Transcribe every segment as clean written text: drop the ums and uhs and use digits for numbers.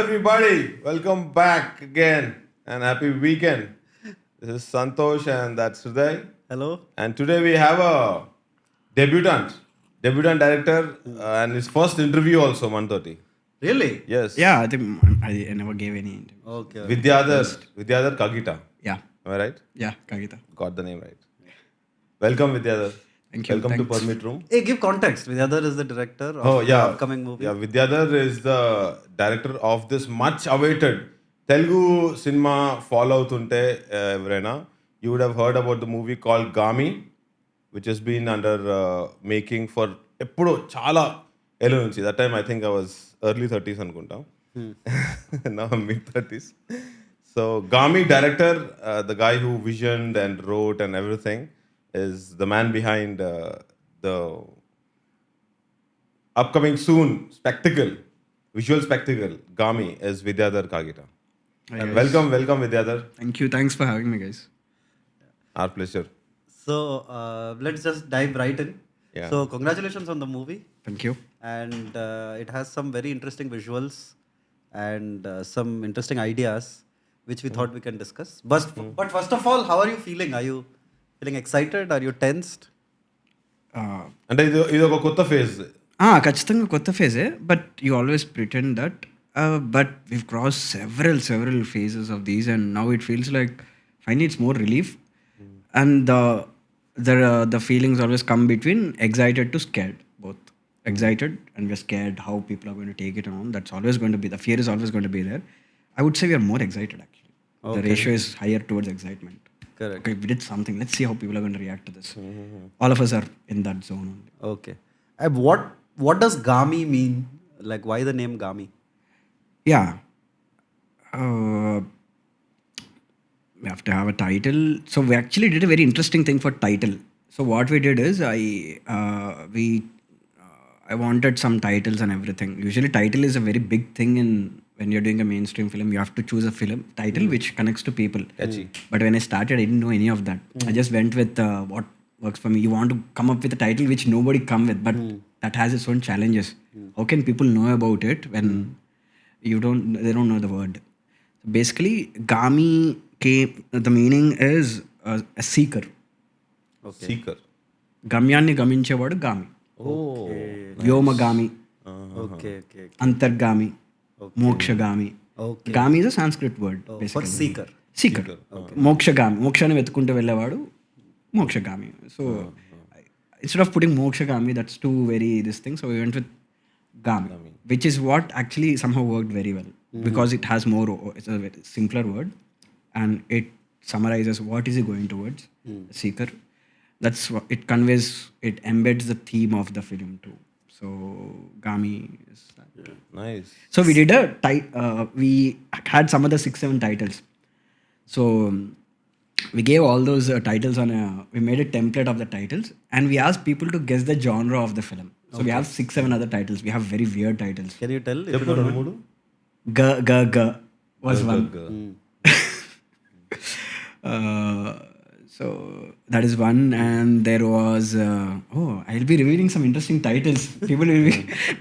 everybody. Welcome back again and happy weekend. This is Santosh and that's Hriday. Hello. And today we have a debutant director and his first interview also, Mantoti. Really? Yes. Yeah, I think I never gave any interview. Okay. Vidyadhar Kagita. Yeah, Am I right? yeah, Kagita. Got the name right. Welcome, Vidyadhar. Thank you. Welcome Thanks. to Permit Room. Hey, give context. Vidyadhar is the director of the upcoming movie. Yeah, Vidyadhar is the director of this much awaited Telugu cinema fallout unte everyna. You would have heard about the movie called Gaami, which has been under making for eppudo chala elu nunchi. That time I think I was early 30s anukunta. Now I'm mid 30s. So Gaami director, the guy who visioned and wrote and everything, is the man behind the upcoming soon visual spectacle, Gaami, is Vidyadhar Kagita. Hi, And guys. welcome Vidyadhar. Thank you. Thanks for having me, guys. Our pleasure. So let's just dive right in. Yeah. So congratulations on the movie, Thank you. and it has some very interesting visuals and some interesting ideas, which we thought we can discuss. But first of all, how are you feeling? Are you feeling excited? Are you tensed? అంటే ఇది ఒక కొత్త phase. ఖచ్చితంగా కొత్త ఫేజే but you always pretend that but we've cross several phases of these and now it feels like fine it's more relief and the feelings always come between excited to scared, both excited and we're scared how people are going to take it on. That's always going to be, the fear is always going to be there. I would say we are more excited actually. The ratio is higher towards excitement. Correct. Okay, we did something, let's see how people are going to react to this. All of us are in that zone only. Okay. And what does Gaami mean? Like, why the name Gaami? Yeah, we have to have a title. So we actually did a very interesting thing for title. So what we did is I wanted some titles and everything. Usually title is a very big thing when you're doing a mainstream film. You have to choose a film title which connects to people. Catchy. But when I started, I didn't know any of that. I just went with what works for me. You want to come up with a title which nobody come with, but that has its own challenges. How can people know about it when they don't know the word? So basically, Gaami the meaning is a seeker. Seeker. గమ్యాన్ని గమించేవాడు గామి. Okay. వ్యోమగామి, Okay. అంతర్గామి, మోక్షగామి. Okay. గామి is a Sanskrit word For basically. seeker. Seeker. మోక్షగామి, మోక్షాన్ని వెతుక్కుంటూ వెళ్ళేవాడు మోక్షగామి. So instead of putting mokshagami, that's too very this thing, so we went with Gaami, which is what actually somehow worked very well because it has more, it's a very simpler word and it summarizes what is he going towards, seeker. That's what it conveys, it embeds the theme of the film too. So Gaami is that. Nice. So we did we had some other 6-7 titles. So we gave all those titles we made a template of the titles and we asked people to guess the genre of the film. So we have 6-7 other titles. We have very weird titles. Can you tell? చెప్పు రెండు మూడు. G was one. So that is one, and there was I'll be revealing some interesting titles. People will be,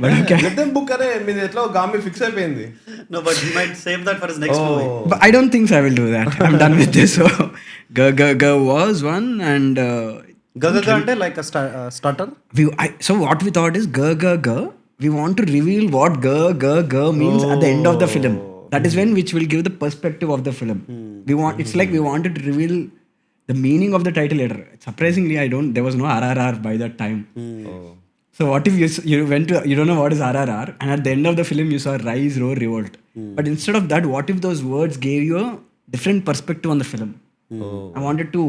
but okay. Let them book అనే మీది ఎట్లా Gaami fix అయిపోయింది. No, but he might save that for his next movie. But I don't think so I will do that. I'm done with this. So G was one, and Gaga ante like a stutter. so what we thought is G. We want to reveal what G means at the end of the film. That is which will give the perspective of the film. It's like we wanted to reveal the meaning of the title later. Surprisingly, there was no RRR by that time. So what if you went to, you don't know what is RRR, and at the end of the film you saw Rise, Roar, Revolt. But instead of that, what if those words gave you a different perspective on the film? I wanted to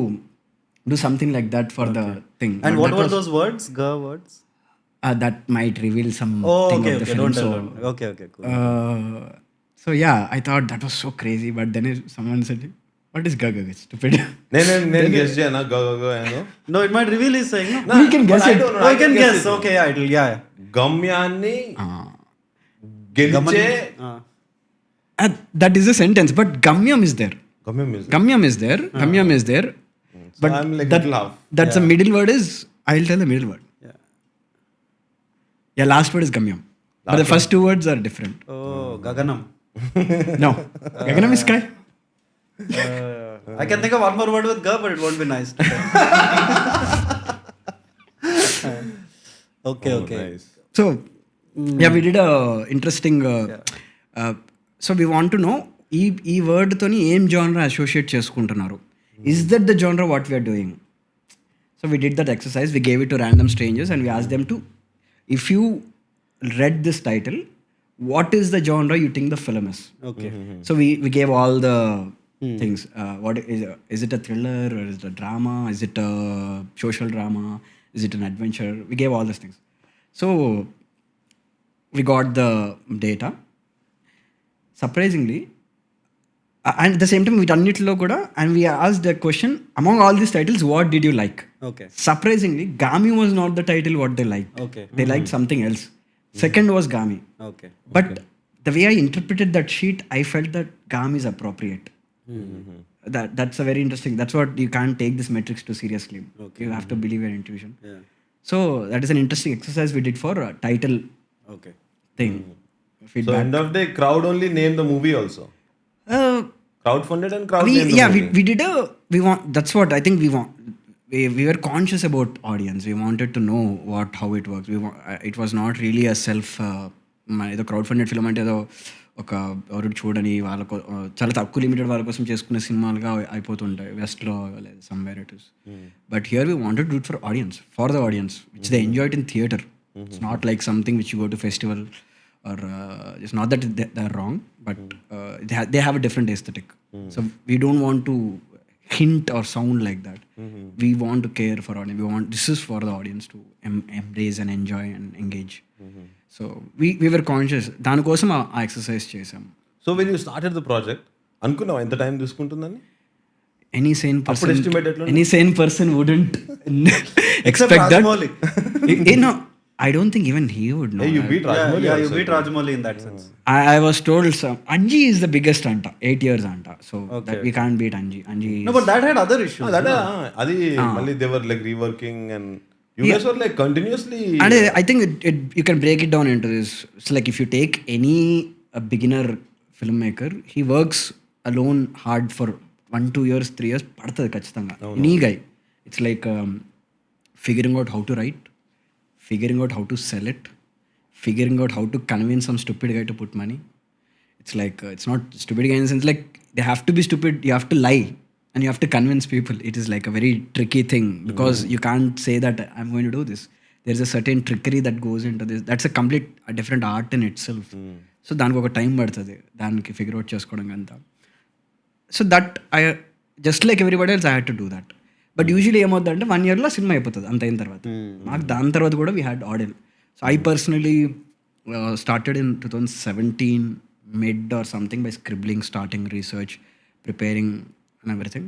do something like that for the thing. And But what that were was- those words? Ga words? that might reveal some Oh, thing okay, of the okay. film. Don't So, tell. Okay, cool. so yeah, I thought that was so crazy. But then someone said, "What is Gaga? Stupid." నేను guess చేయనా గగ ఏదో. No, it might reveal his saying. No? We can guess But I it. don't know. Oh, you can guess. it. Okay, yeah, yeah. గమ్యాన్ని గెలిచే That is a sentence, but Gamyam is there. గమ్యం is Gamyam is there. Gamyam is there. So But I'm like that, little half. that's the middle word is, I'll tell the middle word. Yeah. Last word is Gamyam. But the first two words are different. Oh, Gaganam. No. Gaganam is sky. I can think of one more word with G, but it won't be nice. Okay, Oh, okay. nice. So, yeah, we did a interesting. So we want to know ఈ word తోని ఏం genre associate చేసుకుంటున్నారు. Is that the genre what we are doing? So we did that exercise. We gave it to random strangers and we asked them to, if you read this title, what is the genre you think the film is? Okay. So we gave all the things. What is it a thriller or is it a drama? Is it a social drama? Is it an adventure? We gave all those things. So we got the data. Surprisingly, and at the same time, we done it kuda, and we asked the question, among all these titles, what did you like? Okay. Surprisingly, Gaami was not the title what they liked. Okay. They liked something else. Second was Gaami. Okay. But the way I interpreted that sheet, I felt that Gaami is appropriate. That's a very interesting. That's what you can't take this metrics too seriously. Okay. You have to believe your intuition. Yeah. So that is an interesting exercise we did for a title Okay. thing. So Feedback. end of day, crowd only named the movie also. Crowdfunded and crowd named the movie. we did a, we want, that's what I think we want. We were conscious about audience. We wanted to know how it works. It was not really a self, ఏదో crowd funded film అంటే ఏదో ఒక ఎవరు చూడని వాళ్ళకు చాలా తక్కువ limited వాళ్ళ కోసం చేసుకునే సినిమాలుగా అయిపోతుంటాయి వెస్ట్లో లేదు somewhere it is. But here we wanted do it for audience, for the audience which they enjoy it in theatre. It's not like something which you go to festival or it's not that they're wrong, but they have a different aesthetic. So we don't want to hint or sound like that. We want to care for audience. This is for the audience to embrace and enjoy and engage. So we were conscious. దానికోసం ఆ exercise చేసాం. So when you started the project, అనుకున్నావా ఎంత time తీసుకుంటుందని? Any sane person, estimate ఎట్లా any sane person wouldn't expect that. Rajmouli. No, I don't think even he would know. Hey, you beat Rajmouli. Yeah, you also. beat Rajmouli in that sense. I was told Anji is the biggest anta, 8 years anta. So that we can't beat Anji. Anji No, but that had other issues. అది మళ్ళీ they were like reworking and you guys were like continuously. And I think you can break it down into this. It's like if you take any beginner filmmaker, he works alone hard for 1-2 years, 3 years. పడుతుంది ఖచ్చితంగా. Any guy. It's like figuring out how to write, figuring out how to sell it, figuring out how to convince some stupid guy to put money. It's like, it's not stupid guy in the sense like they have to be stupid, you have to lie and you have to convince people. It is like a very tricky thing because you can't say that I'm going to do this. There's a certain trickery that goes into this. That's a different art in itself. So దానికి ఒక time పడుతుంది దానికి figure out చేసుకోవడం అంతా. So that I just like everybody else I had to do that. But usually ఏమవుతుందంటే 1 yearలో cinema అయిపోతుంది అంత అయిన తర్వాత. మాకు దాని తర్వాత కూడా we had audience. So I personally started in 2017 mid or something by scribbling, starting research, preparing and everything.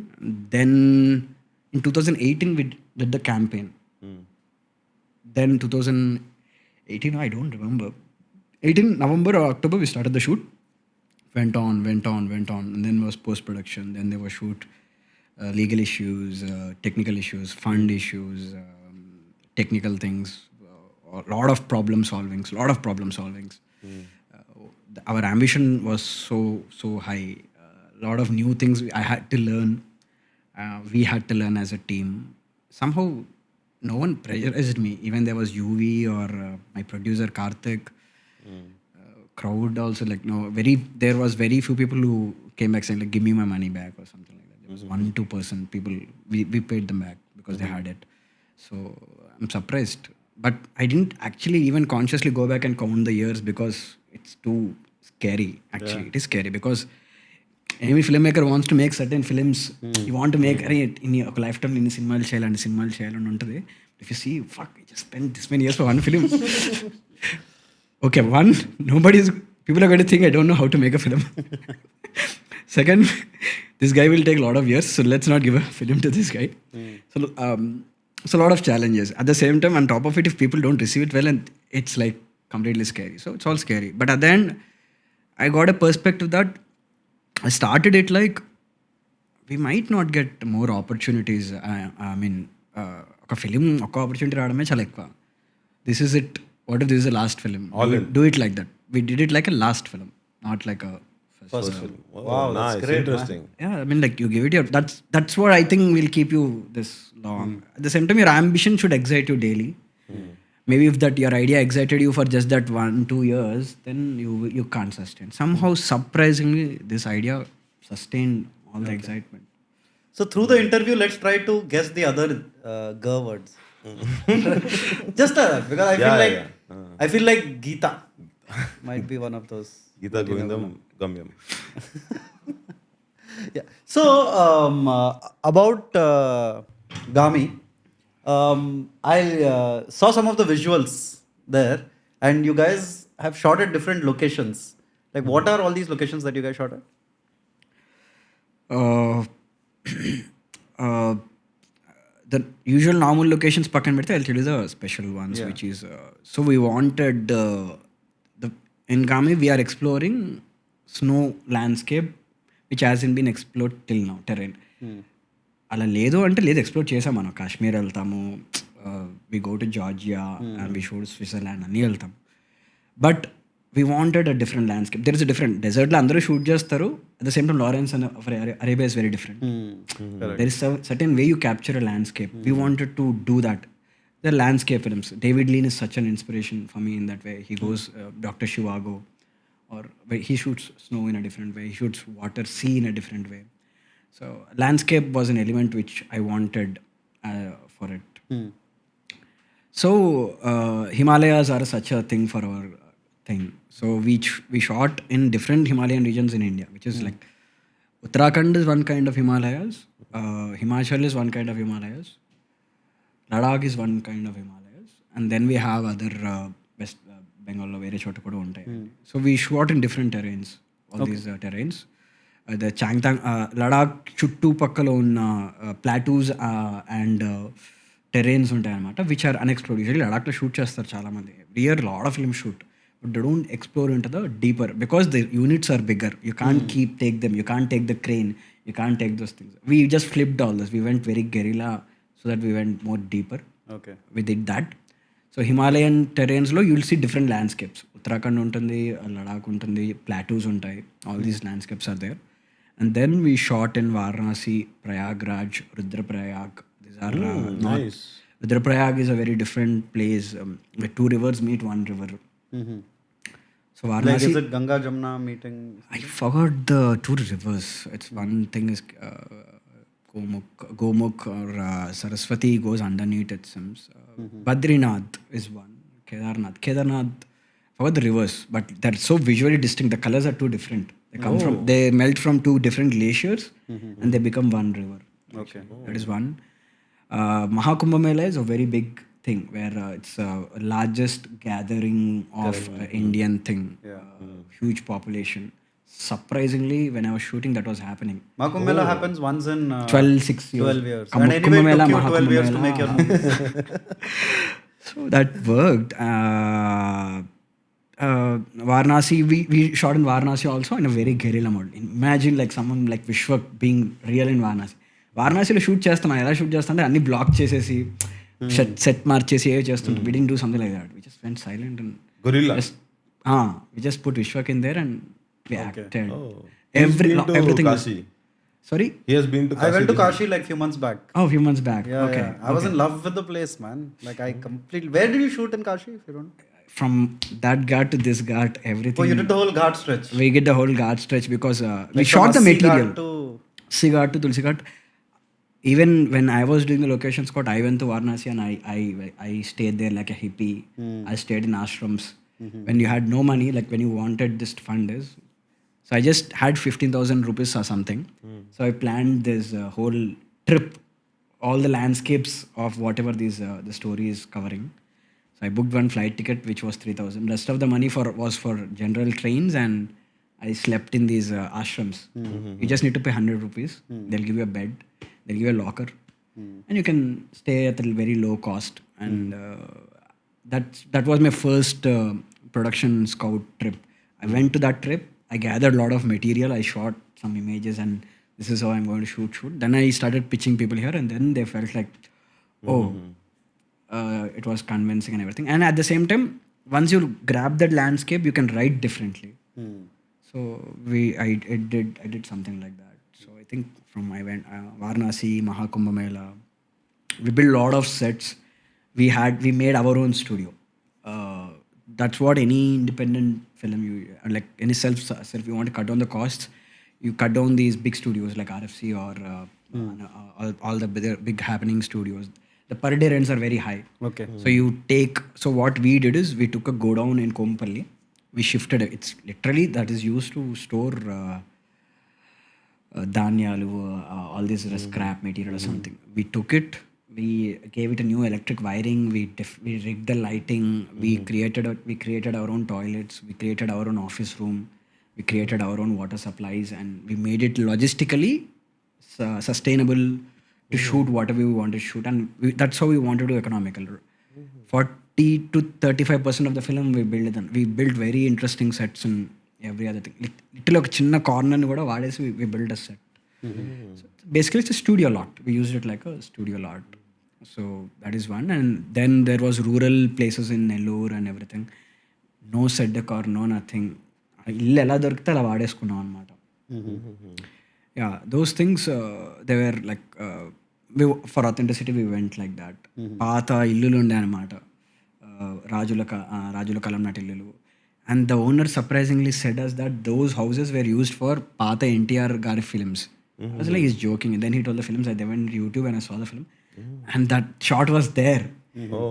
Then in 2018 we did the campaign. Then 2018, I don't remember, 18 November or October we started the shoot. Went on and then was post-production, then there was shoot, legal issues, technical issues, fund issues, technical things, a lot of problem solvings. Our ambition was so high. A lot of new things I had to learn. We had to learn as a team. Somehow, no one pressurized me. Even there was UV or my producer Karthik. Crowd also like there was very few people who came back saying like give me my money back or something like that. There was 1-2% people we paid them back because they had it. So I'm surprised, but I didn't actually even consciously go back and count the years because it's too scary. Actually, it is scary because any filmmaker wants to make certain films. You want to make in your lifetime in cinema cheyalani untadi. If you see, fuck, I just spent this many years for one film. Okay, one, people are going to think I don't know how to make a film. Second, this guy will take a lot of years, so let's not give a film to this guy. So a lot of challenges. At the same time, on top of it, if people don't receive it well, and it's like completely scary. So it's all scary. But at the end, I got a perspective that I started it like we might not get more opportunities. I mean, a film, a opportunity రావడమే చాలా ఎక్కువ. This is it. What if this is the last film? Do it like that. We did it like a last film, not like a First film. Oh, Wow, that's nice, great, man. interesting. Yeah, I mean, like you give it your. That's what I think will keep you this long. At the same time, your ambition should excite you daily. Maybe if that your idea excited you for just that 1-2 years, then you can't sustain. Somehow, surprisingly, this idea sustained all the excitement. So through the interview, let's try to guess the other G words. Just because I feel like Gita might be one of those. Gita Govindam Gamyam. Yeah. So about Gaami, I saw some of the visuals there, and you guys have shot at different locations. Like, what are all these locations that you guys shot at? Uh, the usual normal locations pakan pedthe, I'll tell you the special ones, Yeah. which is so we wanted the in Gaami we are exploring snow landscape which hasn't been explored till now, terrain. అలా లేదు అంటే లేదు, explore చేసాం మనం. కాశ్మీర్ వెళ్తాము, we go to Georgia and we should Switzerland అన్నీ వెళ్తాం. But we wanted a different landscape. There is a different డెజర్ట్లో అందరూ షూట్ చేస్తారు. At the same time Lawrence and Arabia is very different. There is certain way you capture a landscape. We wanted to do that. The landscape films. David Lean is such an inspiration for me in that way. He goes Doctor Zhivago or he shoots snow in a different way. He shoots water, sea in a different way. So landscape was an element which I wanted for it. So Himalayas are such a thing for our thing. So we shot in different Himalayan regions in India, which is like Uttarakhand is one kind of Himalayas, Himachal is one kind of Himalayas, Ladakh is one kind of Himalayas, and then we have other West Bengal వేరే చోట కూడా ఉంటాయి. So we shot in different terrains, all these terrains. The Changthang Ladakh చుట్టుపక్కల ఉన్న plateaus and terrains ఉంటాయి అనమాట, which are unexplored. Usually లడాక్లో shoot చేస్తారు చాలామంది. Rear lot of film shoot, but they don't explore in to the deeper because the units are bigger. You can't take them, you can't take the crane, you can't take those things. We just flipped all thus. We went very guerrilla so that we went more deeper. Okay. We did that. So Himalayan టెరైన్స్లో you'll see different landscapes. Uttarakhand ఉంటుంది, లడాక్ ఉంటుంది, plateaus ఉంటాయి. All these landscapes are there. And then we shot in Varanasi, Prayagraj, Rudraprayag. These are not. Rudraprayag is a very different place. Two rivers meet one river. So Like, Varanasi, is it Ganga Jamuna meeting? I forgot the two rivers. It's one thing is Gomukh or Saraswati goes underneath it seems. Badrinath is one. Kedarnath. I forgot the rivers, but they're so visually distinct. The colors are too different. They melt from two different glaciers and they become one river. Okay. That is one. Mahakumbh Mela is a very big thing where it's largest gathering of Indian thing. Huge population. Surprisingly, when I was shooting, that was happening. Mahakumbh Mela happens once in 12 years. 12 years. Kumbh And anyway, it Mela, took you Mahakumbh 12 years to Mela. make your movies. So that worked. Varanasi, we shot in Varanasi also in a very guerrilla mode. Imagine like someone like Vishwak being real in Varanasi. వారణాసిలో shoot చేస్తాను. ఎలా shoot చేస్తానంటే అన్ని black చేసేసి set మార్చేసి ఏ చేస్తుంటే we didn't do something like that. We just went silent and Gorilla. we just put Vishwak in there and we acted. He's been to everything. Kashi. Sorry? He has been to Kashi. I went to Kashi like few months back. Oh, a few months back. Yeah, Okay. yeah. I was in love with the place, man. Like, I completely... Where did you shoot in Kashi, if you don't? From that ghat to this ghat, everything. Oh, you did the whole Ghat stretch. We get the whole ghat stretch because we Like shot from the Assi material. Ghat to... Sighat to Tulsi Ghat. Even when I was doing the location scout, I went to Varanasi and I stayed there like a hippie. I stayed in ashrams. When you had no money, like when you wanted this to fund this. So I just had 15,000 rupees or something. So I planned this whole trip, all the landscapes of whatever the story is covering. So I booked one flight ticket which was 3,000. Rest of the money was for general trains and I slept in these ashrams. You just need to pay 100 rupees. They'll give you a bed. They'll give you a locker. And you can stay at a very low cost. And that was my first production scout trip. I went to that trip. I gathered a lot of material. I shot some images and this is how I'm going to shoot. Then I started pitching people here and then they felt like, it was convincing and everything. And at the same time, once you grab that landscape, you can write differently. So I did something like that. So I think I went Varanasi, Mahakumbh Mela. We built a lot of sets. We made our own studio. That's what any independent film like any self you want to cut down the costs, you cut down these big studios like RFC or all the big happening studios. The per day rents are very high. Okay. So what we did is we took a godown in Kompalli. We shifted it. It's literally that is used to store dhanyalu, all this scrap material or something. We took it, we gave it a new electric wiring, we rigged the lighting, we created our own toilets, we created our own office room, we created our own water supplies, and we made it logistically sustainable to shoot whatever we want to shoot, and that's how we want to do economical. 40 to 35% of the film we built very interesting sets and every other thing. Little ఒక చిన్న corner కూడా వాడేసి we built a set. So basically it's a studio lot. We used it like a studio lot. So that is one. And then there was rural places in Nellore and everything. No set decor, no nothing. ఇల్లు ఎలా దొరికితే అలా వాడేసుకున్నాం అనమాట. Yeah, those things they were like for authenticity we went like that. పాత ఇల్లులు ఉండే అనమాట, రాజుల కాలం నాటి ఇల్లులు. And the owner surprisingly said us that those houses were used for పాత NTR గారి films. I was like, he's joking. And then he told the films. I went to YouTube and I saw the film. And that shot was there.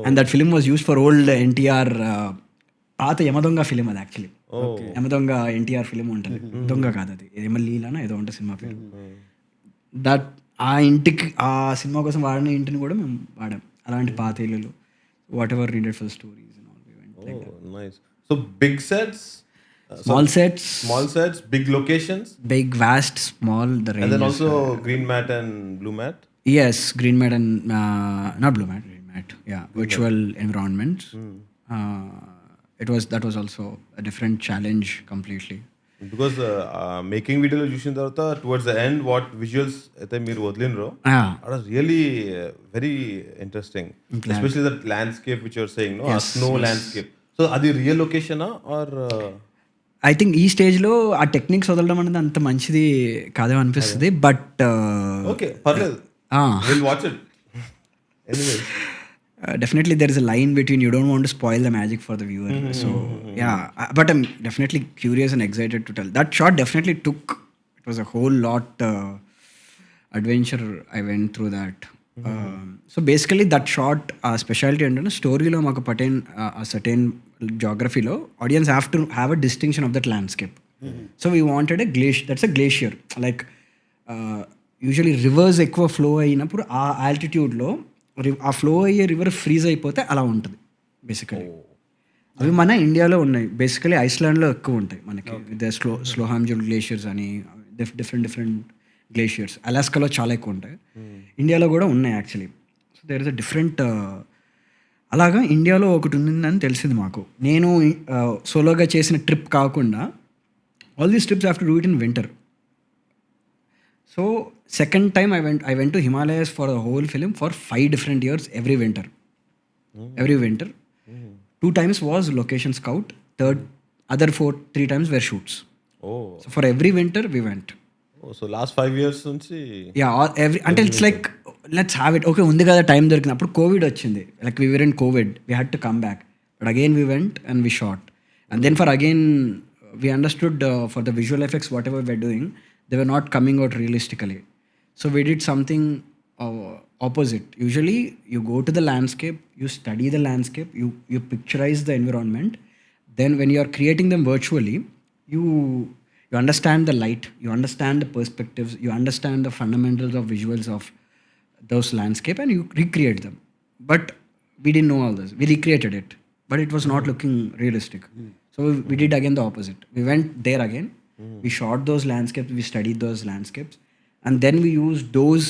And that film was used for old NTR పాత Yamadonga film అది actually. Yamadonga NTR film ఉంటుంది, దొంగ కాదు అది, లీలానా ఏదో ఉంటుంది cinema పేరు. That ఆ ఇంటికి ఆ సినిమా కోసం వాడిన ఇంటిని కూడా మేము వాడాం. అలాంటి పాత ఇల్లులు, whatever needed for stories and all we went like that. Nice. So big sets, small sets, big locations, big, vast, small. The range. And then also green mat and blue mat. Yes, green mat and not blue mat, green mat. Yeah, virtual environments. That was also a different challenge completely. Because making video చూసిన తర్వాత towards the end what visuals అయితే మీరు వదిలినరో that was really very interesting. Especially that landscape which you're saying, no? Yes, Snow landscape. So అది real లొకేషనా are I think ఈ స్టేజ్లో ఆ techniques వదలడం అనేది అంత మంచిది కాదేమో అనిపిస్తుంది. బట్ ఓకే పర్లేదు, will watch it anyway. Definitely there is a line between you don't want to spoil the magic for the viewer. So yeah, but I'm definitely curious and excited to tell. That shot definitely it was a whole lot adventure I went through that. So basically that shot specialty అంటే స్టోరీలో మాకు a certain geography లో audience have to have a distinction of that landscape. So we wanted a glacier, that's a glacier, like usually rivers ఎక్కువ flow అయినప్పుడు ఆ ఆల్టిట్యూడ్లో ఆ flow అయ్యే river freeze అయిపోతే అలా ఉంటుంది బేసికలీ. అవి మన ఇండియాలో ఉన్నాయి, బేసికలీ ఐస్లాండ్లో ఎక్కువ ఉంటాయి మనకి. స్లోహామ్జుల్ గ్లేషియర్స్ అని డిఫరెంట్ గ్లేషియర్స్ అలాస్కాలో చాలా ఎక్కువ ఉంటాయి, ఇండియాలో కూడా ఉన్నాయి actually. So there is a different అలాగా ఇండియాలో ఒకటి ఉందని తెలిసింది మాకు. నేను సోలోగా చేసిన ట్రిప్ కాకుండా all these trips have to do it in winter. So second time I went to Himalayas for the whole film for 5 different years every winter. 2 times was location scout, other 3 times were shoots. So for every winter we went. So last 5 years nunchi until it's like let's have it. Okay, undi kada time dorikinapudu COVID ochindi, like we were in COVID, we had to come back, but again we went and we shot. And then for again we understood for the visual effects whatever we're doing, they were not coming out realistically. So we did something opposite. Usually you go to the landscape, you study the landscape, you picturize the environment. Then when you are creating them virtually, you understand the light, you understand the perspectives, you understand the fundamentals of visuals of those landscape, and you recreate them. But we didn't know all this. We recreated it, but it was not looking realistic. So we did again the opposite. We went there again. We shot those landscapes, we studied those landscapes, and then we used those,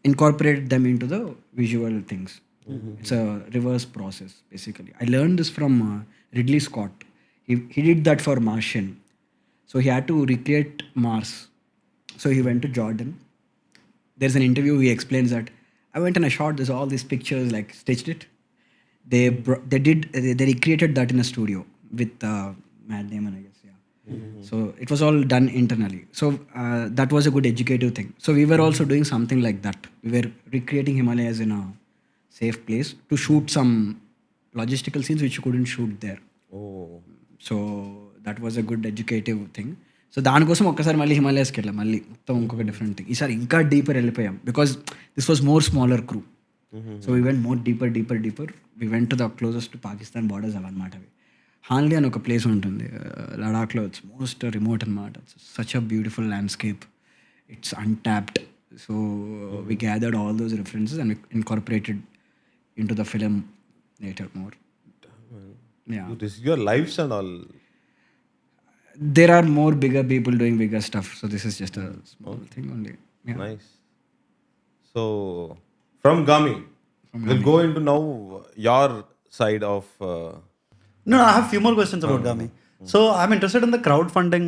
incorporated them into the visual things. It's a reverse process, basically. I learned this from Ridley Scott. He did that for Martian. So he had to recreate Mars. So he went to Jordan. There's an interview, he explains that I went and I shot all these pictures, like stitched it. They recreated that in a studio with Matt Damon, I guess. So it was all done internally. So that was a good educative thing. So we were also doing something like that. We were recreating Himalayas in a safe place to shoot some logistical scenes which you couldn't shoot there. Oh. So that was a good educative thing. So దానికోసం ఒక్కసారి మళ్ళీ హిమాలయస్కి వెళ్ళాం, మళ్ళీ మొత్తం ఇంకొక different thing. ఈసారి ఇంకా deeper వెళ్ళిపోయాం because this was more smaller crew. So we went more deeper we went to the closest to Pakistan borders అవన్నమాట. అవి హాన్లీ అని ఒక ప్లేస్ ఉంటుంది లడాఖ్లో. ఇట్స్ మోస్ట్ రిమోట్ అనమాట. Such a beautiful landscape, it's untapped. So we gathered all those references and incorporated in to the film later more. Yeah. You risk your lives and all. There are more bigger people doing bigger stuff. So this is just a small thing only. Yeah. Nice. So from Gaami, we'll go into now your side of. No, I have few more questions about Gaami. So I'm interested in the crowdfunding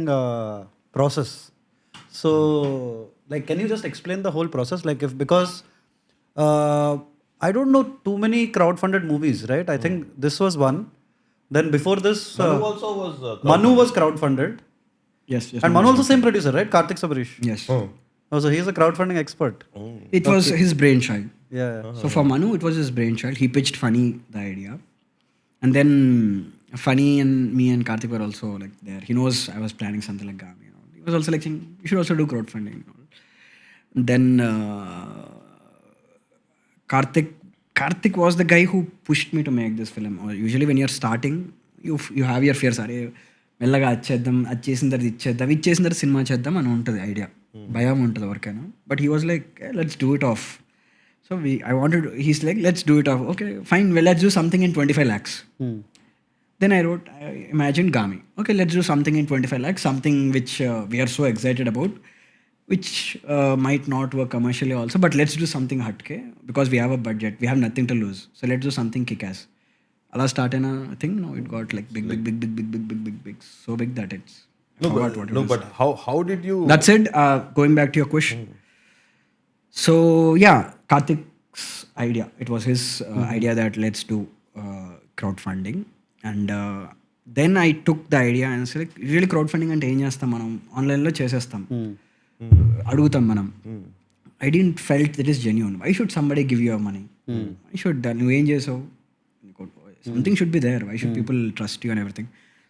process. So, like, can you just explain the whole process? Like, because I don't know too many crowdfunded movies, right? I think this was one. Then before this, Manu also was. Manu was crowdfunded. Yes. And Manu also same producer, right? Karthik Sabarish. Yes. Oh. Oh, so he is a crowdfunding expert. It was his brainchild. Yeah. So for Manu, it was his brainchild. He pitched Funny the idea, and then Funny and me and Karthik were also like there. He knows I was planning something like Gaami. He was also like saying, "You should also do crowdfunding." And then Karthik was the guy who pushed me to make this film. Or usually when you're starting, you have your fears. Are మెల్లగా అది చేద్దాం, అది చేసిన తర్వాత ఇది చేసిన తర్వాత cinema చేద్దాం అని ఉంటుంది ఐడియా, భయం ఉంటుంది ఎవరికైనా. But he was like let's do it of. So he's like let's do it of. Okay fine, let's do something in 25 lakhs. Then I imagined Gaami. Okay, let's do something in 25 lakhs, something which we are so excited about, which might not work commercially also, but let's do something hatke because we have a budget, we have nothing to lose. So let's do something kick-ass. Ala start in a thing, no, it got like big, so big that it's But how did you? That said, going back to your question. So yeah, Karthik's idea. It was his idea that let's do crowdfunding, and then I took the idea and said, like, really crowdfunding ante em chestam manam online lo chesestam. అడుగుతాం మనం. I didn't felt that is genuine. Why should somebody give your money? Why should నువ్వేం చేసావు? Something should be there. Why should people trust you and everything?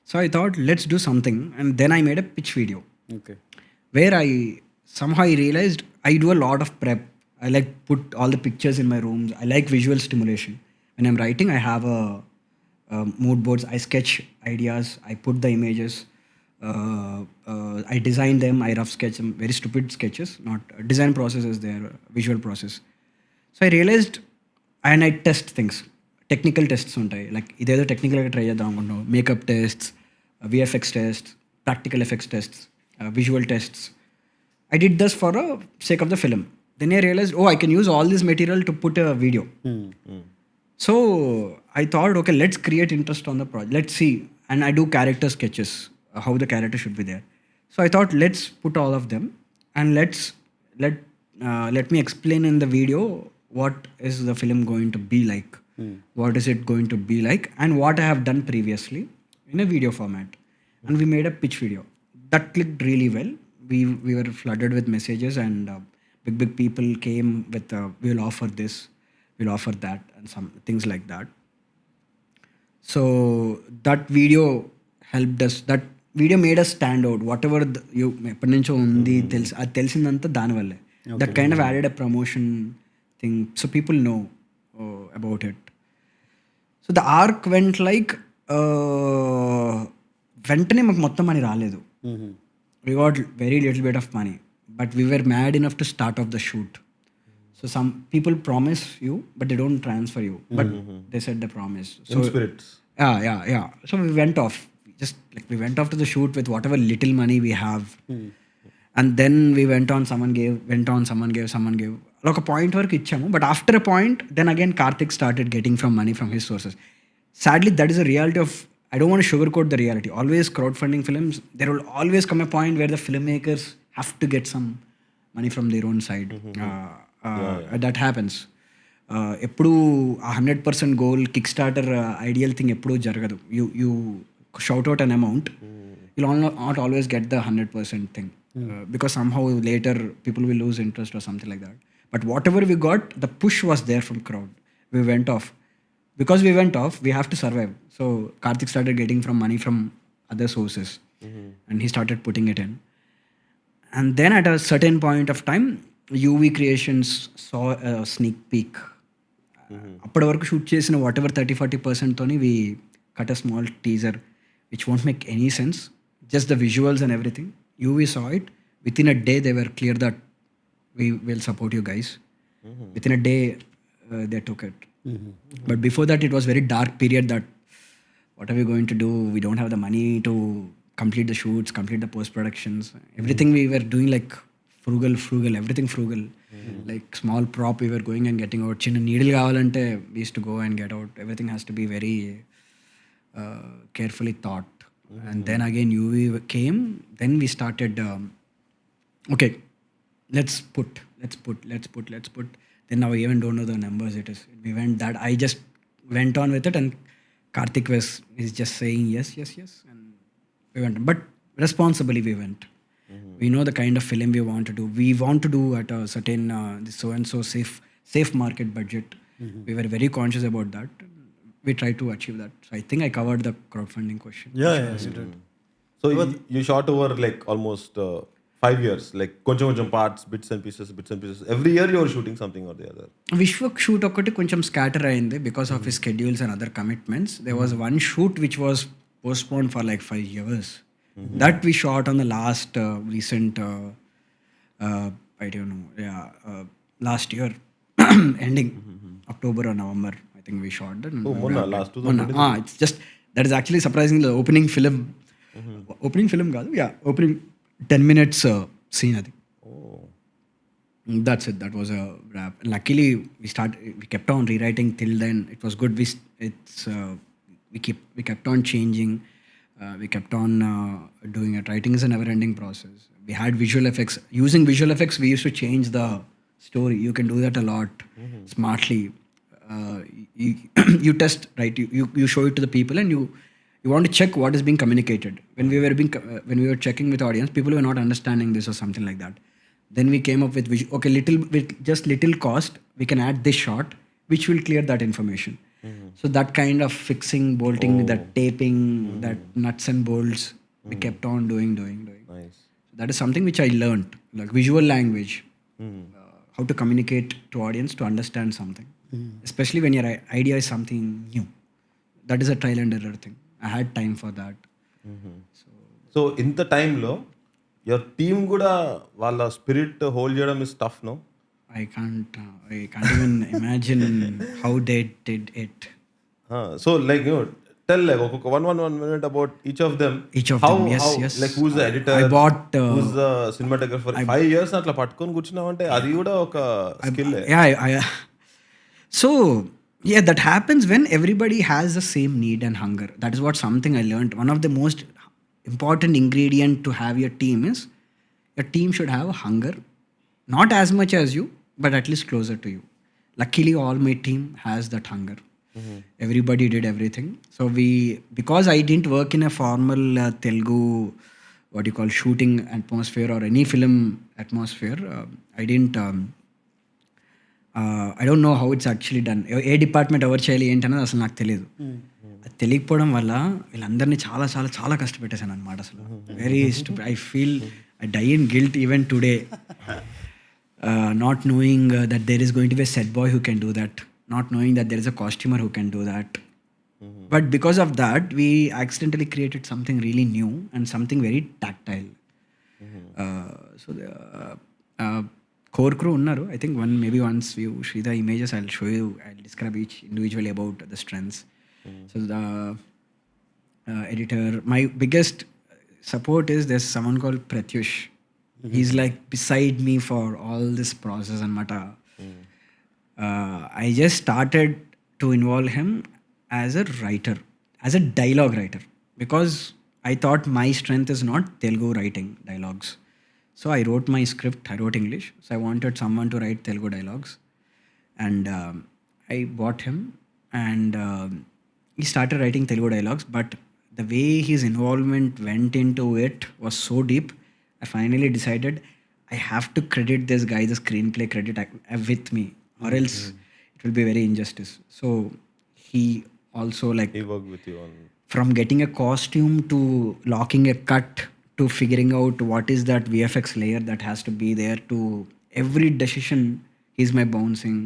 So I thought let's do something, and then I made a pitch video where I realized I do a lot of prep. I like put all the pictures in my rooms. I like visual stimulation. When I'm writing, I have a mood boards. I sketch ideas. I put the images. I design them. I rough sketch them. Very stupid sketches. Not design process is there. Visual process. So I realized, and I test things. Technical tests ఉంటాయి. Like ఇదేదో టెక్నికల్గా try చేద్దాం అనుకుంటున్నాం. Makeup tests, VFX tests, practical effects tests, visual tests. I did this for the sake of the film. Then I realized, I can use all this material to put a video. So I thought, okay, let's create interest on the project. Let's see. And I do character sketches, how the character should be there. So I thought, let's put all of them and let me explain in the video what is the film going to be like. What is it going to be like, and what I have done previously in a video format. And we made a pitch video. That clicked really well. We were flooded with messages, and big people came with, we'll offer this, we'll offer that, and some things like that. So that video helped us. That video made us stand out. Whatever you ఎప్పటి నుంచో ఉంది అది తెలిసిందంతా దానివల్లే. That kind of added a promotion thing, so people know about it. So the arc went like, వెంటనే మాకు మొత్తం money రాలేదు. We got very little bit of money, but we were mad enough to start off the shoot. So some people promise you, but they don't transfer you. But they said they promise. So, in spirits. Yeah. So we went off. We went off to the shoot with whatever little money we have. And then we went on, someone gave. Like a point వరకు ఇచ్చాము. But after a point, then again Karthik started getting from money from his sources. Sadly, that is a reality of, I don't want to sugarcoat the reality. Always crowdfunding films, there will always come a point where the filmmakers have to get some money from their own side. That happens. ఎప్పుడు 100% goal, Kickstarter ideal thing ఎప్పుడూ జరగదు. You shout out an amount, you'll not always get the 100% thing because somehow later people will lose interest or something like that. But whatever we got, the push was there from crowd. We went off. Because we went off, we have to survive. So Karthik started getting from money from other sources, and he started putting it in. And then at a certain point of time, UV Creations saw a sneak peek. అప్పటి వరకు shoot చేసిన what ever 30-40% తోని we cut a small teaser which won't make any sense, just the visuals and everything. UV saw it, within a day they were clear that we will support you guys. Within a day they took it. But before that it was very dark period that what are we going to do? We don't have the money to complete the shoots, complete the post productions. Everything we were doing like frugal, everything frugal. Like small prop we were going and getting out. Chinna needle kavalante we used to go and get out. Everything has to be very carefully thought. And then again UV came. Then we started. Okay, let's put. Then now I even don't know the numbers. It is. We went that. I just went on with it, and Karthik is just saying yes, and we went. But responsibly we went. We know the kind of film we want to do. We want to do at a certain so and so safe market budget. We were very conscious about that. We tried to achieve that. So I think I covered the crowdfunding question. Yeah, you did. So you shot over like almost 5 years, like కొంచెం parts, bits and pieces. Every year you were shooting something or the other. Vishwak shoot ఒకటి కొంచెం scatter అయింది because of his schedules and other commitments. There was one shoot which was postponed for like 5 years. That we shot on the last recent I don't know, last year ending October or November, I think we shot that. Last 2020. It's just that is actually surprisingly the opening film. Opening film కాదు, opening 10 minutes scene అది. That's it. That was a wrap. Luckily, we kept on rewriting till then. It was good. We kept on changing. We kept on doing it. Writing is a never-ending process. We had visual effects. Using visual effects, we used to change the story. You can do that a lot smartly. You test, right? You show it to the people, and you want to check what is being communicated. When we were checking with audience, people were not understanding this or something like that. Then we came up with little cost, we can add this shot, which will clear that information. So that kind of fixing, bolting, that taping, that nuts and bolts, we kept on doing. Nice. That is something which I learned, like visual language, how to communicate to audience to understand something, especially when your idea is something new. That is a trial and error thing. I had time for that. So in the time lo your team కూడా వాళ్ళ spirit hold చేయడం is tough, no? I can't even imagine how they did it. So like tell like one minute about each of them. Yes. Like who's the editor, I bought who's the cinematographer. 5 years అట్లా పట్టుకొని కూర్చున్నావంటే అది కూడా ఒక skill. So yeah, that happens when everybody has the same need and hunger. That is what something I learned. One of the most important ingredient to have your team is your team should have a hunger, not as much as you, but at least closer to you. Luckily, all my team has that hunger. Everybody did everything. So because I didn't work in a formal Telugu, what you call shooting atmosphere or any film atmosphere, I don't know how it's actually done. A department ఎవరు చేయాలి ఏంటనేది అసలు నాకు తెలియదు. అది తెలియకపోవడం వల్ల వీళ్ళందరినీ చాలా చాలా చాలా కష్టపెట్టేశాను అనమాట. అసలు very I feel I die in guilt even today, not knowing that there is going to be a set boy who can do that, not knowing that there is a costumer who can do that. But because of that we accidentally created something really new and something very tactile. So core crew unnaru. I think maybe once you see the images, I'll show you, I'll describe each individually about the strengths. So the editor, my biggest support is there's someone called Pratyush. He's like beside me for all this process and mata. I just started to involve him as a writer, as a dialogue writer, because I thought my strength is not Telugu writing dialogues. So I wrote my script, I wrote English. So I wanted someone to write Telugu dialogues. And I bought him, and he started writing Telugu dialogues. But the way his involvement went into it was so deep. I finally decided I have to credit this guy the screenplay credit with me, or else it will be very injustice. So he also like He worked with you on. from getting a costume to locking a cut to figuring out what is that VFX layer that has to be there to every decision. He's my bouncing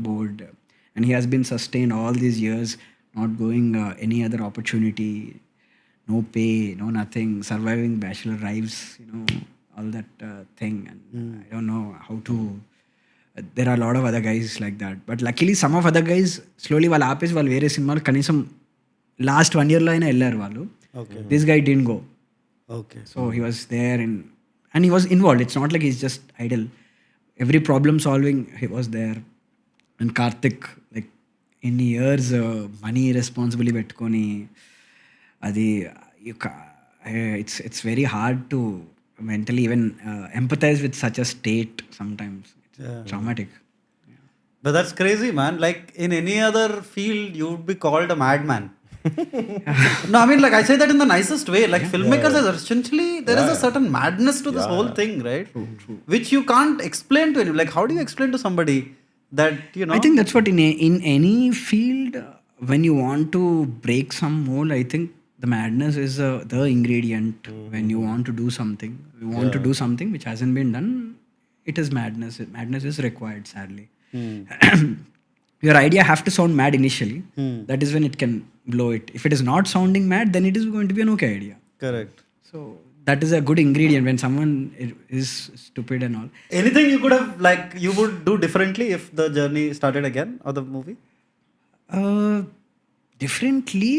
board, and he has been sustained all these years, not going any other opportunity, no pay, no nothing, surviving bachelor lives, all that thing. And I don't know how to. There are a lot of other guys like that, but luckily some of other guys slowly వాళ్ళు ఆపేసి వాళ్ళు వేరే సినిమాలు కనీసం last 1 year లో అయినా వెళ్ళారు వాళ్ళు. This guy didn't go. Okay. So he was there and he was involved. It's not like he's just idle. Every problem solving, he was there. And Karthik, like in years, money responsibly పెట్టుకొని అది it's very hard to mentally even empathize with such a state sometimes. It's traumatic. But that's crazy, man. Like in any other field, you would be called a madman. No, I mean, like I say that in the nicest way. Like filmmakers are essentially, there is a certain madness to this whole thing, right? True. Which you can't explain to anyone. Like, how do you explain to somebody that, I think that's what in any field, when you want to break some mold, I think the madness is the ingredient. When you want to do something, you want to do something which hasn't been done, it is madness. Madness is required, sadly. Your idea have to sound mad initially. That is when it can blow it. If it is not sounding mad, then it is going to be an okay idea. Correct. So that is a good ingredient when someone is stupid and all. Anything you could have, like, you would do differently if the journey started again or the movie? Differently,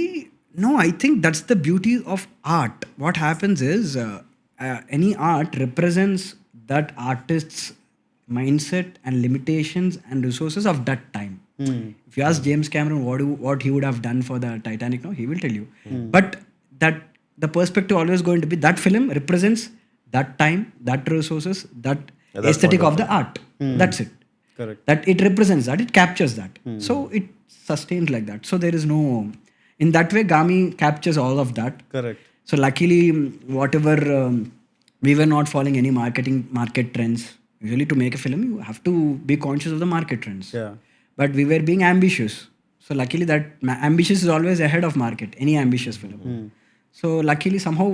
no, I think that's the beauty of art. What happens is any art represents that artist's mindset and limitations and resources of that time. If you ask James Cameron what he would have done for the Titanic, no, he will tell you. But that the perspective always going to be that film represents that time, that resources, that aesthetic of the art. That's it. Correct. That it represents that, it captures that. So it sustains like that. So there is no, in that way, Gaami captures all of that. Correct. So luckily, whatever we were not following any market trends. Usually, to make a film, you have to be conscious of the market trends. Yeah. But we were being ambitious. So luckily, that ambitious is always ahead of market. Any ambitious film. So luckily, somehow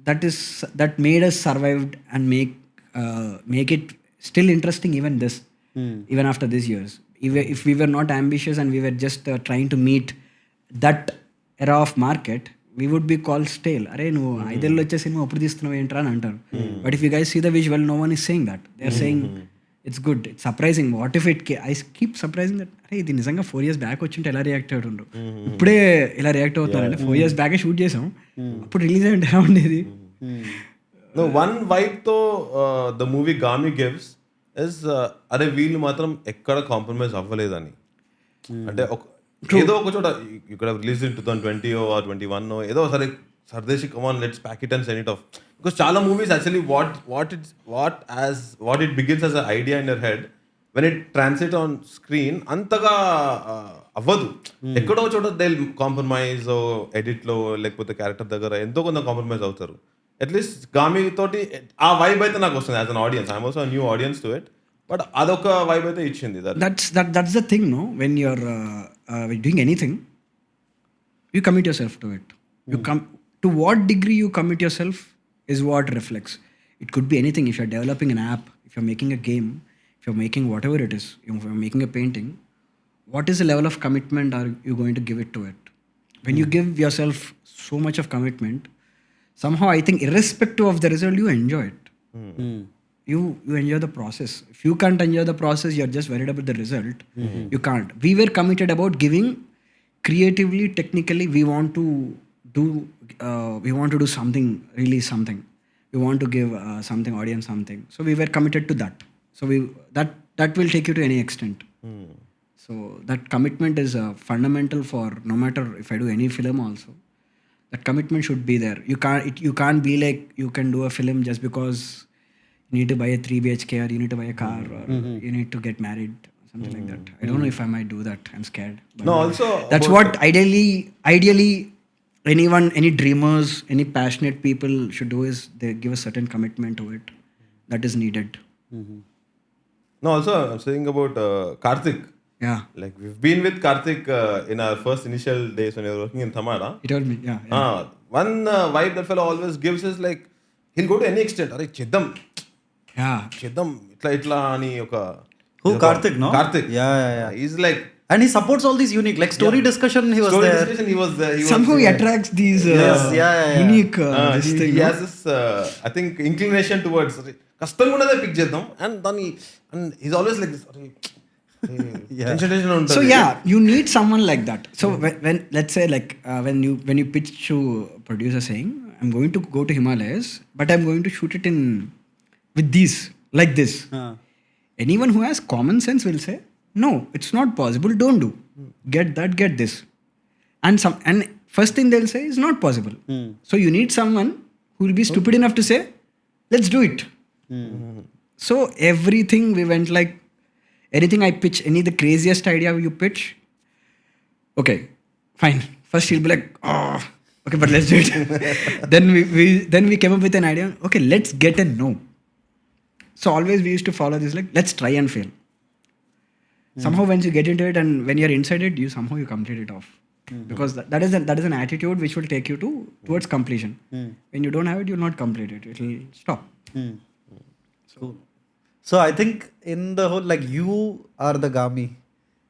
that made us survived and make it still interesting. Even after these years, if we were not ambitious and we were just trying to meet that era of market, we would be called stale. అరే నువ్వు ఐదేళ్ళు వచ్చే cinema అప్పుడు తీస్తున్నావు ఏంట్రా అని అంటారు. But if you guys see the visual, no one is saying that. They are saying it's good, it's surprising. What if it I keep surprising that అరే ఇది నిజంగా 4 years బ్యాక్ వచ్చింటే ఎలా రియాక్ట్ అవుతుండ్రు, ఇప్పుడే ఇలా రియాక్ట్ అవుతున్నారంటే 4 years బ్యాకే షూట్ చేసాం, అప్పుడు release అయ్యి ఎలా ఉండేది. No, one vibe తో the movie Gaami gives is అరే వీళ్ళు మాత్రం ఎక్కడ కాంప్రమైజ్ అవ్వలేదని. అంటే ఏదో ఒక చోట ఇక్కడ రిలీజ్ ఇన్ 2020 or 21 ఏదో సరే సర్దేశి come on let's pack it and send it off. Because చాలా movies actually what it begins as a idea in your head when it translate on screen అంతగా అవ్వదు. ఎక్కడో చోట దే కాంప్రమైజ్ ఎడిట్లో లేకపోతే క్యారెక్టర్ దగ్గర ఎంతో కొంత కాంప్రమైజ్ అవుతారు. అట్లీస్ట్ గామి తోటి ఆ వైబ్ అయితే నాకు వస్తుంది as an audience. I'm also new audience to it, but అదొక వైబ్ అయితే ఇచ్చింది. That's the thing, no? When you're doing anything, you commit yourself to it. To what degree you commit yourself is what reflects. It could be anything. If you're developing an app, if you're making a game, if you're making whatever it is, if you're making a painting, what is the level of commitment are you going to give it to it? When you give yourself so much of commitment, somehow I think irrespective of the result, you enjoy it. You enjoy the process. If you can't enjoy the process, you're just worried about the result. You can't. We were committed about giving creatively, technically. We want to do something, release something. We want to give something, audience something. So we were committed to that. So that will take you to any extent. So that commitment is fundamental for no matter if I do any film also. That commitment should be there. You can't be like you can do a film just because you need to buy a 3 BHK or you need to buy a car or you need to get married or something like that. I don't know if I might do that. I'm scared. But No, also that's what ideally any dreamers, any passionate people should do is they give a certain commitment to it. That is needed. No, also I'm saying about Karthik. Yeah. Like we've been with Karthik in our first initial days when we were working in Thamara. He told me, yeah. One vibe that fellow always gives is like he'll go to any extent. Are cheddam, Yeah. itla ani oka. Who? Karthik, no? Karthik. Yeah. He's like And he supports all these unique, like story discussion, he was story there. discussion. He was there. Somehow he attracts these Yes, yeah. unique he, thing. he has this, I think, inclination towards custom pick cheddam, and then he's always like this. Tension So yeah, you need someone like that. So when let's say like when you pitch to producer saying, I'm going to go to Himalayas, but I'm going to shoot it in with these like this. Anyone who has common sense will say, no, it's not possible. Don't do. Get that. Get this. And first thing they'll say is not possible. So you need someone who will be stupid enough to say, let's do it. So everything we went like. Anything I pitch, the craziest idea you pitch, okay, fine. First he'll be like, oh, okay, but let's do it. then we came up with an idea. Okay, let's get a no. So always we used to follow this like, let's try and fail. Somehow once you get into it and when you're inside it, you complete it off. Because that is an attitude which will take you towards completion. When you don't have it, you'll not complete it. It'll stop. Cool. So I think in the whole, like you are the Gaami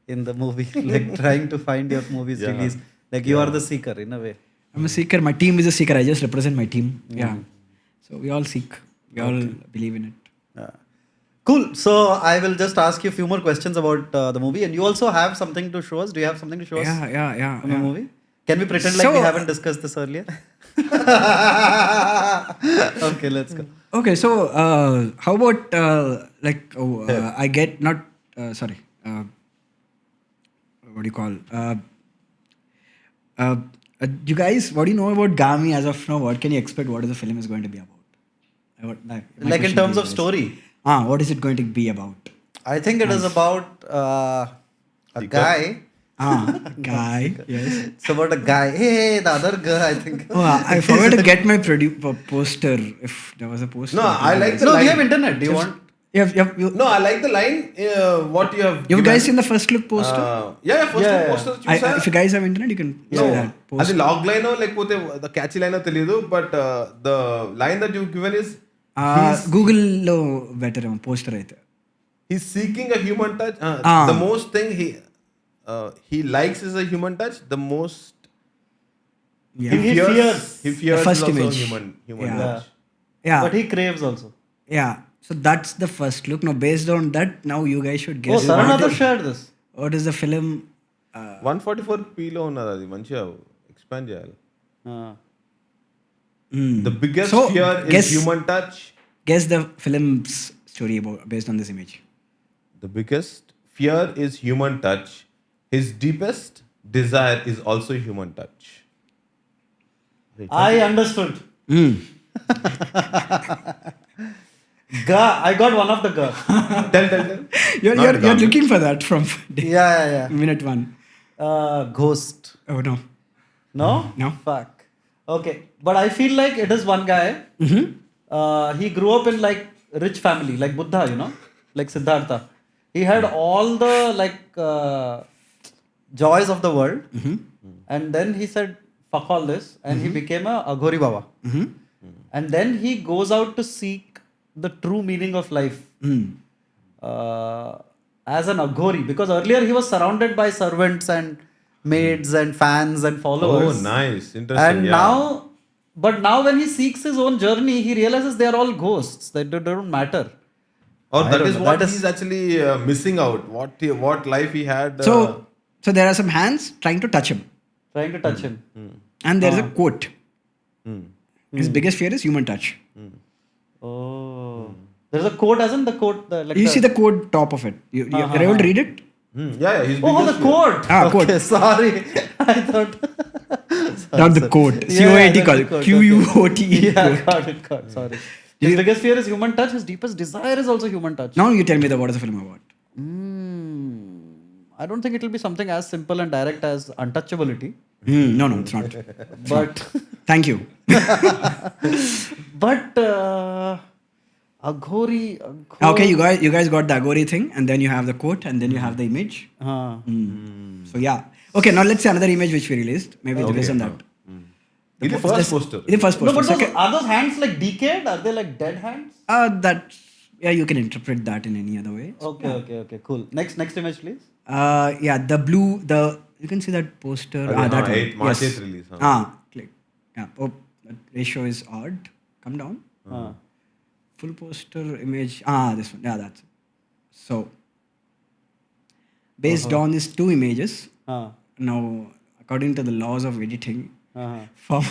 in the movie, like trying to find your movie's release. Like you are the seeker in a way. I'm a seeker. My team is a seeker. I just represent my team. Yeah. So we all seek. We all believe in it. Yeah. Cool. So I will just ask you a few more questions about the movie. And you also have something to show us. Do you have something to show us Yeah. on the movie? Can we pretend like we haven't discussed this earlier? Okay, let's go. Okay, so how about I get not sorry. What do you call? You guys, what do you know about Gaami as of now? What can you expect? What the film is going to be about? Like in terms of story. What is it going to be about? I think it is about a guy. Guy. Yes. It's about a guy. Hey, the other girl, I think. Oh, I forgot to get my poster. If there was a poster. No, I like the No, line. we have internet. Do you want? No, I like the line. What you have. You guys seen the first look poster? First look poster. If you guys have internet, you can see that poster. అది log line లేకపోతే the catchy line తెలియదు, but the line that you've given is Google లో better poster అయితే. He's seeking a human touch. The most thing he likes is a human touch. The most he fears the first is also image. human touch. Yeah. But he craves also. Yeah. So that's the first look. Now based on that, now you guys should guess. Saranatha shared this. What is the film? 144p లో ఉన్నది, అది మంచిగా expand చేయాలి. Uh, The biggest So, fear guess- is human touch. Guess the film's story based on this image. The biggest fear is human touch. His deepest desire is also human touch. I understood. I got one of the Ga. Tell. You're looking for that from Yeah. minute one. Ghost. Oh no. No? No. Fuck. Okay. But I feel like it is one guy. He grew up in like rich family, like Buddha, like Siddhartha. He had all the joys of the world. And then he said, fuck all this. And he became a Aghori Baba. And then he goes out to seek the true meaning of life. As an Aghori. Because earlier he was surrounded by servants and maids and fans and followers. Oh, nice. Interesting. And now when he seeks his own journey, he realizes they are all ghosts. They don't matter. Or I that don't is know. what That is- he's actually missing out. What life he had. So there are some hands trying to touch him, Trying to touch him. and there's a quote. His biggest fear is human touch. Oh. There's a quote, as in the quote. You see the quote top of it. You're able to read it? Yeah. His Oh, biggest the fear. quote. Quote. Okay, sorry. I thought. Not the quote. Yeah, QOAT that's call. the quote, QUOTE. Yeah, got it. Sorry. His biggest fear is human touch. His deepest desire is also human touch. Now you tell me what is the film about? I don't think it will be something as simple and direct as untouchability. No, it's not. But Thank you. Aghori. Okay, you guys got the Agori thing, and then you have the quote, and then you have the image. So yeah. Okay, now let's say another image which we released. Maybe based on that. This is the first poster. The first No, poster. but are those hands like decayed? Are they like dead hands? That you can interpret that in any other way. Okay, cool. Next image, please. Yeah, the blue, you can see that poster. That one. March Yes. 8th release. Click. Yeah. Oh, that ratio is odd. Come down. Full poster image. This one. Yeah, that's it. So, based on these two images, now according to the laws of editing, form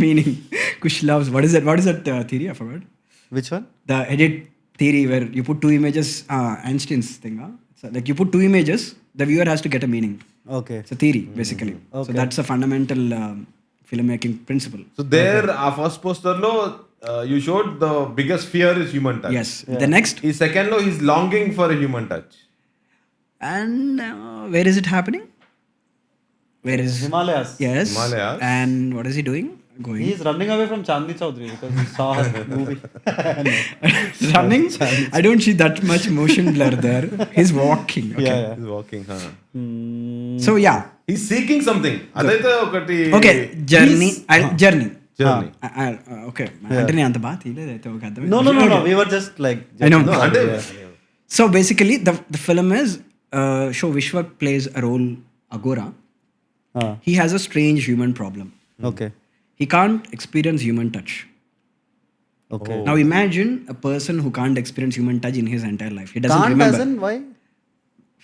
meaning, Kush loves. What is that? What is that theory? I forgot. Which one? The edit theory where you put two images, Einstein's thing. So like you put two images, the viewer has to get a meaning. Okay. It's a theory, basically. So that's a fundamental filmmaking principle. So there, our first poster lo, you showed the biggest fear is human touch. Yes. The next. His second lo, he's longing for a human touch. And where is it happening? Where is Himalayas. Yes. Himalayas. And what is he doing? Going. He's running away from Chandni Chaudhary because he saw her movie. Running? I don't see that much motion blur there. He's walking. Okay. Yeah. He's walking. So yeah. He's seeking something. Adaithe okati. Okay. Journey. Journey. Journey. Okay. అంటే నేను అంత బాగా తీయలేదైతే ఒక అర్థం No. We were just like. I know. So basically, the film is show Vishwak plays a role Agora. He has a strange human problem. Okay. He can't experience human touch. Okay. Now imagine a person who can't experience human touch in his entire life. He doesn't Can't remember. as in why?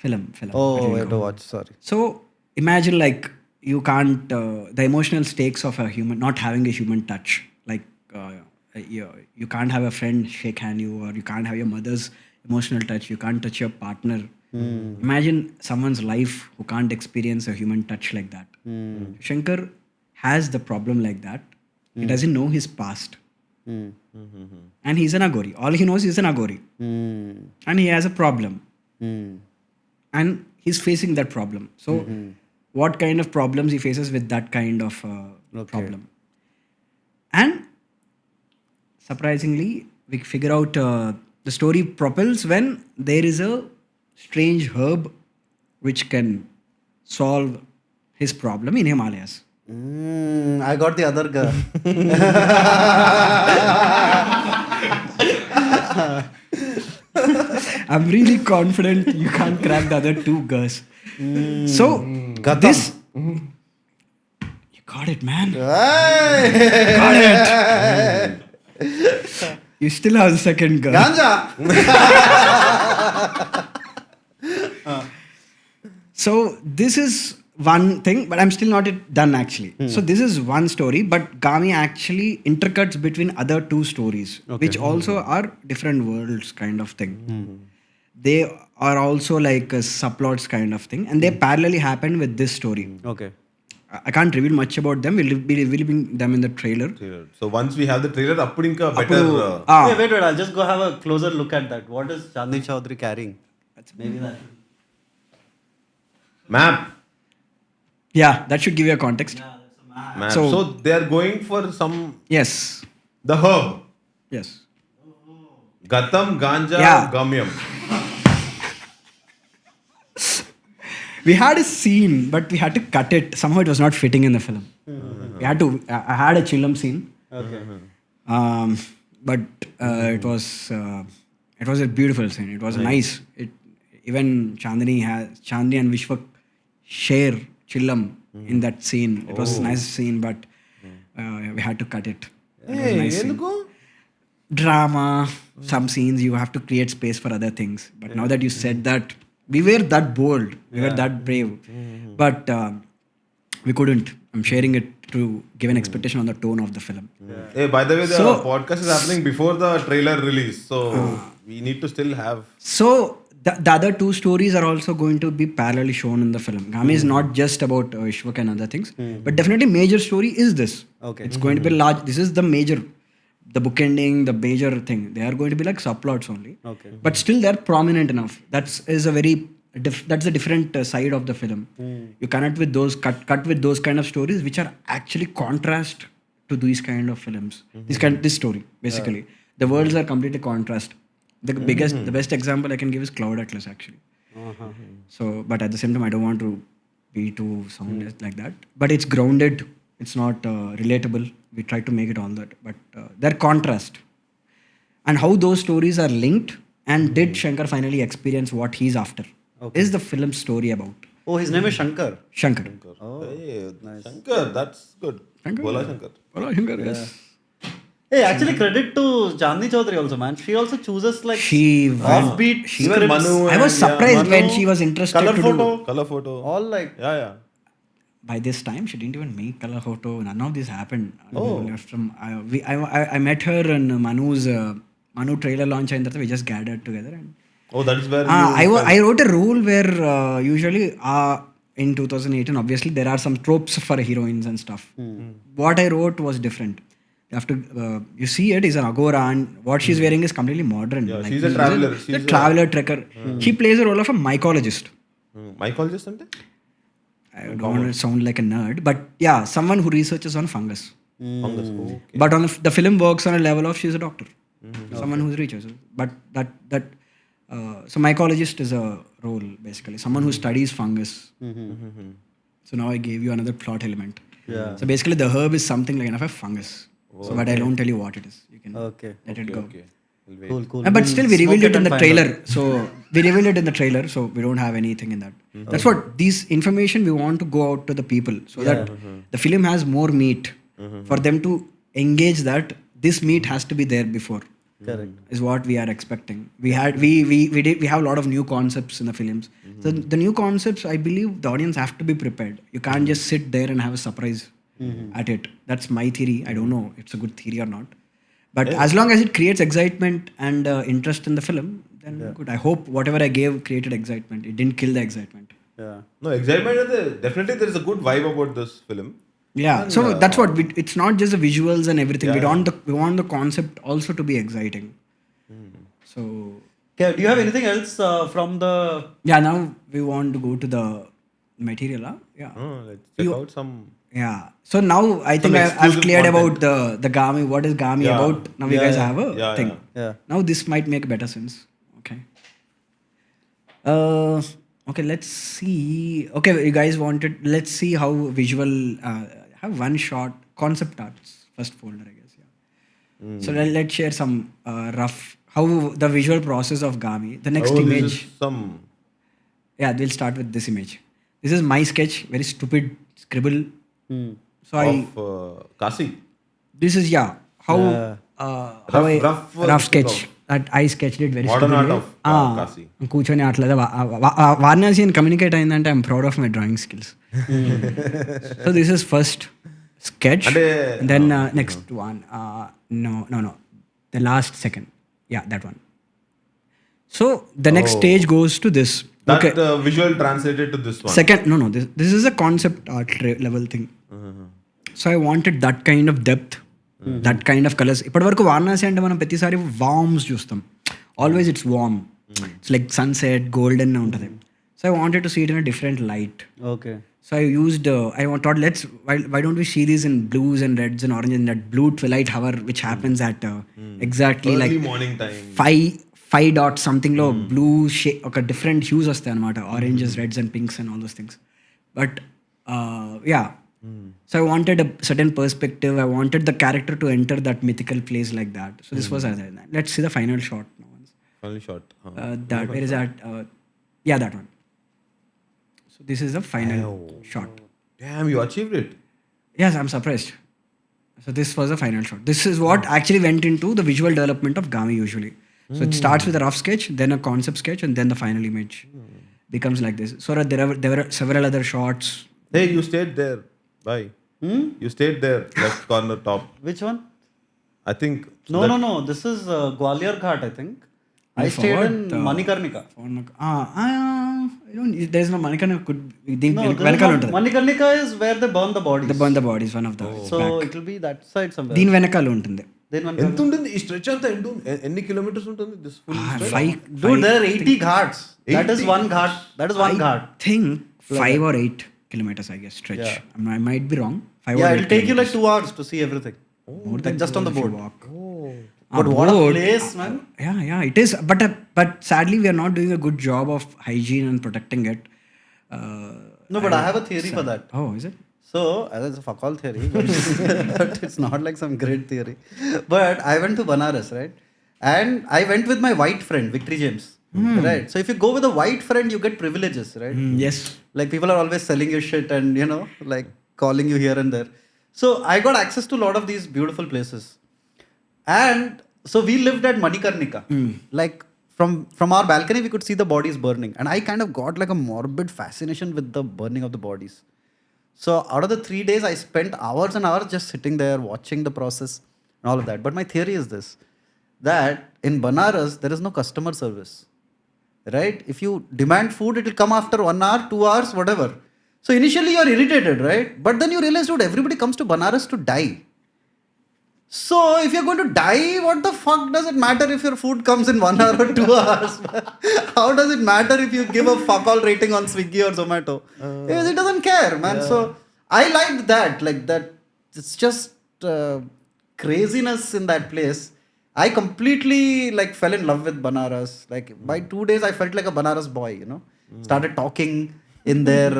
Film. Oh, I have to watch. Sorry. So imagine like you can't the emotional stakes of a human not having a human touch. Like you can't have a friend shake hand you, or you can't have your mother's emotional touch. You can't touch your partner. Imagine someone's life who can't experience a human touch like that. Shankar has the problem like that. He doesn't know his past. And he's an Agori. All he knows is an Agori. And he has a problem. And he's facing that problem. So what kind of problems he faces with that kind of problem? And surprisingly, we figure out the story propels when there is a strange herb which can solve his problem in Himalayas. I got the other girl. I'm really confident you can't crack the other two girls. So, this... You got it, man. Got it. You still have the second girl. Ganja. So, this is one thing, but I'm still not done actually. So, this is one story, but Gaami actually intercuts between other two stories, which also are different worlds kind of thing. They are also like subplots kind of thing, and they parallelly happen with this story. Okay. I can't reveal much about them. We'll be revealing them in the trailer. So once we have the trailer, appudu inka better. Wait. I'll just go have a closer look at that. What is Chandni Chaudhary carrying? Maybe that. Map. Yeah, that should give you a context. Map. So- So they are going for some Yes. the herb. Yes. Gatam, Ganja, Yeah. Gamyam. We had a scene, but we had to cut it. Somehow it was not fitting in the film. We had to. I had a chillam scene. Okay. But it was a beautiful scene. It was nice. Even Chandni and Vishwak share chillam in that scene. It was a nice scene, but we had to cut it. It was a nice scene. Drama, some scenes you have to create space for other things. But now that you said that, we were that bold, we were that brave, but we couldn't. I'm sharing it to give an expectation on the tone of the film. Hey, by the way, the So- podcast is happening before the trailer release, so we need to still have. So the other two stories are also going to be parallelly shown in the film. Gaami is not just about Ishwak and other things, but definitely major story is this. Okay. It's going to be large. This is the major, the book ending, the major thing. They are going to be like subplots only. Okay. But still they're prominent enough. That is a very that's a different side of the film. You connect with those cut with those kind of stories which are actually contrast to these kind of films. This story basically, the worlds are completely contrast. The best example I can give is Cloud Atlas actually. So, but at the same time, I don't want to be too sound like that. But it's grounded. It's not relatable. We try to make it all that, but they're contrast. And how those stories are linked, and did Shankar finally experience what he's after? Is the film story about Oh, his name is Shankar. Shankar? Oh, Hey, nice. Shankar, that's good. Shankar. Bola Shankar. Oh, Shankar, yes. Hey, actually, credit to Chandni Chaudhary also, man. She also chooses like She went- offbeat Even scripts. Manu I was and, yeah, surprised when Manu, she was interested color to photo. do. Color photo. All like Yeah. By this time, she didn't even make color photo. None of this happened. I met her in Manu trailer launch, and we just gathered together. And Oh, that is where I wrote a rule where usually in 2018, obviously there are some tropes for heroines and stuff. What I wrote was different. You have to you see it is an agora, and what she's wearing is completely modern. Yeah, she's a traveler. She's a traveler trekker. She plays the role of a mycologist. mycologist ante? I don't want to sound like a nerd, but yeah, someone who researches on fungus. Fungus. Oh, okay. But on the film works on a level of she's a doctor, someone who's researches. But so mycologist is a role basically, someone who studies fungus. So now I gave you another plot element. Yeah. So basically, the herb is something like enough a fungus. So, but I don't tell you what it is. You can let it go. Okay. We'll wait. cool. But still, we Smoke revealed it in and the find trailer. out. So we revealed it in the trailer. So we don't have anything in that. That's what these information we want to go out to the people, so that the film has more meat for them to engage. That this meat has to be there before. Correct. Is what we are expecting. We have a lot of new concepts in the films. So the new concepts, I believe, the audience have to be prepared. You can't just sit there and have a surprise at it. That's my theory. I don't know if it's a good theory or not. But as long as it creates excitement and interest in the film, then good. I hope whatever I gave created excitement. It didn't kill the excitement. Yeah. No, excitement. Definitely, there is a good vibe about this film. Yeah. So that's what it's not just the visuals and everything. Yeah. We want the concept also to be exciting. So Okay, do you have anything else from the? yeah, now we want to go to the material. Yeah. Let's check out some. Yeah. So now I think I've exclusive cleared content. about the Gaami. What is Gaami Yeah. about? Now you guys have a thing. Yeah. Now this might make better sense. Okay. Okay. Let's see. Okay, you guys wanted. Let's see how visual. Have one shot concept arts first folder, I guess. Yeah. So let's share some rough how the visual process of Gaami. The next image. This is some. Yeah, we'll start with this image. This is my sketch. Very stupid scribble. So Of Kashi. this is how rough sketch that I sketched it very Modern art stupidly. of Kashi. కూర్చొని అట్లా వారణాసి అని communicate అయిందంటే I'm proud of my drawing skills so this is first sketch అంటే then next one no the last second that one. So the next stage goes to this. That visual translated to this one. Second, no, this is a concept art level thing. So I wanted that kind of depth, that kind of colors. ఇప్పటి వరకు వారణాసి అంటే మనం ప్రతిసారి worms చూస్తాం. Always it's warm. It's like sunset, golden ఉంటుంది. So I wanted to see it in a different light. Okay. So I used, thought why don't we see these in blues and reds and oranges in that blue twilight hour which happens at exactly Early like morning time. 5 dot something లో blue ఒక different hues వస్తాయి అనమాట, oranges reds and pinks and all those things. But so I wanted a certain perspective. I wanted the character to enter that mythical place like that. So this was let's see the final shot. Only shot. That where is that? That one. So this is the final shot. Damn, you achieved it. Yes, I'm surprised. So this was the final shot. This is what actually went into the visual development of Gaami usually. So it starts with a rough sketch, then a concept sketch, and then the final image becomes like this. So there were several other shots. Hey, you stayed there. Bye. You stayed there, left corner top. Which one? I think. No. This is Gwalior Ghat, I think. I stayed in Manikarnika. There's no Manikarnika. Could be Manikarnika is where they burn the bodies. They burn the bodies. One of the. So it will be that side somewhere. దీని వెనకాల ఉంటుంది. Then one ఎంత ఉంటుంది ఈ stretch అంతా ఎన్ని kilometres ఉంటుంది this full Dude, there are 80 ghats. That is 80 one ghat. That is one ghat. think 5 or 8 kilometers, I guess, stretch. Yeah. I might be wrong. 5 or Yeah, 8 it'll take you like 2 hours to see everything. more Like just on the if you boat. walk. But what a place, man. Yeah, it is. But sadly, we are not doing a good job of hygiene and protecting it. No, but I have a theory for that. Oh, is it? So, that's a fuck all theory, but it's not like some great theory. But I went to Banaras, right? And I went with my white friend, Victory James. Right? So, if you go with a white friend, you get privileges, right? Yes. Like people are always selling you shit and, like calling you here and there. So, I got access to a lot of these beautiful places. And so, we lived at Manikarnika. Like, from our balcony, we could see the bodies burning. And I kind of got like a morbid fascination with the burning of the bodies. So out of the 3 days, I spent hours and hours just sitting there, watching the process and all of that. But my theory is this, that in Banaras, there is no customer service, right? If you demand food, it will come after 1 hour, 2 hours, whatever. So initially you're irritated, right? But then you realize, dude, everybody comes to Banaras to die. So if you're going to die, what the fuck does it matter if your food comes in 1 hour or 2 hours? How does it matter if you give a fuck all rating on Swiggy or Zomato? Because it doesn't care, man. So I liked that. Like that, it's just craziness in that place. I completely like fell in love with Banaras. Like by 2 days, I felt like a Banaras boy. Started talking in their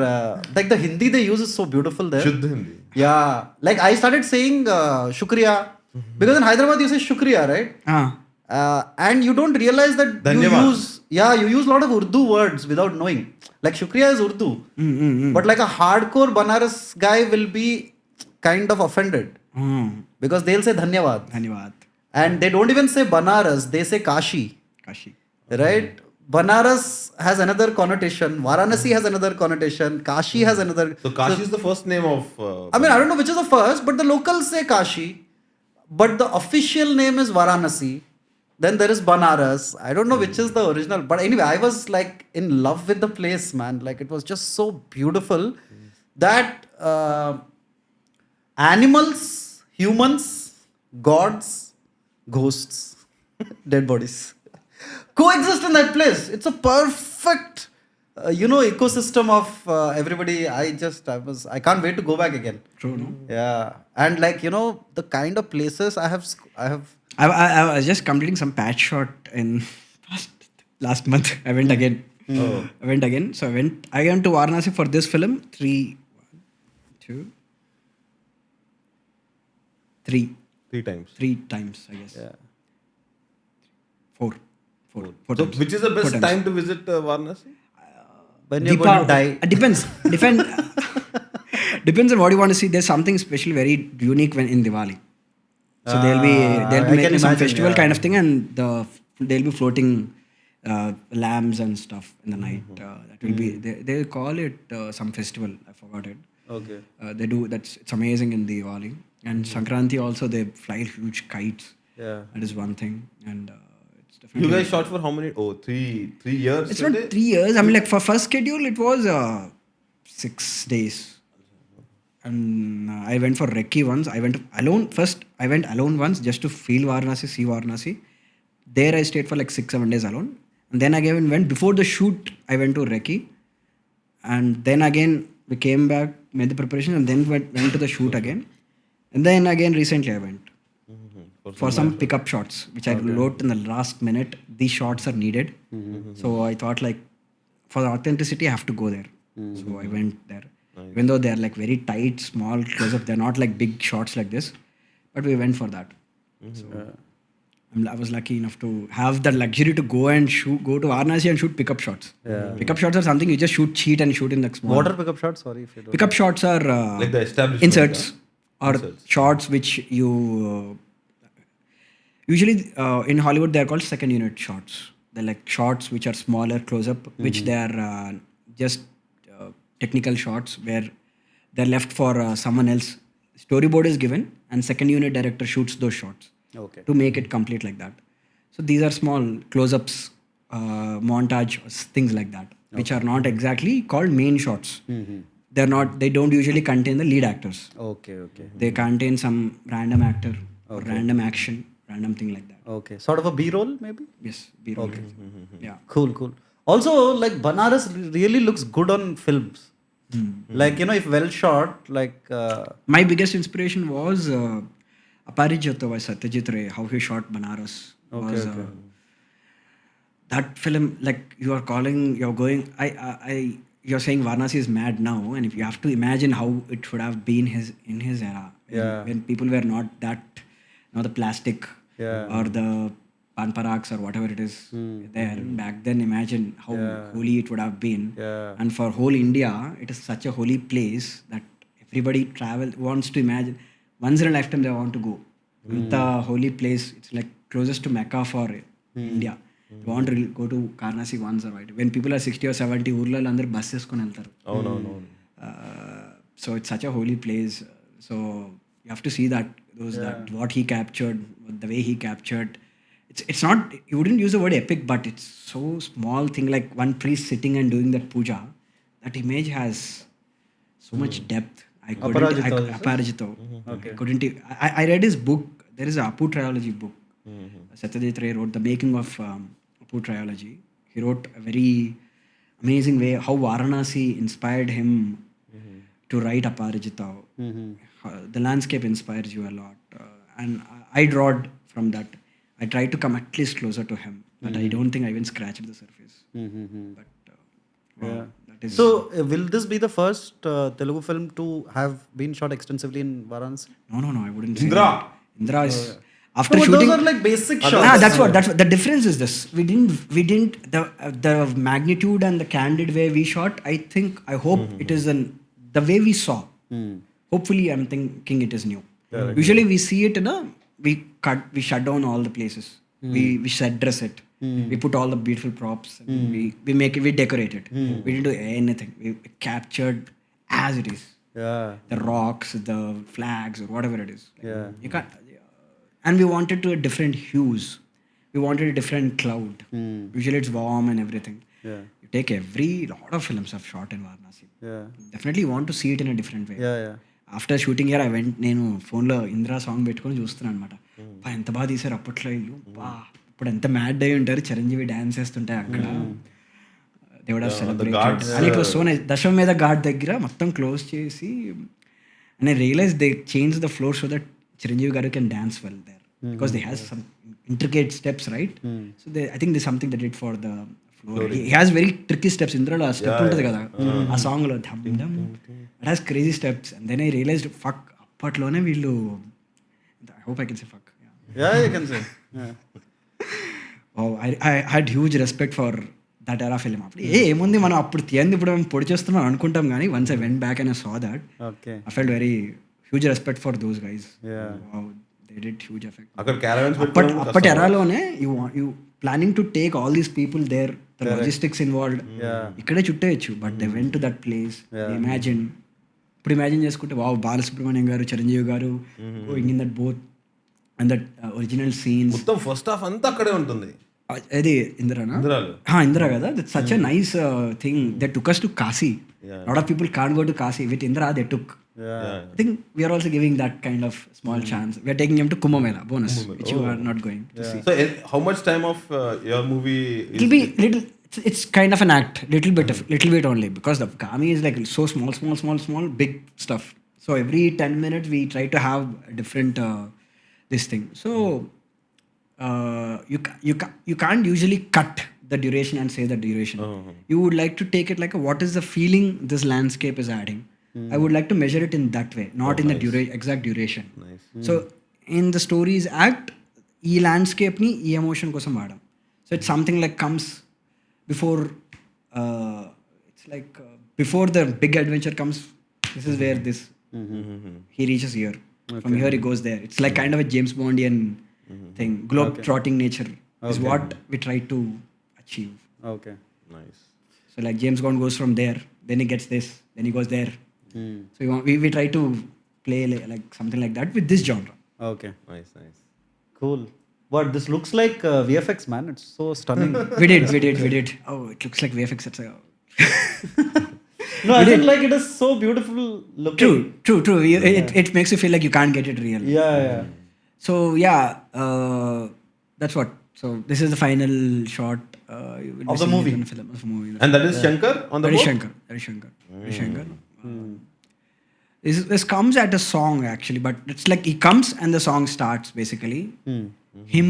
like the Hindi they use is so beautiful there. Shuddha Hindi. Yeah, like I started saying Shukriya because in Hyderabad you say Shukriya, right? And you don't realize that Dhanyavad. you use a lot of Urdu words without knowing. Like Shukriya is Urdu, but like a hardcore Banaras guy will be kind of offended because they'll say Dhanyavad, Dhanyavad. and they don't even say Banaras, they say Kashi, right? Banaras has another connotation, Varanasi has another connotation, Kashi has another. So Kashi is the first name of I mean, I don't know which is the first, but the locals say Kashi, but the official name is Varanasi. Then there is Banaras. I don't know which is the original, but anyway, I was like in love with the place, man. Like it was just so beautiful that animals, humans, gods, ghosts, dead bodies coexist in that place. It's a perfect, ecosystem of everybody. I can't wait to go back again. True, no? Yeah, and like the kind of places I have. I was just completing some patch shot in last month. I went again. I went again. So I went to Varanasi for this film 3 times. 3 times, I guess. Yeah. 4 So times. which is the best 4 times. time to visit Varanasi? When you're going to die. Depends. Depends on what you want to see. There's something especially very unique when in Diwali. So they'll be I can making some imagine, festival yeah. kind of thing, and they'll be floating lamps and stuff in the night. That will be they call it some festival. I forgot it. Okay. They do it's amazing in Diwali, and Sankranti also they fly huge kites. Yeah. That is one thing, and it's You definitely. guys shot for how many? Oh, three years. It's not 3 years. I mean, like for first schedule, it was 6 days. And I went for recce once. I went alone first. I went alone once just to feel Varanasi, see Varanasi. There I stayed for like 6-7 days alone. And then again went before the shoot. I went to recce, and then again we came back, made the preparation, and then went to the shoot again. And then again recently I went for some pickup shots, which I wrote in the last minute. These shots are needed. So I thought like for the authenticity I have to go there. So I went there. Even though they're like very tight, small close-up, they're not like big shots like this. But we went for that. So I was lucky enough to have the luxury to go to Varanasi and shoot pickup shots. Pickup shots are something you just shoot and shoot in like small. What are pickup shots? Sorry if you don't. Pickup shots are Like the establishment. inserts or Inserts. shots which you usually in Hollywood they are called second unit shots. They're like shots which are smaller close-up, which they are just technical shots where they're left for someone else. Storyboard is given and second unit director shoots those shots Okay. to make it complete like that. So these are small close-ups, montage, things like that, which are not exactly called main shots. They don't usually contain the lead actors. Okay. They contain some random actor or random action, random thing like that. Okay. Sort of a B-roll maybe? Yes, B-roll. Yeah. Cool. Also, like Banaras really looks good on films. Like, if well shot, like... My biggest inspiration was Aparijito by Satyajit Ray, how he shot Banaras. That film, like you're saying Varanasi is mad now, and if you have to imagine how it should have been in his era, when people were not that, the plastic or the panparaks or whatever it is there back then. Imagine how holy it would have been, and for whole India, it is such a holy place that everybody wants to imagine. Once in a lifetime, they want to go. The holy place, it's like closest to Mecca for India. You want to go to Varanasi once or right. When people are 60 or 70, urlal andar buses kon veltaru. So it's such a holy place. So you have to see that what he captured, the way he captured. It's not, you wouldn't use the word epic, but it's so small thing, like one priest sitting and doing that puja. That image has so much depth. Aparajito. I read his book. There is a Apu trilogy book. Satyajit Ray wrote the making of Apu trilogy. He wrote a very amazing way how Varanasi inspired him to write Aparajita. The landscape inspires you a lot, and I drawed from that. I tried to come at least closer to him, but I don't think I even scratched the surface. But that is. So, will this be the first Telugu film to have been shot extensively in Varanasi? No, I wouldn't say Indra. that. Indra is after No, shooting. those are like basic shots. That's what the difference is. This we didn't the magnitude and the candid way we shot. I hope it is the way we saw. Hopefully, I'm thinking it is new. Usually, we see it we shut down all the places. We set dress it. We put all the beautiful props. And we decorate it. We didn't do anything. We captured as it is. Yeah. The rocks, the flags, or whatever it is. Yeah. You can't. And we wanted to different hues. We wanted a different cloud. Usually it's warm and everything. Yeah. You take lot of films I've shot in Varanasi. Yeah. Definitely you want to see it in a different way. Yeah. After shooting year నేను ఫోన్లో Indira song పెట్టుకొని చూస్తున్నాను అనమాట. ఎంత బాగా తీసారు అప్పట్లో ఇల్లు. ఇప్పుడు ఎంత మ్యాడ్ అయి ఉంటారు, చిరంజీవి డాన్స్ వేస్తుంటాయి అక్కడ. They would have celebrated and it was so nice. దశం మీద ఘాట్ దగ్గర మొత్తం క్లోజ్ చేసి and I realize they change the floor so that Chiranjeevi garu can dance well there because they has some intricate steps right. So I think this something that it for the floor. He has very tricky steps. ఇందులో ఆ step ఉంటుంది కదా ఆ సాంగ్లో, ధమ్ ధమ్, it has crazy steps. And then I realized fuck, అప్పట్లోనే వీళ్ళు, I hope I can say fuck. Yeah, you can say. I had huge respect for that era film. అప్పుడు ఏముంది మనం అప్పుడు తీయంది ఇప్పుడు మేము పొడి చేస్తున్నాం అనుకుంటాం కానీ once I went back and I saw that I felt very huge respect for those guys. They did huge effect. అక్కడ caravans అప్పటి ఎరాలోనే you planning to take all these people there, the logistics involved. ఇక్కడే చుట్టేయచ్చు, but they went to that place. Imagine, ఇప్పుడు imagine చేసుకుంటే wow, Balasubrahmanyam garu, Chiranjeevi garu going in that both and that original scenes. మొత్తం first half అంతా అక్కడే ఉంటుంది. అది ఇందిరానా? ఇందిరా కదా. That's such a nice thing. They took us to Kashi. Lot of people can't go to Kashi. With Indra they took. I think we are also giving that kind of small chance. We are taking him to Kumbh Mela bonus, which you are not going to see. So how much time of your movie is it'll be little. It's kind of an act, little bit only, because the Gaami is like so small big stuff. So every 10 minutes we try to have a different this thing. So you can't usually cut the duration and say the duration. You would like to take it like what is the feeling this landscape is adding. I would like to measure it in that way, not in the exact duration. So in the stories act, ee landscape ni ee emotion kosam vaadam. So it's something like comes before it's like before the big adventure comes, this is where this he reaches here. From here he goes there. It's like kind of a James Bondian thing. Globe-trotting nature is what we try to achieve. Okay. Nice. So like James Bond goes from there, then he gets this, then he goes there. So we try to play like something like that with this genre. Okay. Nice. Cool. What, this looks like VFX, man. It's so stunning. We did. Oh, it looks like VFX. It's No, I feel like it is so beautiful looking. True. It makes you feel like you can't get it real. Yeah. So yeah, that's what. So this is the final shot you will be Of the seeing movie. it in the film. Of the movie. And that is Shankar on the That is boat? Shankar. That is Shankar. That is Shankar. This comes at a song actually, but it's like he comes and the song starts basically. Him.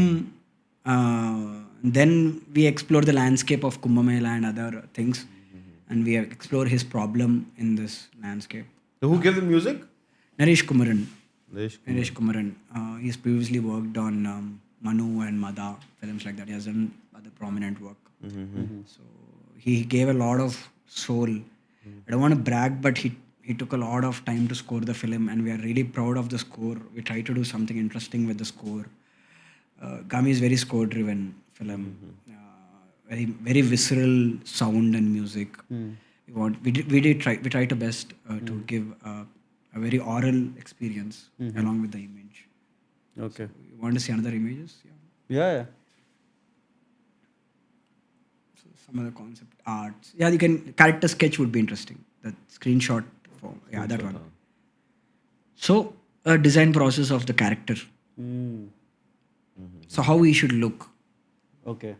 Then we explore the landscape of Kumbh Mela and other things, and we explore his problem in this landscape. So who gave the music? Naresh Kumaran. Naresh. Naresh Kumaran. He's previously worked on Manu and Mada, films like that. He has done other prominent work. So he gave a lot of soul. I don't want to brag, but he took a lot of time to score the film, and we are really proud of the score. We try to do something interesting with the score. Gaami is very score-driven film. Very very visceral sound and music. We tried our best to give a very oral experience along with the image. Okay. You want to see another images? Yeah. Yeah. So some other concept arts. Yeah, you can character sketch would be interesting. That screenshot form. Yeah, that one. So a design process of the character. So how he should look, Okay.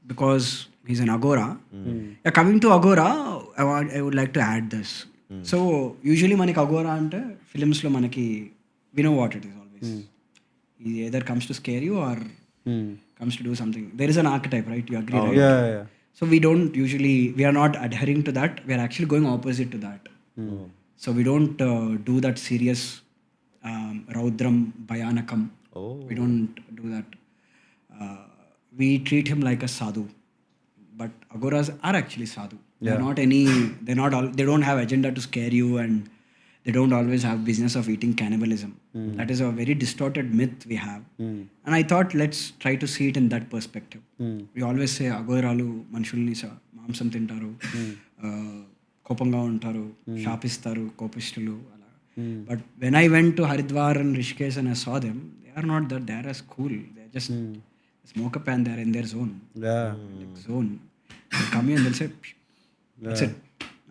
because he's an agora. Yeah, coming to agora, I would like to add this. So usually manaki agora ante films lo manaki we know what it is always. He either comes to scare you or comes to do something. There is an archetype, right? You agree, right? Yeah. So we are not adhering to that. We are actually going opposite to that. So we don't do that serious Raudram Bhayanakam. We don't do that. We treat him like a sadhu. But agoras are actually sadhu. They're not they don't have agenda to scare you, and they don't always have business of eating cannibalism. That is a very distorted myth we have. And I thought let's try to see it in that perspective. We always say agoralu manshulni మాంసం తింటారు, కోపంగా ఉంటారు, శాపిస్తారు, కోపిష్ఠులు అలా. But when I went to Haridwar and Rishikesh and I saw them, they are not that. They are as cool. They just smoke up and they are in their zone. Yeah. Like zone. They come here and they'll say, that's it.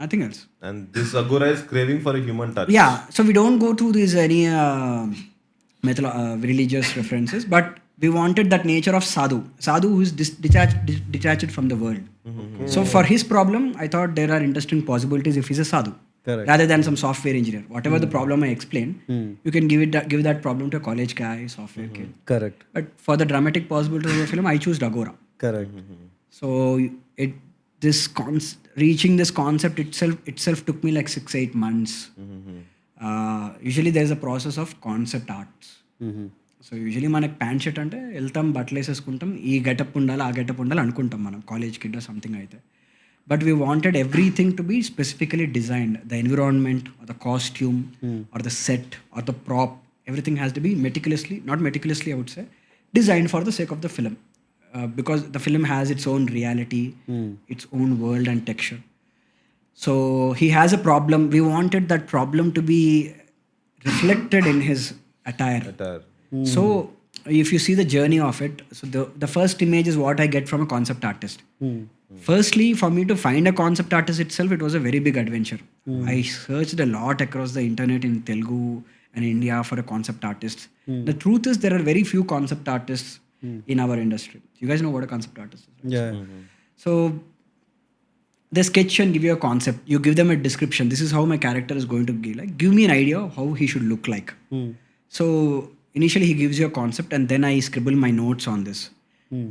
Nothing else. And this Agora is craving for a human touch. Yeah. So we don't go to these any religious references, but we wanted that nature of sadhu. Sadhu who is detached from the world. So for his problem, I thought there are interesting possibilities if he's a sadhu. Correct. Rather than some software engineer. Whatever the problem I explained, you can give that problem to a college guy, software kid. Correct. But for the dramatic possibilities of the film, I choose Agora. Correct. So reaching this concept itself took me like 6-8 months. Usually there's a process of concept arts. So usually మనకి pant shirt అంటే వెళ్తాం, బట్టలు వేసేసుకుంటాం, ఈ getup ఉండాలి, ఆ getup ఉండాలి అనుకుంటాం మనం కాలేజ్ కిడ్ సంథింగ్ అయితే. But we wanted everything to be specifically designed. The environment or the costume or the set or the prop, everything has to be not meticulously I would say, designed for the sake of the film. Because the film has its own reality, its own world and texture. So he has a problem. We wanted that problem to be reflected in his attire. So if you see the journey of it, so the first image is what I get from a concept artist. Firstly, for me to find a concept artist itself, it was a very big adventure. I searched a lot across the internet in Telugu and India for a concept artist. The truth is there are very few concept artists in our industry. You guys know what a concept artist is, right? Yeah. So they sketch and give you a concept. You give them a description. This is how my character is going to be like. Give me an idea of how he should look like. So initially he gives you a concept and then I scribble my notes on this.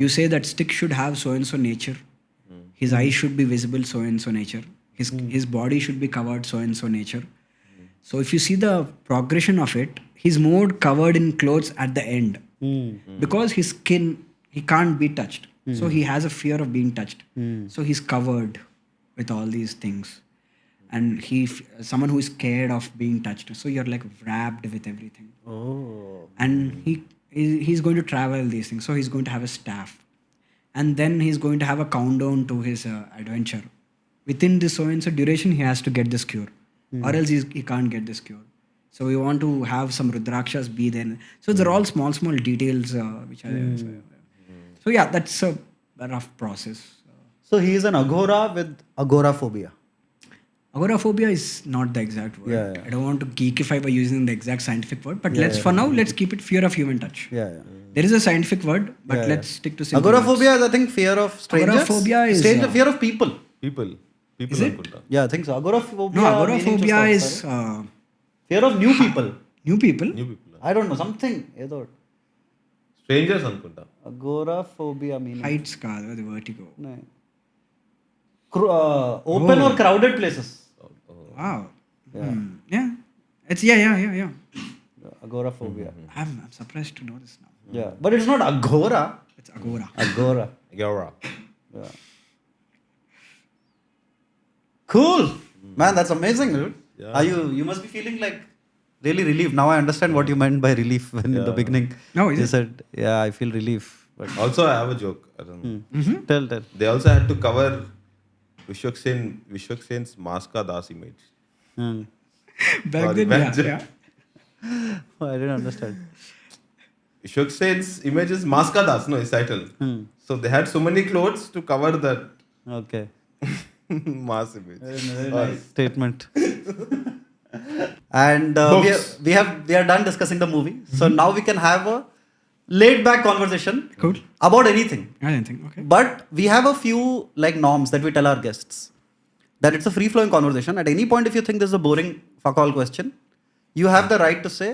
You say that stick should have so and so nature. His eyes should be visible so and so nature. His body should be covered so and so nature. So if you see the progression of it, he's more covered in clothes at the end. Because his skin, he can't be touched. So he has a fear of being touched. So he's covered with all these things. And someone who is scared of being touched. So you're like wrapped with everything. Oh. And he's going to travel these things. So he's going to have a staff. And then he's going to have a countdown to his adventure. Within this so-and-so duration, he has to get this cure. Or else he can't get this cure. So we want to have some Rudrakshas be there. So they're all small details which are there. So yeah, that's a rough process. So he is an agora with agoraphobia. Agoraphobia is not the exact word. Yeah, yeah. I don't want to geekify by using the exact scientific word, but for now, let's keep it fear of human touch. Yeah. There is a scientific word, but let's stick to simple Agoraphobia is, I think, fear of strangers. Agoraphobia is, fear of people. People అనుకుంటా. Yeah, I think so. Agoraphobia. No, agoraphobia is fear of new people. new people. New people. I don't know, something. ఏదో Strangers అనుకుంటా. agoraphobia meaning. Heights కాదు, అది vertigo. No. Open or crowded places. Wow. Yeah. It's yeah. Agoraphobia. I'm surprised to know this now. Yeah, but it's not agora. It's agora. Agora. Agora. Yeah. Cool. Man, that's amazing, dude. Yeah. Are you must be feeling like really relieved. Now I understand what you meant by relief when in the beginning No, is you it? said, yeah, I feel relief. But Also, I have a joke. I don't know. tell. They also had to cover Vishwak Sen's Maska Das image. Back Sorry, then, back yeah. Oh, I didn't understand. Vishwak Sen's image is Maska Das, no, his title. So they had so many clothes to cover that Okay. mass image. Very nice statement. And Books. we are done discussing the movie. So now we can have a laid back conversation Cool. about anything. I didn't think. Okay. But we have a few like norms that we tell our guests that it's a free flowing conversation. At any point, if you think this is a boring fuck all question, you have the right to say,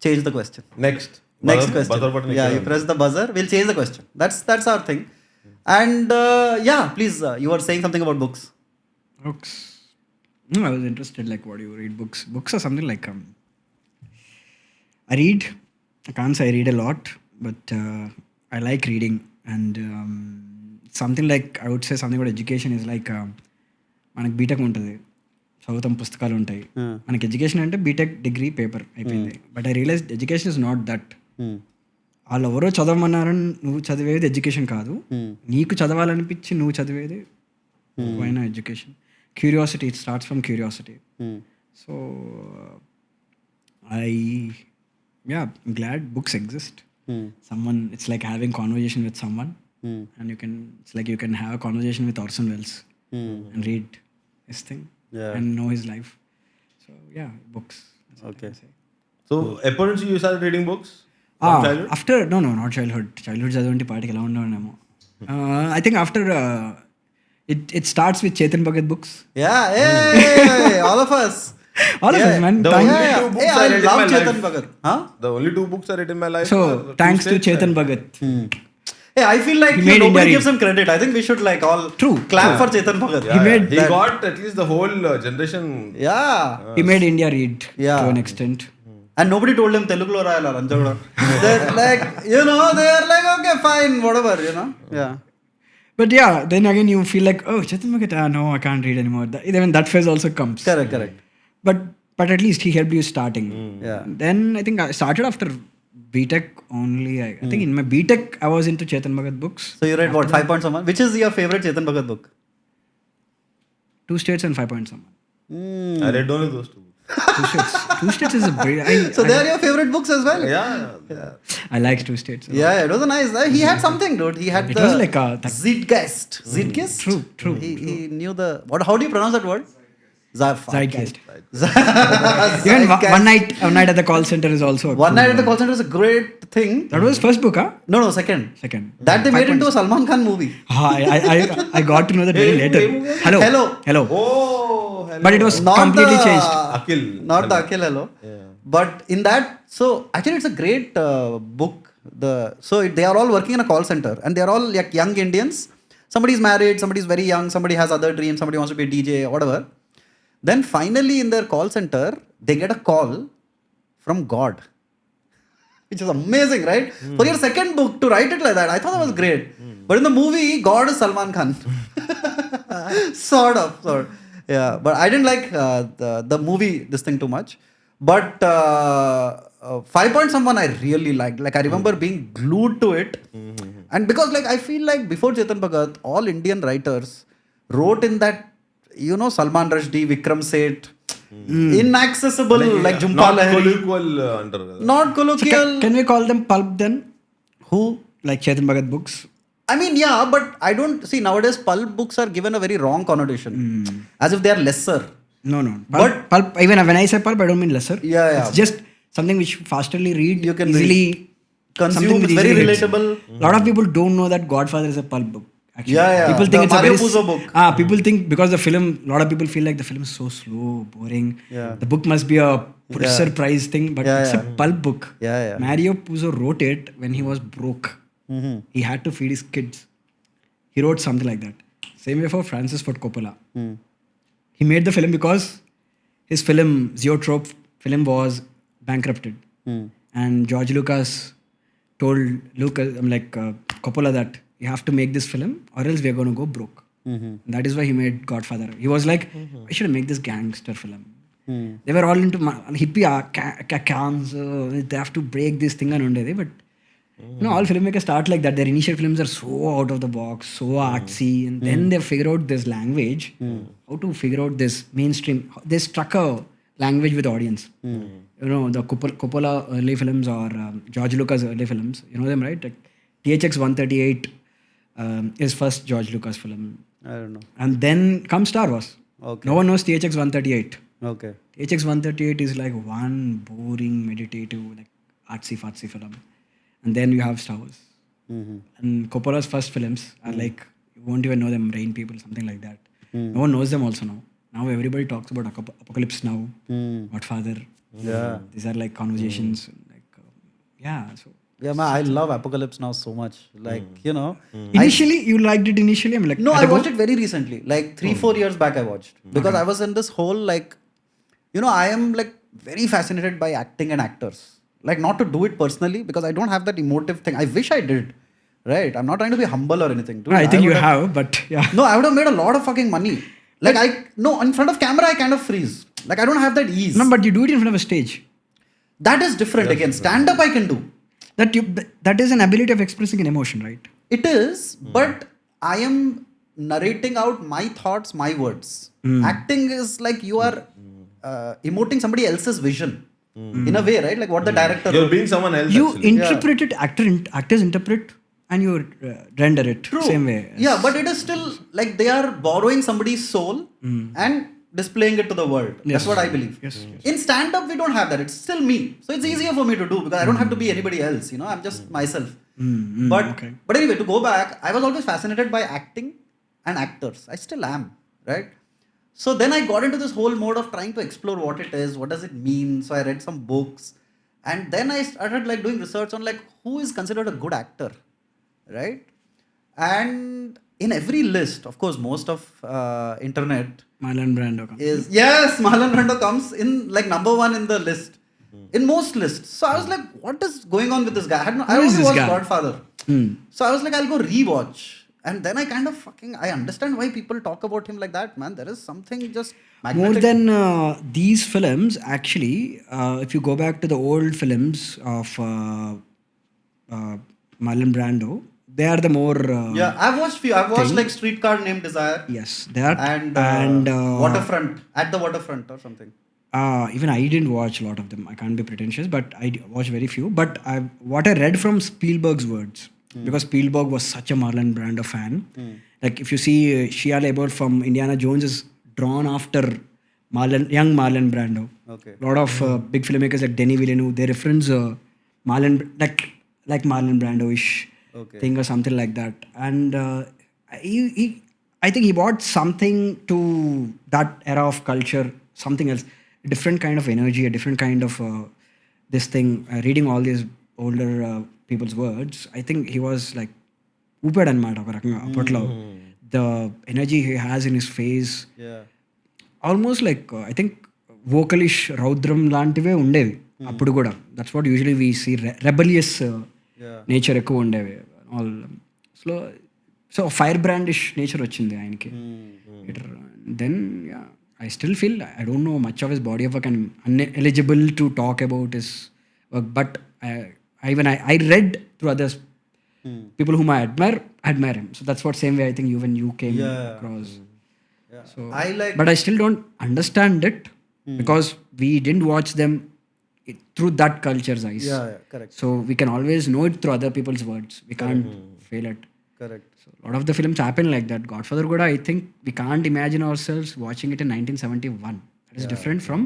change the question. Next. Next Buzzer question. button Yeah, ikkada you press the buzzer, we'll change the question. That's our thing. And yeah, please, you were saying something about books. Books. No, I was interested. Like, what do you read? Books. Books are something like I read. I can't say I read a lot, but I like reading. And something like I would say something about education is like మనకి B Tech ఉంటుంది, చదువుతాం, పుస్తకాలు ఉంటాయి. మనకి education అంటే B Tech degree paper అయిపోయింది. But I realise education is not that. వాళ్ళు ఎవరో చదవమన్నారని నువ్వు చదివేది ఎడ్యుకేషన్ కాదు. నీకు చదవాలనిపించి నువ్వు చదివేది అయినా education. Curiosity, it starts from curiosity. So I'm glad books exist. Someone, it's like having conversation with someone, and it's like you can have a conversation with Orson Welles and read his thing and know his life. So yeah, books. That's what I can say. So, ఎప్పటి నుంచి you started reading books? From childhood? After no, not childhood. Childhood చదవంటి పాటికి ఎలా ఉండేమో. I think after it starts with Chetan Bhagat books. Yeah, hey, all of us. All of us, man. The Thank- only two books Hey, I I read in love my Chetan life. Bhagat. Huh? The only 2 books I read in my life. So were Two thanks to States Chetan and- Bhagat. Hey, I feel like He made nobody India gives him credit. I think we should like all True. clap for Chetan Bhagat. Yeah, made he that- got at least the whole generation. Yeah. He made India read Yeah. to an extent. And nobody told him Telugu lo rayala Ranjagada. They're like, they are like, okay, fine, whatever, Yeah. But yeah, then again you feel like, oh, Chetan Bhagat, no, I can't read anymore. Even that phase also comes. Correct. But at least he helped you starting. Yeah. Then I think I started after BTech only. I think in my BTech I was into Chetan Bhagat books. So you read what, 5 point someone? Which is your favorite Chetan Bhagat book? 2 States and 5 Point Someone. I read only those 2 books. 2 States. 2 States is a great. So they are your favorite books as well? Yeah. I like 2 States. Yeah, it was a nice. He had something, dude. He had It the was like a- Zeitgeist. Zeitgeist? True. He knew the. How do you pronounce that word? Zeitgeist. Zeitgeist. Even one night at the call center is also a One Night at the Call Center is a great thing. That was first book, huh? No, second. Second. That they made into a Salman Khan movie. I got to know that very later. Hello. Oh, hello. But it was Not completely the- changed. Akhil. Not the Akhil Hello. Yeah. But in that, so actually it's a great book. They are all working in a call center and they are all like young Indians. Somebody's married, somebody's very young, somebody has other dreams, somebody wants to be a DJ, whatever. Then finally in their call center, they get a call from God. Which is amazing, right? For your second book to write it like that, I thought that was great. But in the movie, God is Salman Khan. Sort of. Yeah, but I didn't like the movie, this thing too much. But 5 Point Someone I really liked. Like I remember being glued to it. And because like I feel like before Chetan Bhagat, all Indian writers wrote in that, Salman Rushdie, Vikram Seth, inaccessible, like Jhumpa Not Lahiri. colloquial under. Not So colloquial. can we call them pulp then? Who? Like Chetan Bhagat books? I mean, yeah, but I don't see nowadays pulp books are given a very wrong connotation, as if they are lesser. No. Pulp, even when I say pulp, I don't mean lesser. Yeah. It's just something which fastly read, You can easily consume, something which it's very easily hits. relatable. A lot of people don't know that Godfather is a pulp book. Actually, Yeah. people think The it's Mario a very Puzo book. People think because the film, a lot of people feel like the film is so slow, boring. Yeah. The book must be a Pulitzer Prize thing, but it's a pulp book. Yeah. Mario Puzo wrote it when he was broke. He had to feed his kids. He wrote something like that. Same way for Francis Ford Coppola. He made the film because his film, Zoetrope film, was bankrupted. And George Lucas told Coppola that you have to make this film or else we're going to go broke. That is why he made Godfather. He was like, I should make this gangster film. They were all into hippie cams. They have to break this thing and undedi. But all filmmakers start like that. Their initial films are so out of the box, so artsy, and then they figure out this language, how to figure out this mainstream. They struck a language with audience. The Coppola early films or George Lucas early films, you know them, right? Like THX 138 is first George Lucas film. I don't know. And then comes Star Wars. Okay. No one knows THX 138. Okay. THX 138 is like one boring, meditative, like artsy-fartsy film. And then you have Star Wars. And Coppola's first films are like, you won't even know them, Rain People, something like that. No one knows them also now. Now everybody talks about Apocalypse Now, Godfather. Yeah. These are like conversations. So. Yeah, man, I love Apocalypse Now so much. Like, Initially, you liked it initially? I'm like, No, I watched it very recently. Like 3-4 years back I watched. Because I was in this whole like, I am like very fascinated by acting and actors. Like not to do it personally because I don't have that emotive thing. I wish I did. Right? I'm not trying to be humble or anything. Dude, I think you have, but yeah. No, I would have made a lot of fucking money. Like in front of camera I kind of freeze. Like I don't have that ease. No, but you do it in front of a stage. That is different again. Stand up I can do. That is an ability of expressing an emotion, right? It is, but I am narrating out my thoughts, my words. Acting is like you are emoting somebody else's vision. In a way, right? Like what the director You're being someone else. You actually. interpret it, actors interpret, and you render it. True. Same way. Yeah, but it is still like they are borrowing somebody's soul and displaying it to the world. That's what I believe. Yes. In stand-up, we don't have that. It's still me. So it's easier for me to do because I don't have to be anybody else. I'm just myself. But anyway, to go back, I was always fascinated by acting and actors. I still am, right? So then I got into this whole mode of trying to explore what it is, what does it mean. So I read some books, and then I started like doing research on like who is considered a good actor, right? And in every list, of course, most of internet Marlon Brando. Marlon Brando comes in like number 1 in the list, in most lists. So I was like, what is going on with this guy? I only watched Godfather. So I was like, I'll go rewatch. And then I kind of I understand why people talk about him like that, man. There is something just magnetic. More than these films, actually, if you go back to the old films of Marlon Brando, they are the more... I've watched few. I've watched like Streetcar Named Desire. Yes, that. And Waterfront, At the Waterfront or something. Even I didn't watch a lot of them. I can't be pretentious, but I watched very few. But what I read from Spielberg's words, because Spielberg was such a Marlon Brando fan. Like if you see Shia LaBeouf from Indiana Jones is drawn after young Marlon Brando. Okay. A lot of big filmmakers like Denis Villeneuve, they reference Marlon, like Marlon Brando-ish thing or something like that. And I think he brought something to that era of culture, something else, a different kind of energy, a different kind of this thing. Reading all these older people's words, I think he was like ఊపాడు అనమాట ఒక రకంగా అప్పట్లో. The energy he has in his face, almost like I think vocalish రౌద్రం లాంటివే ఉండేవి అప్పుడు కూడా. That's what usually we see rebellious nature ఎక్కువ ఉండేవి. All so fire brandish nature వచ్చింది ఆయనకి. Then I still feel I don't know much of his body of work and uneligible to talk about his work, but I read through others, people whom I admire him. So that's what same way I think when you came across. So but I still don't understand it because we didn't watch them through that culture's eyes. Correct. So we can always know it through other people's words. We can't feel it. Correct. So a lot of the films happen like that. Godfather Kuda, I think we can't imagine ourselves watching it in 1971. That is different from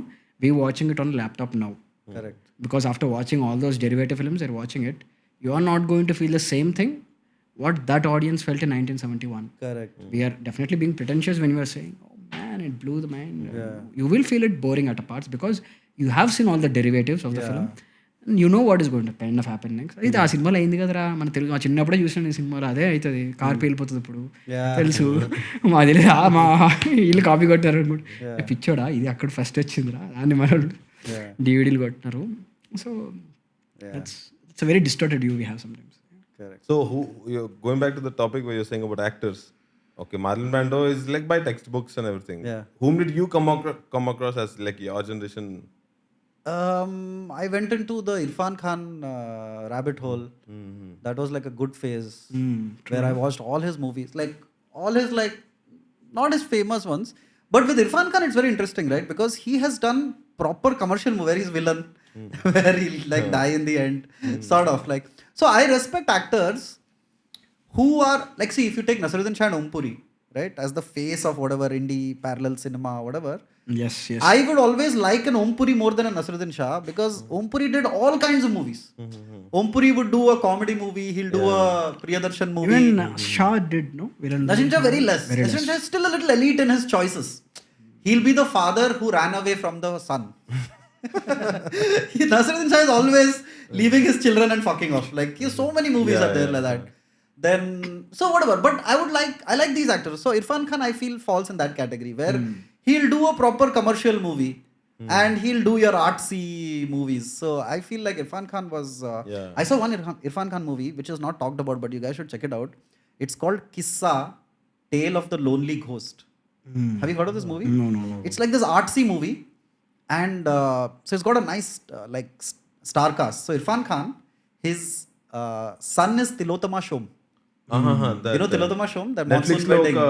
we watching it on laptop now. Correct. Because after watching all those derivative films and watching it, you are not going to feel the same thing what that audience felt in 1971. Correct. We are definitely being pretentious when we are saying, oh man, it blew the mind. Yeah. You will feel it boring at parts because you have seen all the derivatives of the Yeah. film. And you know what is going to kind of happen next. అయితే ఆ సినిమాలో అయింది కదరా మన తెలుగు మా చిన్నప్పుడే చూసిన సినిమాలో అదే అవుతుంది కార్ పేలిపోతుంది ఇప్పుడు Yeah. తెలుసు మా తెలియదు మా వీళ్ళు కాపీ కొట్టారు అనుకుంటే పిచ్చోడా ఇది అక్కడ ఫస్ట్ వచ్చిందిరా దాన్ని మనం Yeah. డివిడీలు కొట్టినారు so it's very distorted view we have sometimes. Correct. So, you're going back to the topic where you're saying about actors. Okay, Marlon Brando is like by textbooks and everything. Yeah. Whom did you come across as like your generation? I went into the Irfan Khan rabbit hole. That was like a good phase where I watched all his movies, like all his like not his famous ones, but with Irfan Khan it's very interesting, right? Because he has done proper commercial movie where he's villain, where he like die in the end, sort of like. So I respect actors who are like, see, if you take Naseeruddin Shah and Om Puri, right, as the face of whatever indie parallel cinema, whatever. Yes, yes. I would always like an Om Puri more than a Naseeruddin Shah because Om Puri did all kinds of movies. Om Puri would do a comedy movie, he'll do a Priyadarshan movie. Even Shah did, no? Naseeruddin Shah very less. Naseeruddin Shah is still a little elite in his choices. He'll be the father who ran away from the son. Naseeruddin Shah is always leaving his children and fucking off. Like, so many movies are there like that. Then, so whatever. But I like these actors. So Irfan Khan, I feel, falls in that category where he'll do a proper commercial movie and he'll do your artsy movies. So I feel like Irfan Khan was. I saw one Irfan Khan movie which is not talked about, but you guys should check it out. It's called Kissa, Tale of the Lonely Ghost. Have you heard of this movie? No. It's like this artsy movie, and so it's got a nice like star cast. So Irfan Khan, his son is Tilotama Shom. You know Tilotama Shom, that Netflix monsoon లో wedding. ఒక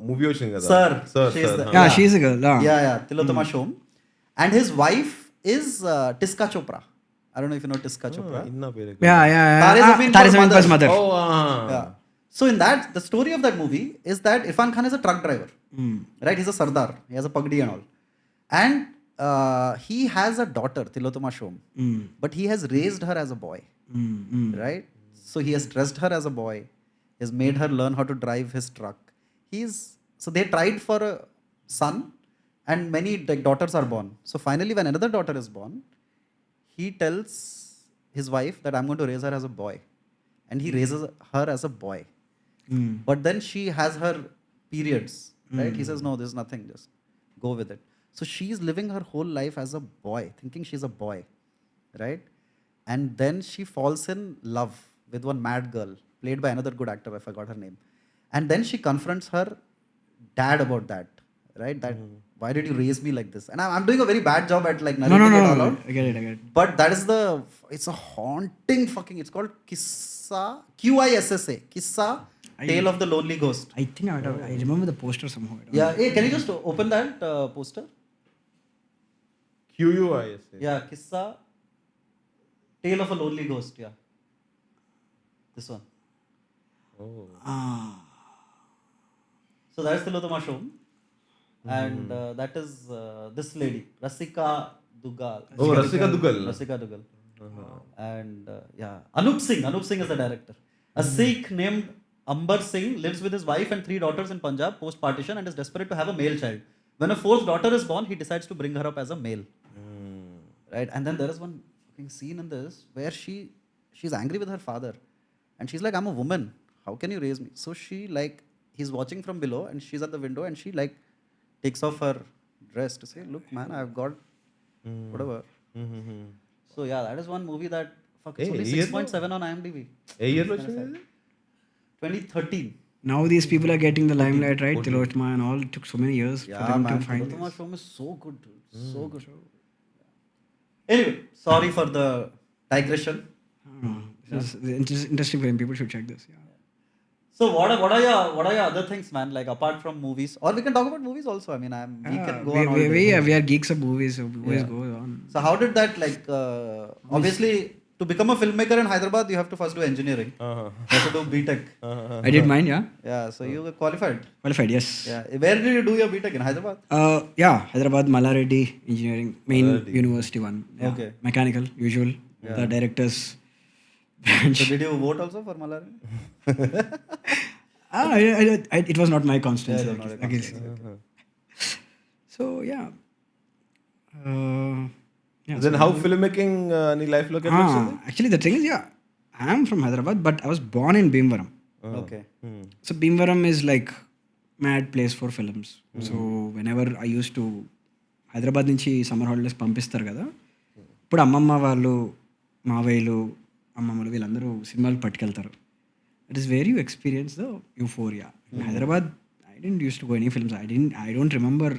movie వచ్చింది కదా Sir, she's the- Yeah, she's a girl. Yeah, Tilotama Shom, and his wife is Tiska Chopra. I don't know if you know Tiska Chopra. ఇన్న పేరు Yeah. Tare Zameen Tare Par Zameen Par's Mother. mother. Yeah. So in that, the story of that movie is that Irfan Khan is a truck driver, right? He's a sardar. He has a pagdi and all, and he has a daughter, Tilotama Shom, but he has raised her as a boy, right? So he has dressed her as a boy. He has made her learn how to drive his truck. So they tried for a son, and many like daughters are born. So finally, when another daughter is born, he tells his wife that I'm going to raise her as a boy, and he raises her as a boy. But then she has her periods, right? He says, no, there's nothing, just go with it. So she's living her whole life as a boy, thinking she's a boy, right? And then she falls in love with one mad girl, played by another good actor, I forgot her name. And then she confronts her dad about that, right? That why did you raise me like this? And I'm doing a very bad job at like narrating it all No. out. I get it. But that is it's a haunting fucking, it's called Kissa, Qissa, Kissa, Tale of the Lonely Ghost. I think I remember the poster somehow. I don't Yeah, hey, can you just open that poster? QUIS. Yeah, Kissa, Tale of a Lonely Ghost, yeah. This one. So that is Tilotama Shom. And that is this lady, Rasika Dugal. Oh, Rasika Dugal. Rasika Dugal. And Anup Singh is the director. A Sikh named Ambar Singh lives with his wife and 3 daughters in Punjab post-partition and is desperate to have a male child. When a 4th daughter is born, he decides to bring her up as a male. Right? And then there is one fucking scene in this where she's angry with her father. And she's like, I'm a woman. How can you raise me? So he's watching from below and she's at the window and she like takes off her dress to say, look, man, I've got whatever. So yeah, that is one movie that it's only 6.7 on IMDb. A year లో వచ్చింది 2013. Now these people are getting the limelight, right? Tilotama and all. It took so many years for Yeah, them man. to find Tilotama this. Shom is so good, dude. So good. Anyway, sorry for the digression. This is interesting film. People should check this. Yeah. So what are your other things, man? Like apart from movies, or we can talk about movies also. I mean, we can go on all day. We are geeks of movies, so movies go on. So how did that like? Obviously, to become a filmmaker in Hyderabad, you have to first do engineering. You have to do BTech. I did mine, yeah. Yeah, so you were qualified. Qualified, yes. Yeah. Where did you do your BTech in Hyderabad? Yeah, Hyderabad, Mallareddy Engineering, main university one. Yeah. Okay. Mechanical, usual. The directors. So did you vote also for Malari? It was not my constituency. Yeah, not a I guess. So, yeah. Yeah, Then how filmmaking నీ life లోకి ఎట్లా వచ్చింది? actually, the thing is, yeah, I am from Hyderabad, but I was born in Bhimvaram. Okay. So Bhimvaram is like mad place for films. So whenever I used to Hyderabad నుంచి summer holidays పంపిస్తారు కదా, ఇప్పుడు అమ్మమ్మ వాళ్ళు, మావయ్యలు, అమ్మమ్మలు వీళ్ళందరూ సినిమాలు పట్టుకెళ్తారు. It is very you experience the euphoria. Hyderabad I didn't use to go any films. I don't remember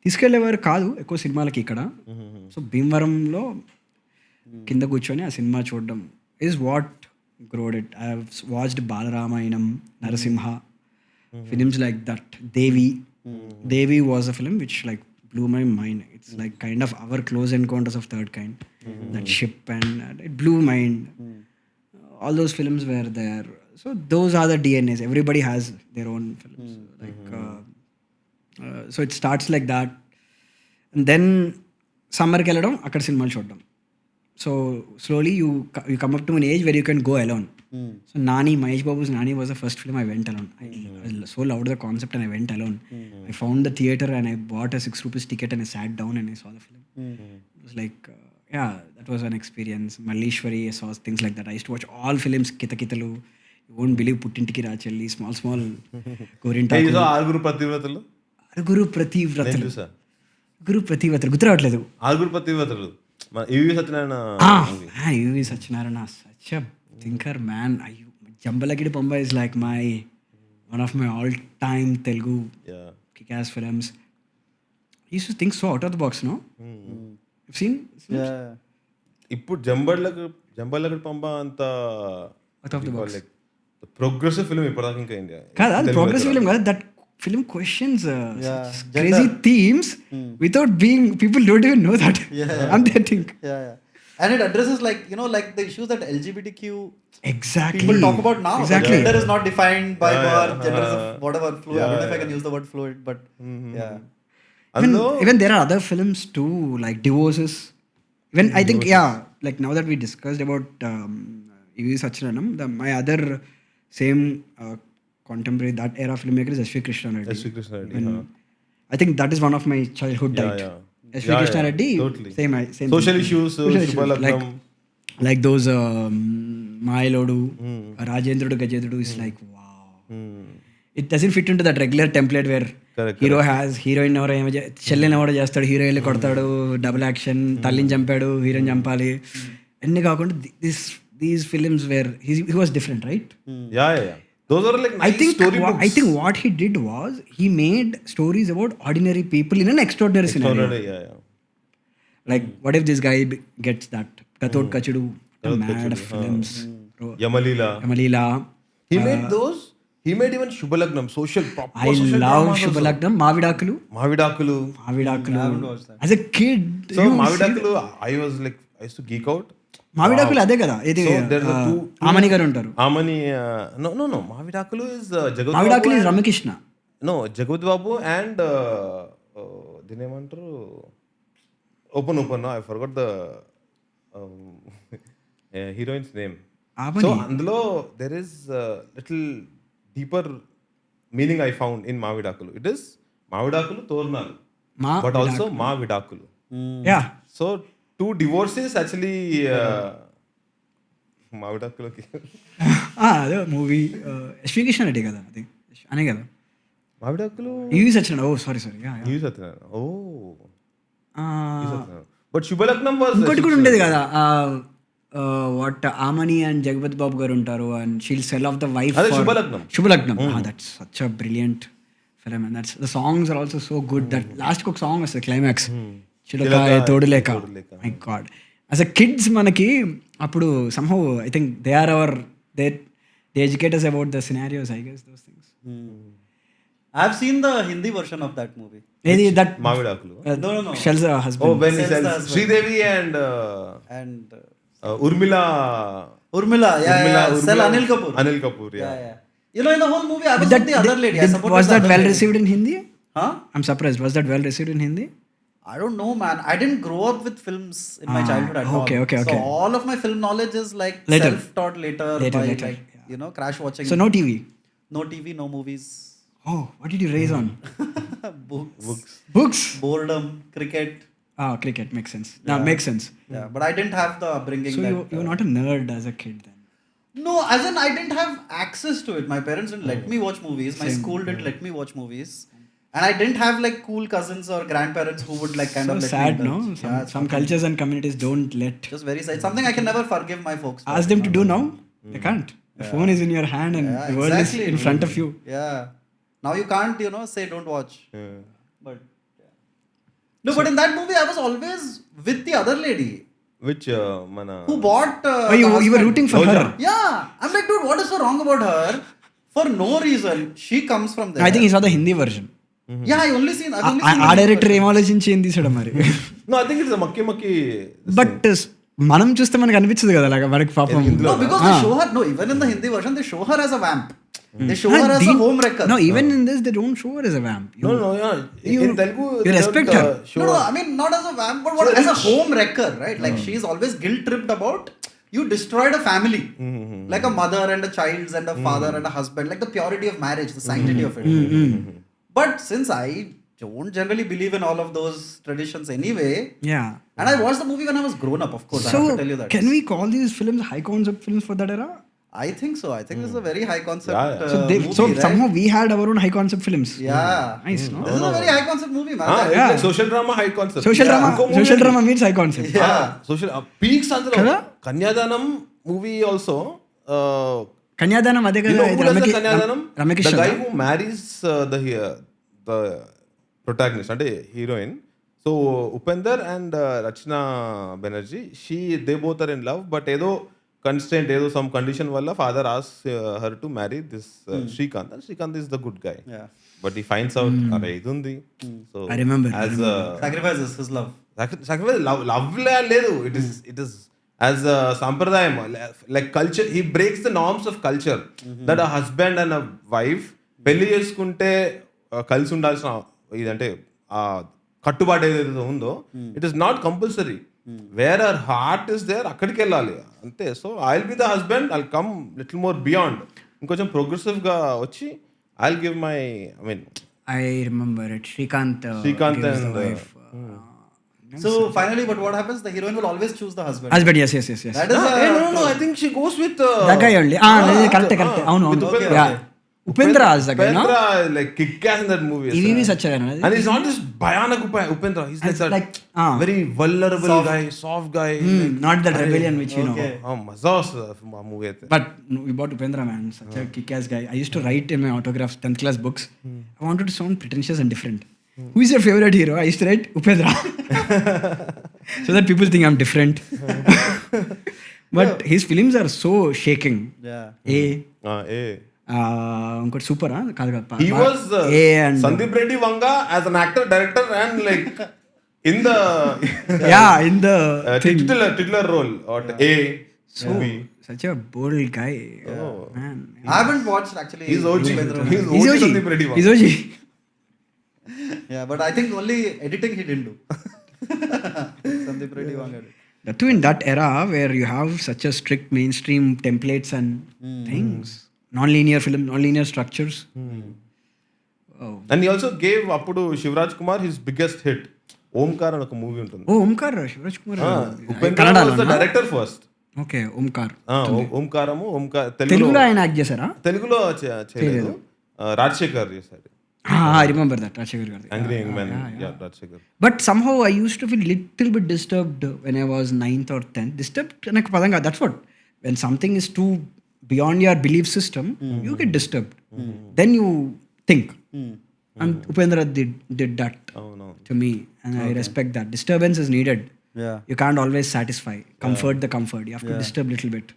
తీసుకెళ్ళేవారు కాదు ఎక్కువ సినిమాలకి ఇక్కడ. సో భీమవరంలో కింద కూర్చొని ఆ సినిమా చూడడం is what growed it. I have watched Balaramayanam, Narasimha, films like that. Devi was a film which like blew my mind. It's like kind of our close encounters of third kind. That ship, and it blew my mind. All those films were there. So those are the DNAs. Everybody has their own films. So it starts like that. And then సమ్మర్కి వెళ్ళడం, అక్కడ సినిమాలు చూడడం. So slowly you come up to an age where you can go alone. So Nani, Mahesh Babu's Nani was the first film I went alone. I so loved the concept and I went alone. I found the theater and I bought a 6 rupees ticket and I sat down and I saw the film. It was like, yeah, that was an experience. Malleshwari, I saw things like that. I used to watch all films, Kitakitalu. You won't believe Puttintikki Rachelli, small Gorinta. You saw ఆరుగురు ప్రతివ్రతలు? ఆరుగురు ప్రతివ్రతలు. నేను చూసా. గురు ప్రతివ్రతలు గుర్తు రావట్లేదు. ఆరుగురు ప్రతివ్రతలు మన ఈవి సత్యనారాయణ. ఈవి Satyanarayana, such a thinker, man. Jambalagidi Pamba is like one of my all-time Telugu kick-ass films. I used to think so out of the box, no? You've seen? Yeah. ఇప్పుడు జంబలగడి పంబ అంత Out of the box. Progressive film ఇప్పటిదాకా ఇంకా India కాదు, అది progressive film కాదు. That film questions crazy themes without being, people don't even know that. And they think. Yeah. And it addresses like the issues that LGBTQ exactly people talk about now. Exactly. Gender is not defined by birth, gender is whatever fluid. I don't know if I can use the word fluid, but even there are other films too, like divorces. Even I think like now that we discussed about E.V. Satyanarayana, my other same contemporary that era filmmaker is S.V. Krishna Reddy. I think that is one of my childhood diet. S.V. Krishna Reddy, totally. same social issues, Shubhalagnam, like those Mayilodu, Rajendrudu Gajedrudu is like wow. It doesn't fit into that regular template where hero has heroine ఎవరో చెల్లెని ఎవడో చేస్తాడు, hero వెళ్ళి కొడతాడు, double action, తల్లిని చంపాడు, హీరోని చంపాలి అన్ని కాకుండా these films where he was different, right? Yeah. Those are like nice story books. I think what he did was he made stories about ordinary people in an extraordinary scenario. Yeah. Like what if this guy gets that Kathod Kachudu, mad films, Yamalila. He made those. He made even Shubhalagnam, social proper. I love Shubhalagnam. Mavidakulu. As a kid, so Mavidakulu, I used to geek out. మావిడాకులు అదే కదా, ఇది ఆమని గారు ఉంటారు. Amani no మావిడాకులు is జగత్ మావిడాకులు is Ramakrishna. No, జగత్ బాబు and దీని ఏమంటారు, open I forgot the heroine's name. So అందులో there is little deeper meaning I found in మావిడాకులు. It is మావిడాకులు తోరణాలు, but also మావిడాకులు. Yeah. So two divorces actually మావిడాకులకి అదే మూవీ ఎస్వి కృష్ణ రెడ్డి కదా అది అనే కదా Mavidakulu. E V Satyanarayana. Sorry E V Satyanarayana. But Subhalagnam was ఇంకోటి కూడా ఉండేది కదా, వాట్ ఆమని అండ్ జగపతి బాబు గారు ఉంటారు and she'll sell off the wife. Subhalagnam. That's such a brilliant film and that's the songs are also so good. That last ఒక సాంగ్ వస్తుంది క్లైమాక్స్, చిలకాయ తోడులేక. My God, as a kids మనకి అప్పుడు somehow I think they educate us about the scenarios, I guess, those things. I've seen the Hindi version of that movie. Mavidakulu. No. Shell's husband. Oh, when he sells Hriday and Urmila. Urmila, yeah, Urmila, yeah. Sell Urmila. Anil Kapoor. Anil Kapoor, yeah. Yeah. You know, in the whole movie, I was with the other lady. I supported Was the that other well lady. received in Hindi? Huh? I'm surprised. Was that well received in Hindi? I don't know, man. I didn't grow up with films in my childhood at all. Okay. So all of my film knowledge is like Later. self-taught later by like, you know, crash watching. So no TV. No TV, no movies. Oh, what did you raise on? Books. Books. Boredom, cricket. Cricket makes sense. Now makes sense. Yeah, but I didn't have the upbringing. So that, you were not a nerd as a kid then. No, as in I didn't have access to it. My parents didn't let me watch movies. My school didn't let me watch movies. And I didn't have like cool cousins or grandparents who would like kind So of let sad, me no? indulge. Some cultures and communities don't let. Just very sad. Something I can never forgive my folks for. Ask them to do now. They can't. The phone is in your hand and Yeah, the world exactly. is in front of you. Yeah. Now you can't, you know, say don't watch. Yeah. But yeah. No, but in that movie I was always with the other lady Which mana who bought. Oh, you the were husband. rooting for her. Yeah, I'm like, dude, what is so wrong about her? For no reason, she comes from there. I think he saw the Hindi version. Yeah, I've only seen. ఆ director ఏం ఆలోచించి ఏం తీసాడు మరి. No, I think it's a maki. But మనం చూస్తే మనకు అనిపించదు కదా అలాగా మనకి పాపం. No, because they show her. No, even in the Hindi version, they show her as a vamp. They show her as a home wrecker. No, even in this they don't show her as a vamp. No, yeah. In Telugu, you respect her. No, I mean not as a vamp, but what, as a home wrecker, right? Like she's always guilt tripped about you destroyed a family, like a mother and a child and a father and a husband, like the purity of marriage, the sanctity of it. But since I don't generally believe in all of those traditions anyway, Yeah. and I watched the movie when I was grown up, of course. I So have to tell you that. can we call these films high concept films for that era? I think so. I think this is a very high concept. Yeah. Movie, So right? somehow we had our own high concept films. Yeah. Nice, no? This is a very high concept movie, man. It's like social drama high concept. Social drama means high concept. Yeah. Social peaks అందులో కదా? కన్యాదానం movie also కన్యాదానం అదే you కదా. know who does the కన్యాదానం? The Ramesh guy who marries the protagonist అంటే heroine. So Upender and Rachna Banerjee, they both are in love, but ఏదో constraint, ఏదో some condition వల్ల father asks her to marry this Srikanth, and Srikanth is the good guy. Yeah. But he finds out అరే ఇది ఉంది. So I remember. as Sacrifices his love. sacrifice love లేదు, it is as a sampradayam, like culture. He breaks the norms of culture that a husband and a wife పెళ్లి చేసుకుంటే కలిసి ఉండాల్సిన ఇదంటే ఆ కట్టుబాటు ఏదైతే ఉందో it is not compulsory. Where our heart is there అక్కడికి వెళ్ళాలి అంతే. So I will be the husband, I will come little more beyond, ఇంకొంచెం ప్రోగ్రెసివ్ గా వచ్చి I will give my I remember it. Srikanth Srikanth gives the and, wife. So finally, but what happens? The heroine will always choose the husband. Husband, yes. That is no, I think she goes with That guy only. Correct. అవును. Upendra. Yeah. Upendra as the guy, no? Upendra like kick ass in that movie. EVV Satyarayana. And he's not this bhayanak Upendra. He's like that very vulnerable guy, soft guy. Not that rebellion which you know. Maza vastadi movie aithe. But we bought Upendra, man. Such a kick-ass guy. I used to write in my autographs, 10th class books. I wanted to sound pretentious and different. Who is your favorite hero? I used to write Upendra. So that people think I'm different. But his films are so shaking. Yeah. ఇంకోటి super కాదు కదా. He was and Sandeep Reddy Vanga as an actor, director, and like in the in the titular role or A. So such a bold guy. Man. I haven't watched actually. He's OG. He's OG. Sandeep Reddy Vanga. He's OG. Yeah, but I think only editing he didn't do. Sandeep Reddy Vanga did. That too in that era where you have such a strict mainstream templates and things. Non-linear film, non-linear structures. Oh. And he also gave appudu Shivraj Kumar his biggest hit. Omkar అని ఒక movie ఉంటుంది. Omkar, Shivraj Kumar. Upendra was the director first. Okay, Omkar. తెలుగులో ఆయన act చేశారా? తెలుగులో చేయలేదు, రాజశేఖర్ చేశారు. I remember that, Rajshekar Gardi. Angry Young Man, yeah, Rajshekar. But somehow I used to feel little bit disturbed when I was 9th or 10th. Disturbed నాకు పదంగా, that's what. When something is too beyond your belief system, you get disturbed. Then you think. And Upendra did that to me, and I respect that. Disturbance is needed. Yeah. You can't always satisfy. Comfort the comfort. You have to disturb little bit.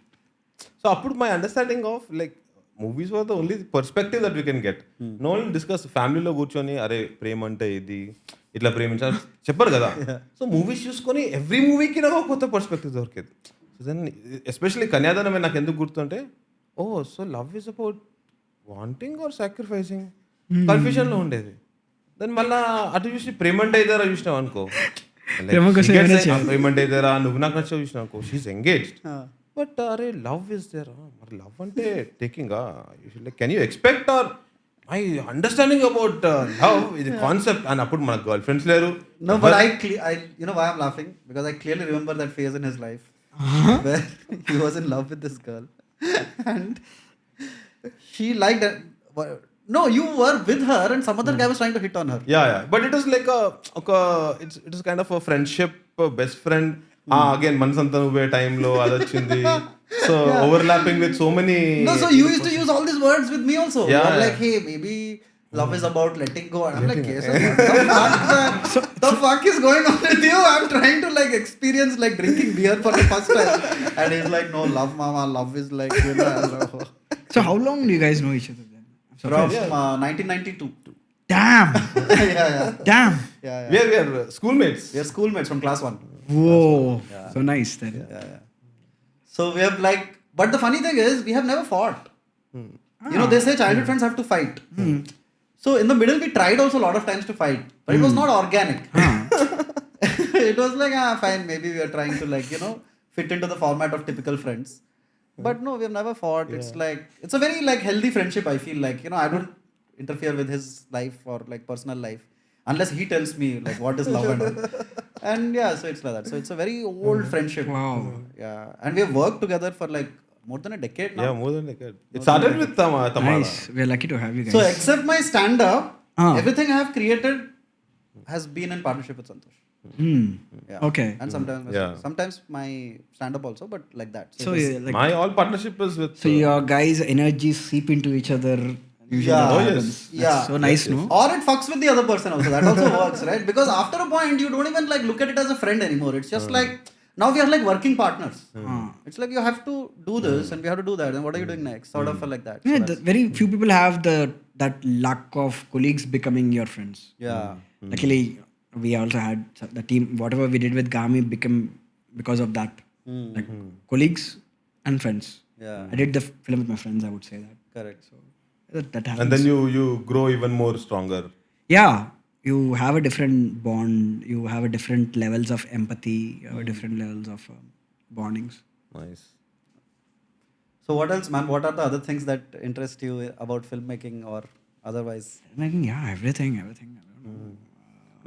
So appudu my understanding of like movies were the only perspective that we can get. No one discuss family లో కూర్చొని అరే ప్రేమ అంటే ఇది ఇట్లా ప్రేమించాలి చెప్పరు కదా. So movies చూసుకొని ఎవ్రీ మూవీకి నాకు కొత్త పర్స్పెక్టివ్ దొరికేది. సో దెన్ ఎస్పెషల్లీ కన్యాదానమే నాకు ఎందుకు గుర్తుంటే oh so love is about wanting or sacrificing కన్ఫ్యూజన్లో ఉండేది. దాని మళ్ళా అటు చూసి ప్రేమంటే ఇదేరా చూసినావు అనుకో, ప్రేమంటే ఇదేరా నువ్వు నాకు నచ్చావు చూసినావు అనుకో, షీఈస్ ఎంగేజ్డ్. బట్ అరే లవ్ ఇస్ దేరా, మరి లవ్ అంటే taking can you expect or my understanding about love ఇది కాన్సెప్ట్ అని అప్పుడు మన గర్ల్ ఫ్రెండ్స్ లేరు. No, but I you know why I'm laughing? Because I clearly remember that phase in his life where he was in love with this girl and she liked it. No, you were with her and some other guy was trying to hit on her. Yeah, but it was like it is kind of a friendship, best friend. Again, మనసంతా నువ్వే టైంలో అదొచ్చింది. So overlapping with so many. No, so you used to use all these words with me also. Yeah, You're like, hey, maybe love is about letting go. And I'm like, yes, the fuck is going on with you? I'm trying to like experience like drinking beer for the first time. And he's like, no, love mama, love is like, you know. So how long do you guys know each other then? From 1992. Damn. Yeah. Damn. Yeah. We are schoolmates. We are schoolmates from class 1. Whoa. So nice then. Yeah. So we have like, but the funny thing is, we have never fought. You know, they say childhood friends have to fight. So in the middle, we tried also a lot of times to fight, but it was not organic. It was like, fine, maybe we are trying to like, you know, fit into the format of typical friends. But no, we have never fought. It's like, it's a very like healthy friendship, I feel like, you know, I don't interfere with his life or like personal life unless he tells me like what is love and all. And yeah, so it's like that. So it's a very old friendship. Wow. Yeah. And we have worked together for like more than a decade now. Yeah, more than like it started with Tamara. Nice. We're lucky to have you guys. So except my stand-up, everything I have created has been in partnership with Santosh. Yeah. Okay. And sometimes my stand-up also, but like that. So it was- like, My all partnership is with. so your guys' energies seep into each other. Usually Yeah. that Oh, yes. happens. Yeah. That's so nice, no? Or it fucks with the other person also. That also works, right? Because after a point, you don't even like look at it as a friend anymore. It's just like now we are like working partners. It's like you have to do this and we have to do that. And what are you doing next? Sort of like that. So Yeah, that's- very few people have that luck of colleagues becoming your friends. yeah. Luckily, we also had the team. Whatever we did with Gaami became because of that. Like colleagues and friends. Yeah. I did the film with my friends. I would say that. Correct. So that happens. And then you grow even more stronger. Yeah, you have a different bond. You have a different levels of empathy. You have a different levels of bondings. Nice. So what else, man? What are the other things that interest you about filmmaking or otherwise? Making everything. I don't know.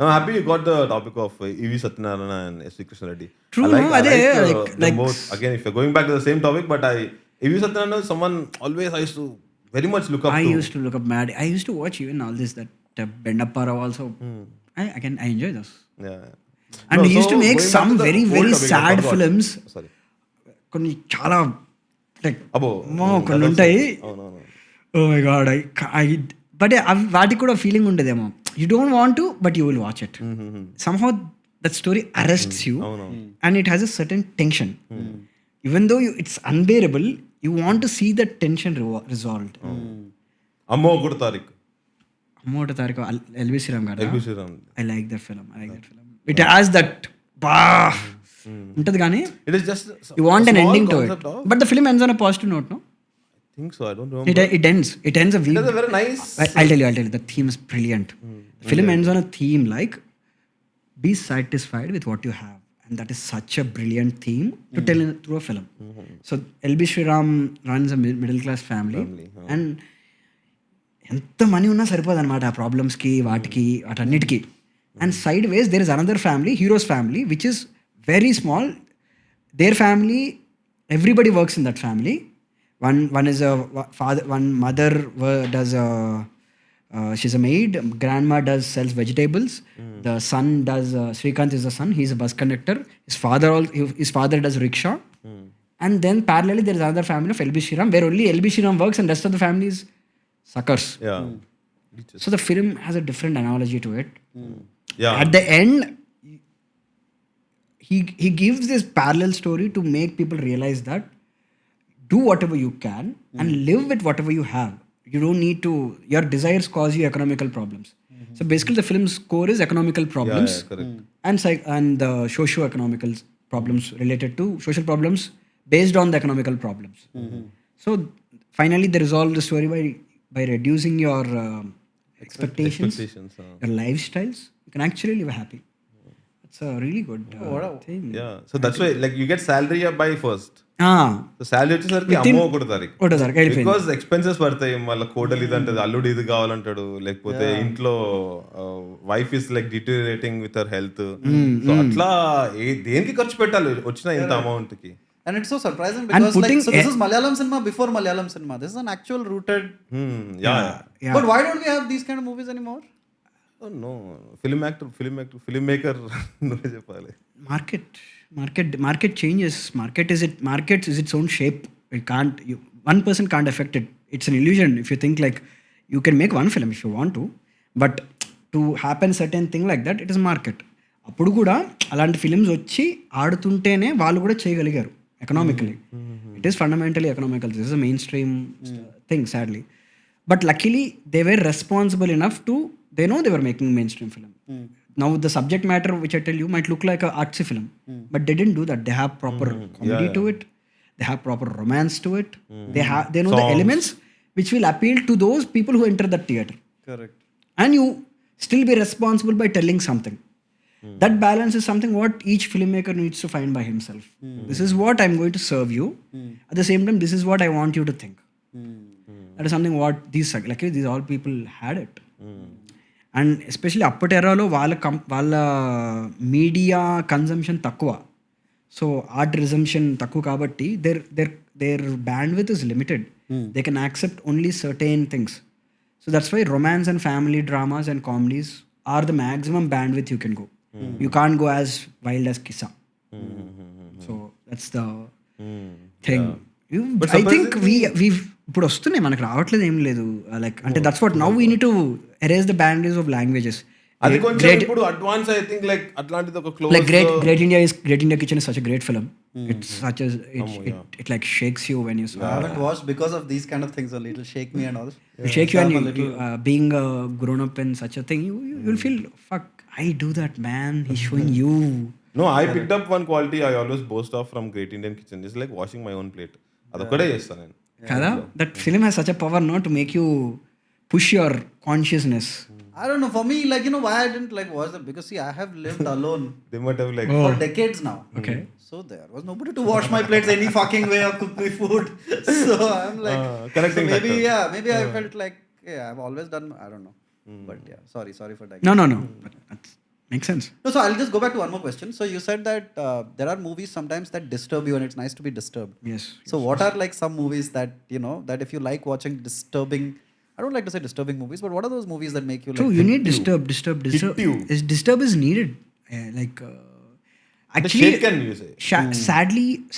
I'm happy you got the topic of E.V. Satyanarayana and S.V. Krishna Reddy. True, I no? like Like both. Again, if you're going back to the same topic, but E.V. Satyanarayana is someone always I used to very much look up I to. used to look up mad. I used to watch even all this that Bendappara also. I enjoy those. Yeah. And he used to make going back some to the very old very topic, I sad forgot. films. Sorry. కొన్ని చాలా like Abo. కొన్ని ఉంటాయి. Oh, no. Oh my god, I but వాటికి కూడా feeling ఉండదేమో. You don't want to, but you will watch it. Somehow that story arrests you, and it has a certain tension. Even though it's unbearable, you want to see that tension resolved. అమ్మో ఒకటి తారీఖు. అమ్మోట తారీఖు LV Sriram garu. LB Sriram. I like that film. It has that ఉంటది కానీ It is just you want an small ending to it. concept of- But the film ends on a positive note, no? I think so. I don't remember. It ends a week. It is a very nice. I'll tell you. The theme is brilliant. The film ends on a theme like be satisfied with what you have, and that is such a brilliant theme to tell through a film. So LB Sriram runs a middle class family. And ఎంత money ఉన్నా సరిపోదు అనమాట ఆ ప్రాబ్లమ్స్కి వాటికి వాటన్నిటికీ. And side ways there is another family, hero's family, which is very small. Their family, everybody works in that family. One is a father, one mother does she's a maid, grandma sells vegetables, the son does Srikanth is the son, he's a bus conductor, his father does rickshaw, and then parallelly there is another family of LB Sriram where only LB Sriram works and rest of the family is suckers. Yeah. So the film has a different analogy to it. Yeah. At the end he gives this parallel story to make people realize that do whatever you can and live with whatever you have. You don't need to, your desires cause you economical problems. So basically the film's core is economical problems. Yeah, correct. And the socio-economical problems related to social problems based on the economical problems. So finally they resolve the story by reducing your expectations, your lifestyles. You can actually live happy. It's a really good thing. Yeah, so that's why like you get salary by first. Ah, so salary వచ్చేసరికి అమ్మో ఒకటో తారీఖు ఒకటో తారీఖు వెళ్ళిపోయింది. Because expenses పడతాయి. మళ్ళీ కోడలు ఇది అంటది, అల్లుడు ఇది కావాలంటాడు, లేకపోతే ఇంట్లో wife is like deteriorating with her health. So అట్లా దేనికి ఖర్చు పెట్టాలి వచ్చిన ఇంత అమౌంట్ కి? And it's so surprising because like, so this is Malayalam cinema before Malayalam cinema. This is an actual rooted. Yeah. But why don't we have these kind of movies anymore? Oh, no. Filmmaker నువ్వే చెప్పాలి. Market changes. Market is its own shape. One person can't affect it. It's an illusion if you think like you can make one film if you want to, but to happen certain thing like that, it is market. అప్పుడు కూడా అలాంటి films వచ్చి ఆడుతుంటేనే వాళ్ళు కూడా చేయగలిగారు economically. It is fundamentally economical. This is a main stream thing sadly. But luckily they were responsible enough to they know they were making mainstream film. Now the subject matter which I tell you might look like a artsy film, but they didn't do that. They have proper comedy to it. They have proper romance to it. They know the elements which will appeal to those people who enter the theater. Correct. And you still be responsible by telling something. That balance is something what each filmmaker needs to find by himself. This is what I'm going to serve you. At the same time, this is what I want you to think. That is something what these all people had it. And especially అప్పటి ఎరాలో వాళ్ళ media consumption తక్కువ, so art resumption తక్కువ కాబట్టి their bandwidth is limited. They can accept only certain things. So that's why romance and family dramas and comedies are the maximum bandwidth you can go. You can't go as wild as కిసా. So that's the thing. I think we ఇప్పుడు వస్తున్నాయి, మనకు రావట్లేదు ఏం లేదు. Like అంటే that's what now we need to erase the boundaries of languages. అది కొంచెం ఇప్పుడు అడ్వాన్స్ ఐ థింక్ లైక్ అట్లాంటిది ఒక close like Great India Kitchen is such a great film. It's such a it like shakes you when you I haven't watched because of these kind of things only. It'll shake me and all. It'll shake you, and you, being grown up in such a thing, you'll feel fuck, I do that, man. He's showing you. No, I picked up one quality I always boast of from Great Indian Kitchen. It's like washing my own plate. అదొక్కడే చేస్తాను నేను. Kada? That film has such a power, no, to make you push your consciousness. I don't know. For me, like, you know, why I didn't like watch them, because see, I have lived alone They might have like for decades now. Okay. So there was nobody to wash my plates any fucking way or cook me food. So I'm like, connecting so maybe factor. maybe I felt like, yeah, I've always done. I don't know. But yeah, sorry for that. No. But that makes sense. No, so I'll just go back to one more question. So you said that there are movies sometimes that disturb you, and it's nice to be disturbed. Yes. So what are like some movies that, you know, that if you like watching disturbing, I don't like to say disturbing movies, but what are those movies that make you like... So you need disturb. Disturb is needed. Actually, shaken, you say.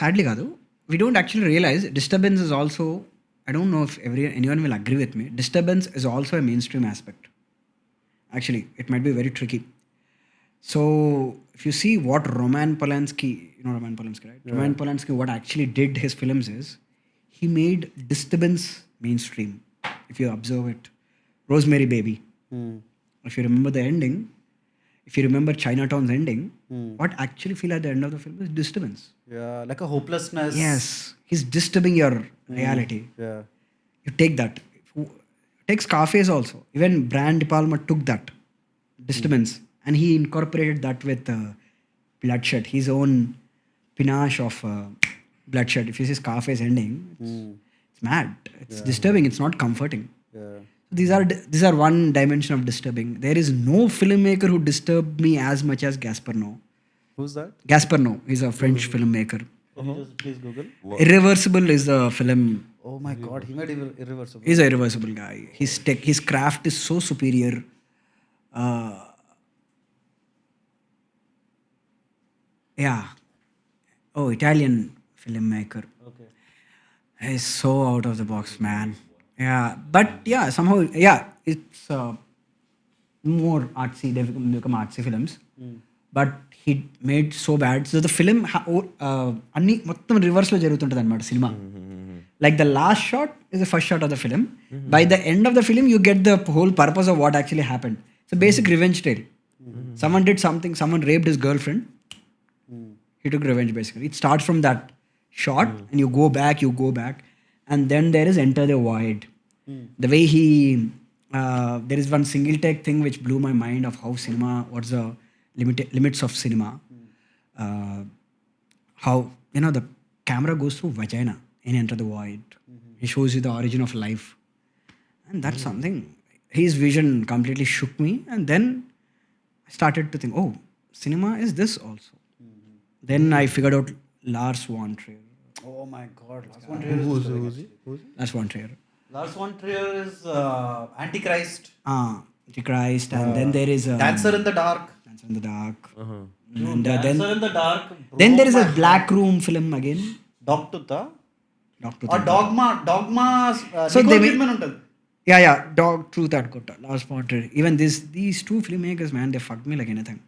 Sadly కాదు, we don't actually realize disturbance is also, I don't know if anyone will agree with me, disturbance is also a mainstream aspect. Actually, it might be very tricky. So if you see what Roman Polanski, you know Roman Polanski, right? Yeah. Roman Polanski, what actually did his films is, he made disturbance mainstream. If you observe it, Rosemary Baby. If you remember the ending, if you remember Chinatown's ending, what actually feel at the end of the film is disturbance. Yeah, like a hopelessness. Yes, he's disturbing your reality. Yeah. You take that. Take Scarface also. Even Brian De Palma took that disturbance and he incorporated that with bloodshed, his own panache of bloodshed. If you see Scarface ending, it's mad. It's disturbing. It's not comforting. Yeah. These are one dimension of disturbing. There is no filmmaker who disturbed me as much as Gaspar Noé. Who's that? Gaspar Noé. He's a French filmmaker. Can you just please Google? Irreversible is the film. Oh my God, he made Irreversible. He's an irreversible guy. His craft is so superior. Yeah. Oh, Italian filmmaker. Okay. He's so out of the box, man. Yeah, but yeah, somehow, yeah, it's more artsy. They become artsy films. But he made so bad. So the film, అన్ని మొత్తం రివర్స్లో జరుగుతుంటుంది అనమాట cinema. Like the last shot is the first shot of the film. By the end of the film, you get the whole purpose of what actually happened. It's a basic revenge tale. Someone did something. Someone raped his girlfriend. He took revenge basically. It starts from that. shot and you go back, and then there is Enter the Void. The way he there is one single take thing which blew my mind of how cinema, what's the limits of cinema. How the camera goes through vagina in Enter the Void. He shows you the origin of life, and that's something. His vision completely shook me, and then I started to think, oh, cinema is this also. Then I figured out Lars von Trier. Oh my God, Lars von Trier. Who's he? Lars von Trier. Lars von Trier is Antichrist. Antichrist, and then there is Dancer in the Dark. Dancer in the Dark. And Dancer in the Dark. Then there is a Black Room film again. Dogma. Doctor. Or Dogma. So Nicole they make- Kidman untadi. Yeah. Dog Truth and Good. Lars von Trier. Even these two filmmakers, man, they fucked me like anything.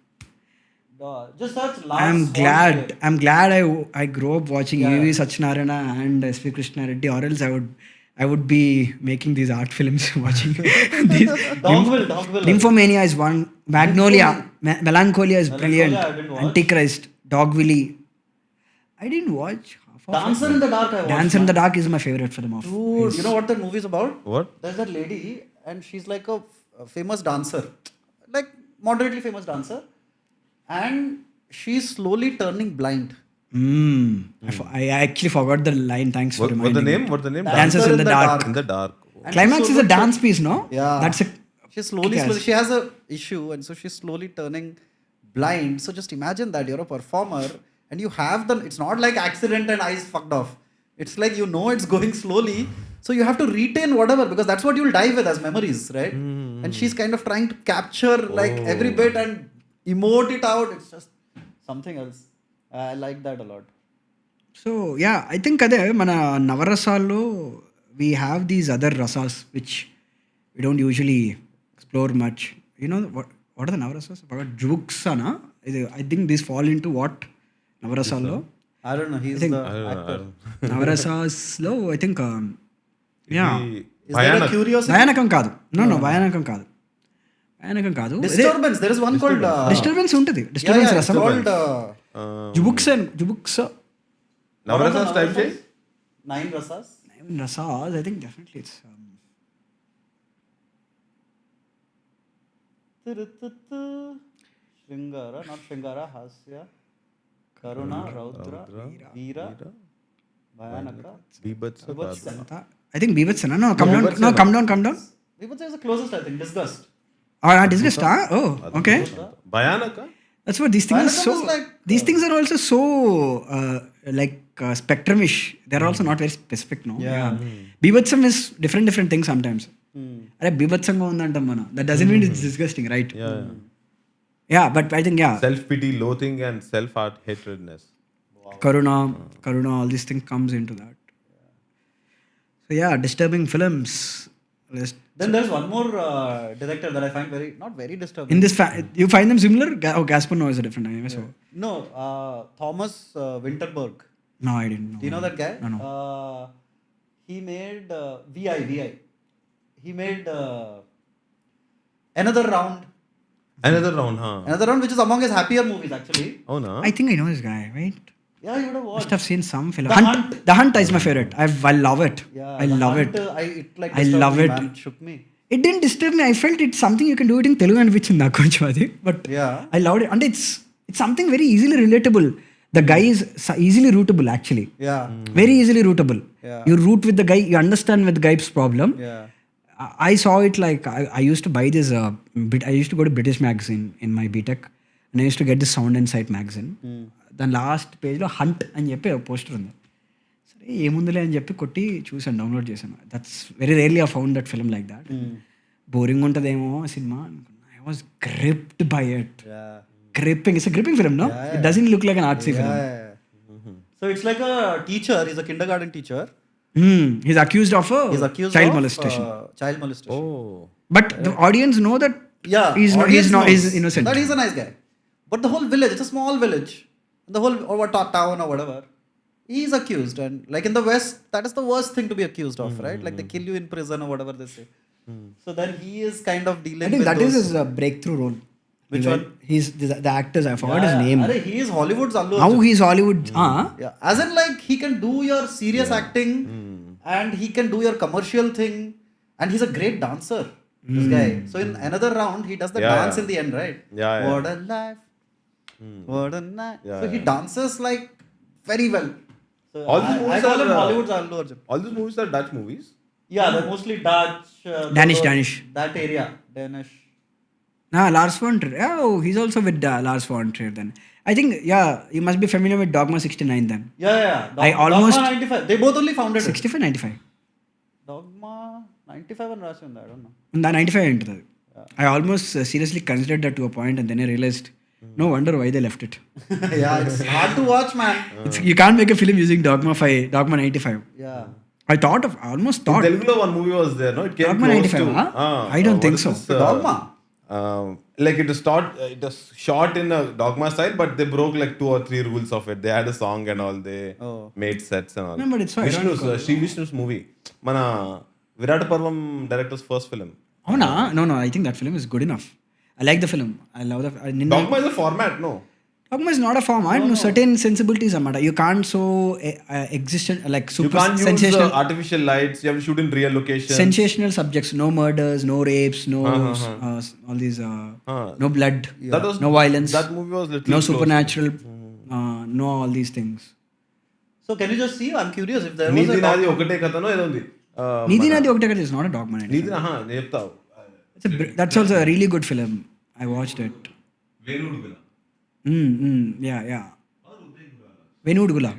Just search Lars I'm von Trier. glad I grew up watching UV Satyanarayana and SP Krishna Reddy, or else I would be making these art films watching these. Dogville. Nymphomania is one. Magnolia. Melancholia is brilliant. I didn't watch. Antichrist. Dogville. I didn't watch half of Dancer in the Dark I watched. Dancer in the Dark is my favorite film of. Dude, you know what that movie is about? What? There's that lady and she's like a famous dancer. Like moderately famous dancer. And she's slowly turning blind. I actually forgot the line. Thanks for reminding What's the name? Dancers in the Dark. In the Dark. And Climax she's is a slowly dance piece, no? Yeah. That's a. She's slowly, she has a issue and so she's slowly turning blind. So just imagine that you're a performer and you have it's not like accident and eyes fucked off. It's like it's going slowly. So you have to retain whatever because that's what you'll die with as memories, right? And she's kind of trying to capture like every bit and emote it out. It's just something else. I like that a lot. So yeah, I think అదే మన నవరసాల్లో we have these other rasas which we don't usually explore much. You know what are the navarasas? About Jubuksana. I think these fall into what navarasallo. I don't know. He's the actor. Navarasaslo, I think. Yeah. Is that a curiosity? భయానకం కాదు. No, భయానకం కాదు. భయానకం కాదు. Disturbance. There is one called... Disturbance ఉంటుంది. Disturbance it's rasam. called... Jubuksa. Navarasas type చేయి. 9 rasas. Rasas, I think definitely it's... Shringara, not Shringara, Hasya, Karuna, Raudra, Veera, Bhayanaka. Bibhatsa. I think Bibhatsana. No, come down. Bibhatsa is the closest, I think. Disgust. Disgust, Oh, okay. Bhayanaka? That's what these things are Bhayanaka so... is like, these things are also so... spectrumish. They're also not very specific, no? Yeah. Bibhatsam is different things sometimes. అరే బీభత్సంగా ఉందంటాం మనం. That doesn't mean it's disgusting, right? Yeah, but I think, Self-pity, loathing and self-hatredness. Karuna, all these things comes into that. So yeah, disturbing films. Then there's one more director that I find not very disturbing. In this, you find them similar? Gaspar Noé is a different anime, so. No, Thomas Winterberg. No, I didn't know. Do you know that guy? No. He made VI. He made Another Round. Another round, huh? Another Round, which is among his happier movies, actually. Oh, no? I think I know this guy, right? Yeah, you would have watched. Must have seen some film. The Hunt. The Hunt is my favorite. I love it. Yeah, I The love Hunt, it. I love me, it. Man. It shook me. It didn't disturb me. I felt it's something you can do it in Telugu and which in కొంచెం అది. But Yeah. I loved it. And it's something very easily relatable. The guy is easily rootable, actually. Yeah. Very easily rootable. Yeah. You root with the guy. You understand with the guy's problem. Yeah. I saw it like I used to buy this I used to go to British magazine in my BTech and I used to get this Sound and Sight magazine. దాని last పేజ్లో hunt అని చెప్పి poster ఉంది. సరే ఏముందిలే అని చెప్పి కొట్టి చూసాను, డౌన్లోడ్ చేశాను. That's very rarely I found that film like that. Boring ఉంటుందేమో సినిమా అనుకున్నా. I was gripped by it. Gripping. It's a gripping film, no? It doesn't look like an artsy film. So it's like a teacher. He's a kindergarten teacher. He's accused of child molestation. Child molestation. Oh. But the audience know that he's innocent. That he's a nice guy. But the whole village, it's a small village. The whole town or whatever, he's accused. And like in the West, that is the worst thing to be accused of, right? Like they kill you in prison or whatever they say. So then he is kind of dealing I think with that those. is his breakthrough role. Which one? He's the actors. I forgot his name. Arey, he is Hollywood's Allu Now Arjun. he's Hollywood. Yeah, as in like he can do your serious acting and he can do your commercial thing, and he's a great dancer. This guy. So in another round, he does the dance in the end, right? Yeah. What a life. What a night. Yeah, So he dances like very well. So All these I movies call him are, Hollywood's Allu Arjun. All these movies are Dutch movies. Yeah, they're mostly Dutch. Danish. That area. Danish. Lars von Trier. Oh, he's also with Lars von Trier then. I think, you must be familiar with Dogma 69 then. Yeah. I almost- Dogma 95. They both only founded it. 65, 95. Dogma 95 and Russian, I don't know. The 95 into that. I almost seriously considered that to a point, and then I realized, no wonder why they left it. Yeah, it's hard to watch, man. You can't make a film using Dogma 95. Yeah. I almost thought. In Telugu, one movie was there, no? It came Dogma close 95, to. huh? I don't think so. Dogma. Like it was shot in a Dogma style, but they broke like 2 or 3 rules of it. They had a song and all. They made sets and all. No, but it's so Vishnu's, Sri Vishnu's movie. Mana Virat Parvam director's first film. Oh, no, I think that film is good enough. I like the film. I love the. Dogma is a format, no? Dogma is not a format. No, certain sensibilities are matter. You can't existent like You super can't use sensational. artificial lights. You have to shoot in real locations. Sensational subjects, no murders, no rapes, no all these, no blood, no violence, That movie was little no close. supernatural, no all these things. So can you just see? I'm curious if there was NITI a నాది ఒకటే కథనో ఏదో ఉంది. Needhi Nadi Okta is not a dogma. నీతి నేను చెప్తావు. That's also a really good film. I watched it. Yeah. Venudugula.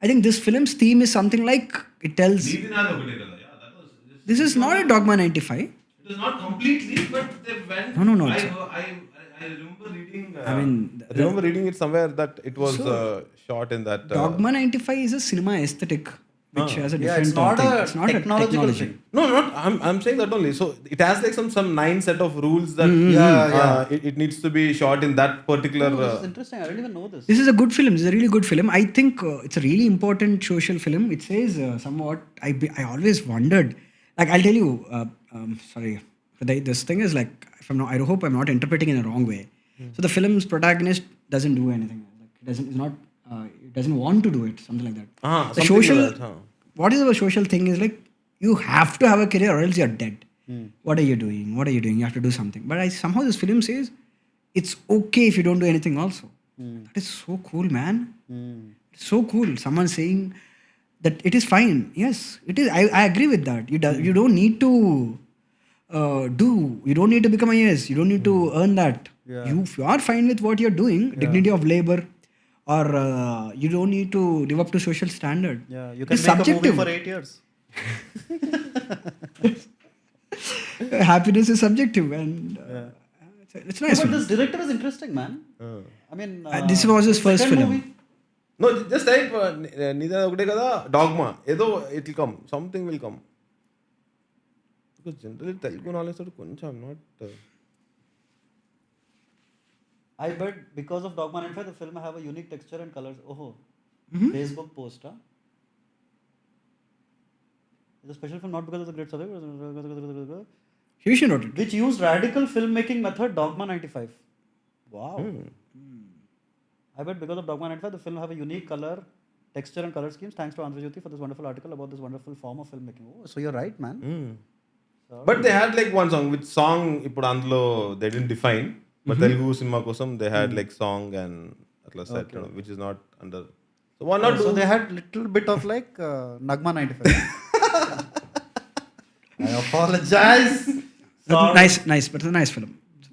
I think this film's theme is something like it tells. This is not a Dogma 95. It is not completely, but they went. No. I remember reading. I mean, I remember reading it somewhere that it was shot in that. Dogma 95 is a cinema aesthetic, which has a different it's not thing. a It's not technological a technology. thing. No, not. I'm saying that only. So it has like some 9 set of rules that it needs to be shot in that particular. This is interesting. I didn't even know this. This is a good film. This is a really good film. I think it's a really important social film. It says somewhat. I always wondered. Like I'll tell you. Sorry, this thing is like. I hope I'm not interpreting in a wrong way. So the film's protagonist doesn't do anything. Like it doesn't want to do it. Something like that. The social. Like that, What is our social thing is like you have to have a career or else you're dead. What are you doing? You have to do something. But somehow this film says it's okay if you don't do anything also. That is so cool, man. It's so cool. Someone saying that it is fine. Yes, it is. I agree with that. You don't need to you don't need to become a IAS. You don't need to earn that. If you are fine with what you're doing, dignity of labor, or you don't need to live up to social standard. Yeah, you can It's make subjective. a movie for 8 years. Happiness is subjective, and it's nice. But film. this director is interesting, man. I mean, This was his first second film. movie. No, just type నీది ఒకటే కదా Dogma. ఏదో it will come. Something will come. Because generally Telugu knowledge కొంచెం I'm not. I bet because of Dogma 95, the film have a unique texture and colors. Facebook post, huh? It's a special film not because of the great Satyarayana, Hushin wrote it. which used radical filmmaking method Dogma 95. Wow. I bet because of Dogma 95, the film have a unique color, texture and color schemes. Thanks to Andhra for this wonderful article about this wonderful form of filmmaking. Oh, so you're right, man. But they had like one song, which song ఇప్పుడు అందులో they didn't define. But Telugu cinema కోసం they had like song and atla set, which is not under. So why not do? So they had little bit of like Nagma 95. I apologize. Nice, but it's a nice film.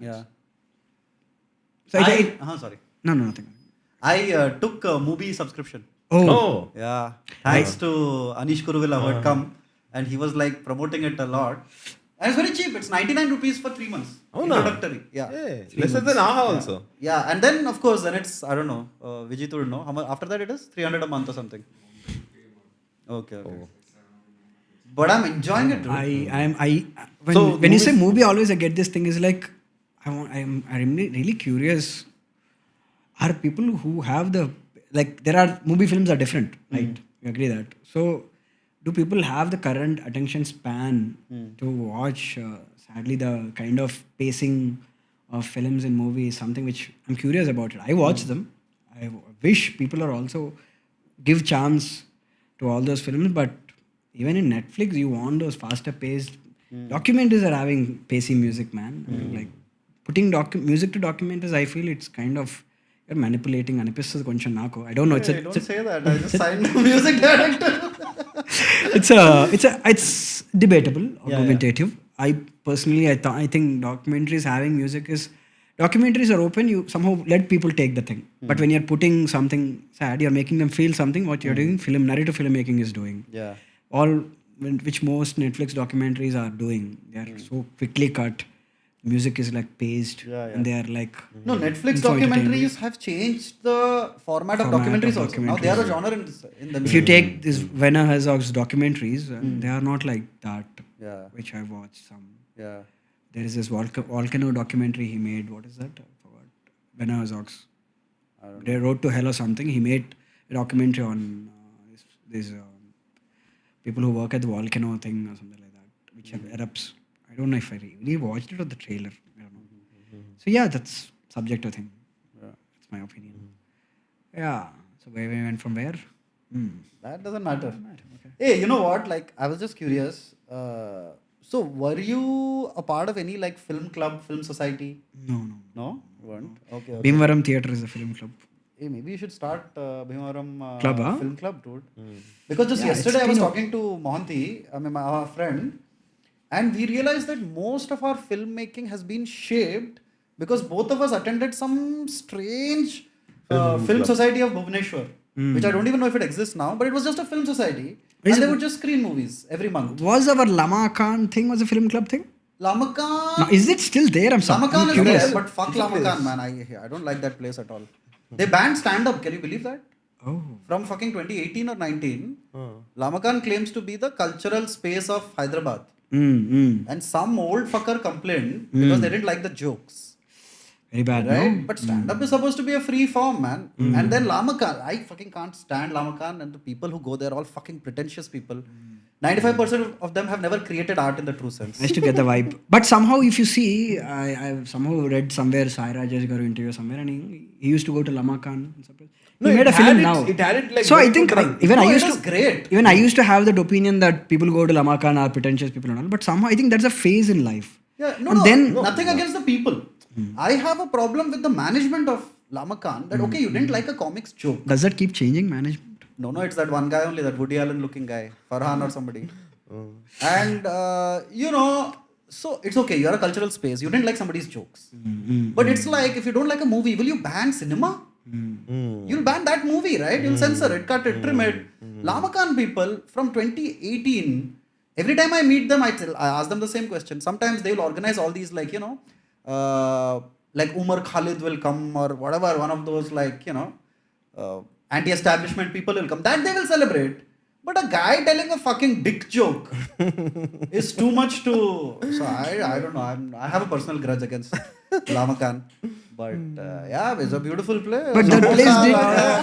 Yeah. So Sorry. No, nothing. I took a Mubi subscription. Oh. Yeah. Thanks to Anish Kuruvilla who had come and he was like promoting it a lot. And it's very cheap. It's 99 rupees for 3 months. Introductory. Yeah. Hey, lesser than AHA also. Yeah. And then of course then it's, I don't know, Vijit would know. How much after that it is? 300 a month or something. Okay. But I'm enjoying it. When you say movie, always I get this thing is like I'm really curious. Are people who have there are movie films are different, right? You agree that. So do people have the current attention span to watch? Sadly, the kind of pacing of films and movies is something which I'm curious about it. I watch them. I wish people are also give chance to all those films, but even in Netflix, you want those faster paced documentaries are having pacey music, man. I mean, like putting music to documentaries, I feel it's kind of you're manipulating అనిపిస్తుంది కొంచెం నాకు. I don't know. Hey, don't say that. I just signed a music director. It's debatable, argumentative. I personally, I think documentaries having music is documentaries are open. You somehow let people take the thing. But when you're putting something sad, you're making them feel something. What you're doing, narrative filmmaking is doing. Yeah. All which most Netflix documentaries are doing. They are so quickly cut. Music is like paced, and they are like No, Netflix documentaries have changed the format of documentaries also. Now they are a genre in the if you take this Werner Herzog's documentaries, they are not like that. Yeah. Which I watched some. Yeah. There is this volcano documentary he made. What is that? I forgot. Werner Herzog's. They Road to Hell or something. He made a documentary on this people who work at the volcano thing or something like that, which erupts. I don't know if I really watched it or the trailer. I don't know. So yeah, that's subjective thing. That's my opinion. Yeah. So where we went from where? That doesn't matter. Okay. Hey, you know what? Like, I was just curious. So, were you a part of any like film club, film society? No. No, you weren't. Okay. Bhimavaram Theatre is a film club. Hey, maybe you should start Bhimavaram Club, huh? Film Club, dude. Because just yesterday I was talking to Mohanty, our friend, and we realized that most of our filmmaking has been shaped because both of us attended some strange film society of Bhubaneswar, which I don't even know if it exists now, but it was just a film society. And they would just screen movies every month. Was our Lamakaan thing was a film club thing? Lamakaan. Now, is it still there? I'm Lamakaan is curious. there, but fuck Lamakaan, man. I don't like that place at all. They banned stand-up. Can you believe that? Oh. From fucking 2018 or 19, Lamakaan claims to be the cultural space of Hyderabad. And some old fucker complained because they didn't like the jokes. Very bad, right? no? But stand-up is supposed to be a free form, man. And then Lamakaan, I fucking can't stand Lamakaan, and the people who go there are all fucking pretentious people. 95% of them have never created art in the true sense. Nice to get the vibe. But somehow, if you see, I've somehow read somewhere Sai Rajesh Garu interview somewhere, and he used to go to Lamakaan. He made a film now. It had it like so I very think good run. even I it used was to great. even I used to have that opinion that people go to Lamakaan are pretentious people and all. But somehow I think that's a phase in life. Yeah, And then nothing against the people. I have a problem with the management of Lamakaan that okay, you didn't like a comics joke. does that keep changing management? No, it's that one guy only, that Woody Allen looking guy, Farhan or somebody. And so it's okay, you're a cultural space. You didn't like somebody's jokes. But it's like if you don't like a movie, will you ban cinema? You'll ban that movie, right? You'll censor it, cut it, trim it. Lamakaan people from 2018, every time I meet them, I ask them the same question. Sometimes they will organize all these like, like Umar Khalid will come or whatever, one of those like, anti-establishment people will come. That they will celebrate. But a guy telling a fucking dick joke is too much to... So I don't know. I have a personal grudge against Lamakaan. But yeah, it's a beautiful place. But that place did...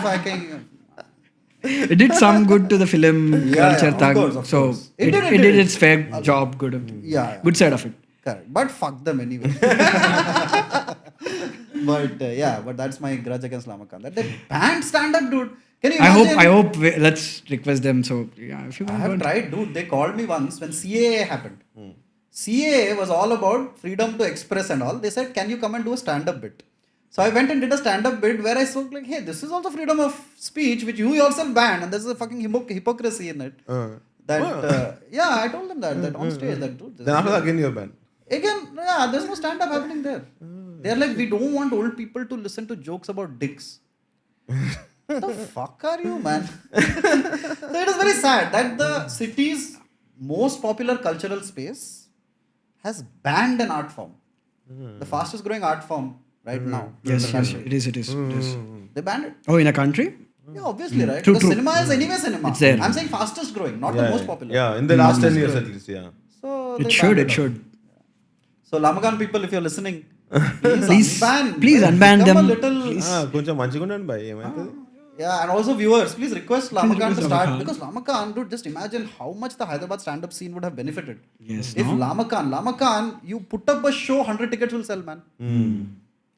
fucking... It did some good to the film culture. of course. So It did its fair job. Good. Yeah. Good side of it. Correct. But fuck them anyway. But but that's my grudge against Lamakaan. That they banned stand-up, dude. Can you imagine? I hope let's request them. So yeah, if you I want. have tried, dude. They called me once when CAA happened. CAA was all about freedom to express and all. They said, can you come and do a stand-up bit? So I went and did a stand-up bit where I spoke like, hey, this is also freedom of speech, which you yourself banned, and there's a fucking hypocrisy in it. I told them that on stage. That dude. Then after that, again you're banned. Again, there's no stand-up happening there. They're like, we don't want old people to listen to jokes about dicks. What the fuck are you, man? So it is very sad that the city's most popular cultural space has banned an art form. The fastest growing art form right now. Yes, it is. They banned it. Oh, in a country? Yeah, obviously, right? True, because true. cinema is anyway cinema. It's there. I'm saying fastest growing, not the most popular. Yeah, in the last 10 years at least, yeah. So It they should. banned It should. So Lamakaan people, if you're listening, Please unban Become them. a little, కొంచెం మంచిగా ఉండండి భయ్ ఏమైతుంది Yeah, and also viewers, please request Lamakaan to request start Lamakaan. because Lamakaan, dude, just imagine how much the Hyderabad stand-up scene would have benefited. Yes, If no? Lamakaan, you put up a show, 100 tickets will sell, man.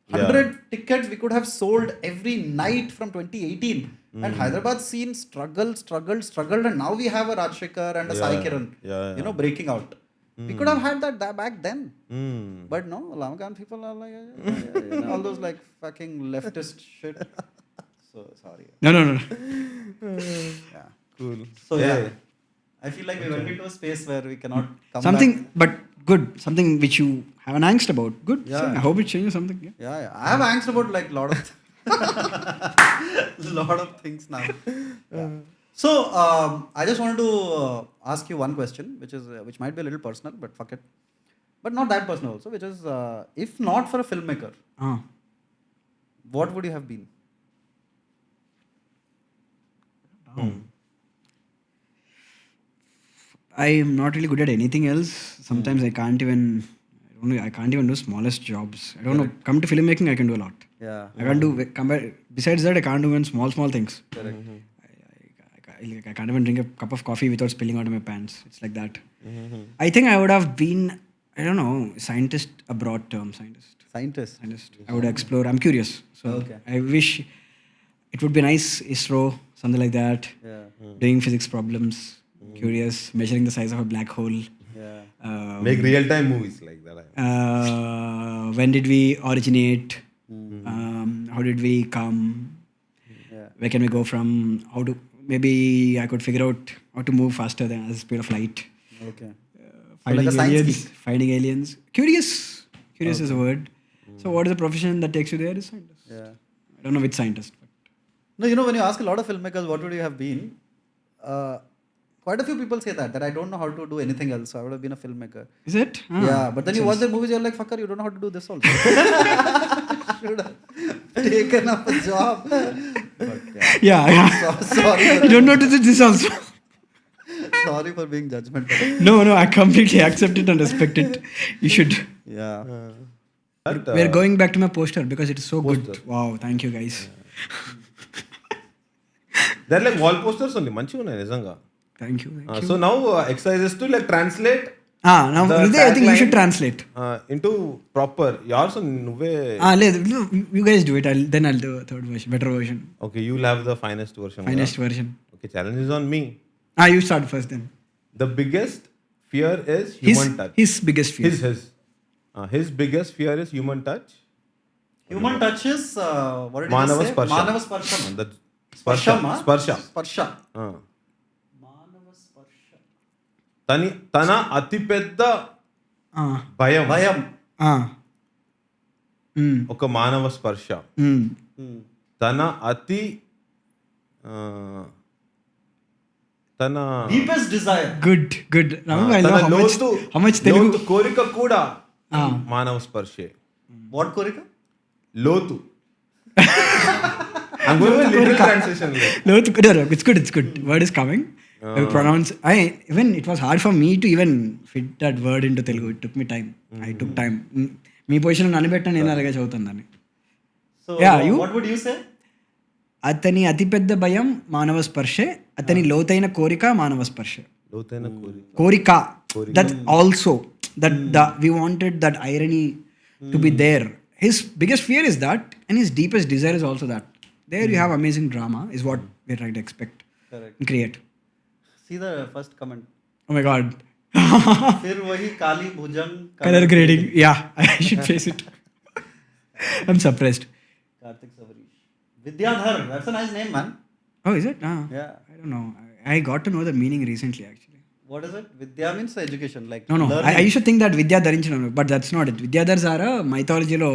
100 tickets we could have sold every night from 2018. And Hyderabad scene struggled, and now we have a Rajshekhar and a Sai Kiran, breaking out. We could have had that back then. But no, Lamakaan people are like, all those like fucking leftist shit. So sorry. No. Yeah. Cool. So yeah, I feel like we went into a space where we cannot come Something, back. but good. Something which you have an angst about. Good. Yeah. So I hope it changes something. Yeah. Yeah. I have angst about like lot of lot of things now. Yeah. So I just wanted to ask you one question, which might be a little personal, but fuck it. But not that personal also, which is if not for a filmmaker, what would you have been? I am not really good at anything else. Sometimes I can't even. I don't know. I can't even do smallest jobs. I don't know. Come to filmmaking, I can do a lot. Yeah. I can't do. Besides that, I can't do even small things. Correct. I can't even drink a cup of coffee without spilling out of my pants. It's like that. I think I would have been. I don't know. Scientist, a broad term. Scientist. I would explore. I'm curious. So Okay. I wish it would be nice. ISRO, something like that. Yeah. Doing physics problems. Curious. Measuring the size of a black hole. Yeah. Make real-time movies like that. When did we originate? How did we come? Yeah. Where can we go from? How to? Maybe I could figure out how to move faster than the speed of light. Okay. Finding like a science aliens. geek. Finding aliens. Curious is a word. So what is the profession that takes you there? Is scientist. Yeah. I don't know which scientist. But No, when you ask a lot of filmmakers, what would you have been? Quite a few people say that I don't know how to do anything else, so I would have been a filmmaker. is it? Yeah, but then you watch the movies, you're like, fucker, you don't know how to do this also. Should have taken up a job. But Yeah. sorry. You don't know to do this also. Sorry for being judgmental. No, I completely accept it and respect it. You should. Yeah. We're going back to my poster because it is so good. Wow, thank you guys. They're like wall posters only. మంచిగా ఉన్నాయి నిజంగా. Thank you. So now exercise is to like translate. Now the Hriday, I think you should tagline, translate. Into proper. Yours నువ్వే. You guys do it. Then I'll do a third version, better version, Okay, you'll have the finest version. finest version. Okay, challenge is on me. You start first then. The biggest fear is human touch. His biggest fear. His biggest fear is human touch. Human touch is, what did Manava you say? sparsha. Manava sparsham. That's Sparsham, huh? Sparsha. Sparsha. Ah. Manava sparsha. తన అతిపెద్ద Ah. భయం Bhayam. ఒక మానవ స్పర్శ. తన అతి తన Deepest desire. Good. Now I know తన how much Telugu. లోతు కోరిక కూడా మానవ స్పర్శే. What korika? లోతు. I'm going with literal translation. No, it's good. Word is coming. I pronounce. Even it was hard for me to even fit that word into Telugu. It took me time. I took time. Me position నన్ను పెట్టా నేను అలాగే చదువుతాను దాన్ని. So, Yeah, you? what would you say? అతని అతిపెద్ద భయం మానవ స్పర్శే, అతని లోతైన కోరిక మానవ స్పర్శే. లోతైన కోరిక. That also we wanted that irony to be there. His biggest fear is that, and his deepest desire is also that. There you have amazing drama, is what we're trying to expect Correct. and create. See the first comment. Oh my God. फिर वही काली भुजंग Color grading. Yeah, I should face it. I'm suppressed. Karthik Savarish. Vidyadhar. That's a nice name, man. Oh, is it? Yeah. I don't know. I got to know the meaning recently, actually. What is it? Vidya means education. Like No. learning. I used to think that Vidya Dharinchana, but that's not it. Vidyadhars are a mythology lo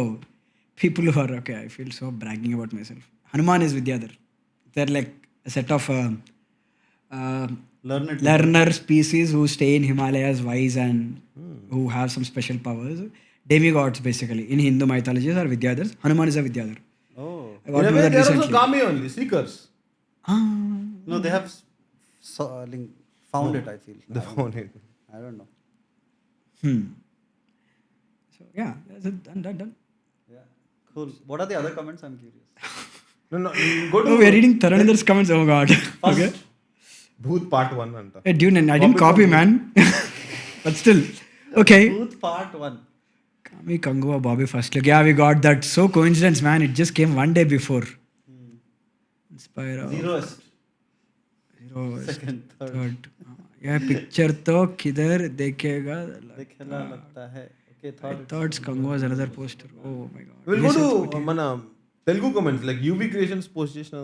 people who are, okay, I feel so bragging about myself. Hanuman is Vidyadhar. They're like a set of Learn it. learner species who stay in Himalayas wise and who have some special powers. Demigods, basically. In Hindu mythologies are Vidyadhars. Hanuman is a Vidyadhar. Oh. I got to know that they're also recently. Gaami only, seekers. No, they have found it, I feel. They found it. I don't know. So, yeah, that's it. Done. Yeah. Cool. What are the other comments? I'm curious. No, go to Oh, we are reading Taranandar's comments. Oh god. Okay. Bhoot Part 1 anta. Hey, dude, I didn't copy, man. But still. Okay. Booth Part 1. Kami Kangua Bobby first look. Yeah, we got that. So coincidence, man. It just came one day before. Inspire. Zeroest. Zero. Second, third. Third. Yeah, picture to kidhar dekhega. दिखना लगता है. Okay, third. Thoughts Kangua is another poster. Oh my god. We'll go to mana Telugu comments like UV creations post చేసిన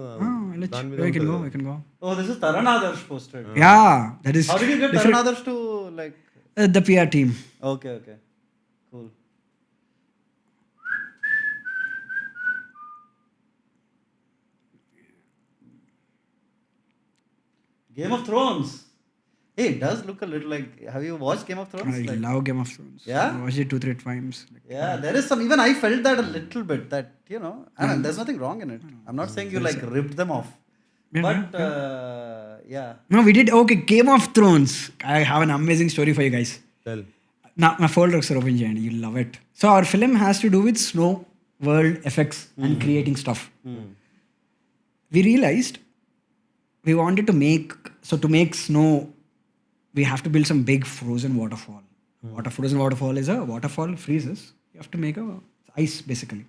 దాని మీద I can go. I can go. Oh, this is Taranadhar's poster. Yeah, that is. How did you get Taranadhar's to like? The PR team. Okay, okay, cool. Game of Thrones. Hey, it does look a little like. Have you watched Game of Thrones? I Like, love Game of Thrones. Yeah? I watched it 2-3 times. yeah, there is some. Even I felt that a little bit. That you know, I mean, there's nothing wrong in it. I'm not saying you like ripped them off, Yeah, but yeah. No, we did. Okay, Game of Thrones. I have an amazing story for you guys. Tell. Now, my folder is open, and you'll love it. So, our film has to do with snow, world effects, and creating stuff. We realized we wanted to make. So, to make snow, we have to build some big frozen waterfall. Frozen waterfall is a waterfall freezes. You have to make a ice basically,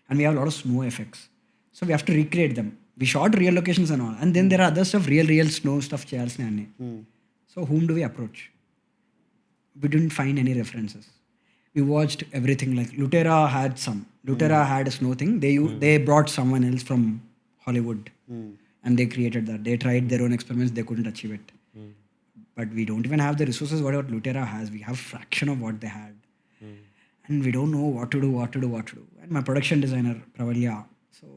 and we have a lot of snow effects. So we have to recreate them. We shot real locations and all, and then there are other stuff, real snow stuff. So whom do we approach? We didn't find any references. We watched everything. Like Lutera had some. Lutera had a snow thing. They brought someone else from Hollywood, and they created that. They tried their own experiments. They couldn't achieve it. But we don't even have the resources whatever Lutera has. We have fraction of what they had. And we don't know what to do. And my production designer, Pravalya, so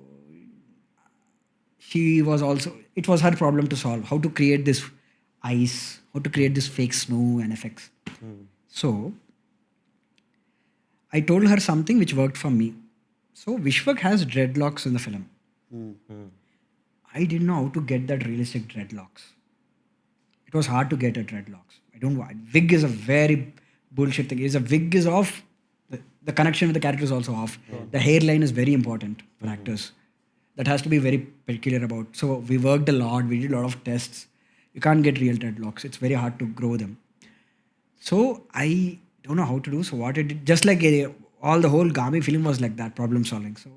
she was also, it was her problem to solve. How to create this ice, how to create this fake snow and effects. So, I told her something which worked for me. So, Vishwak has dreadlocks in the film. I didn't know how to get that realistic dreadlocks. It was hard to get a dreadlocks. I don't know. Wig is a very bullshit thing. A wig is off. The connection with the character is also off. The hairline is very important for actors. That has to be very particular about. So we worked a lot. We did a lot of tests. You can't get real dreadlocks. It's very hard to grow them. So I don't know how to do. So what I did, just like all the whole Gaami film was like that, problem solving. So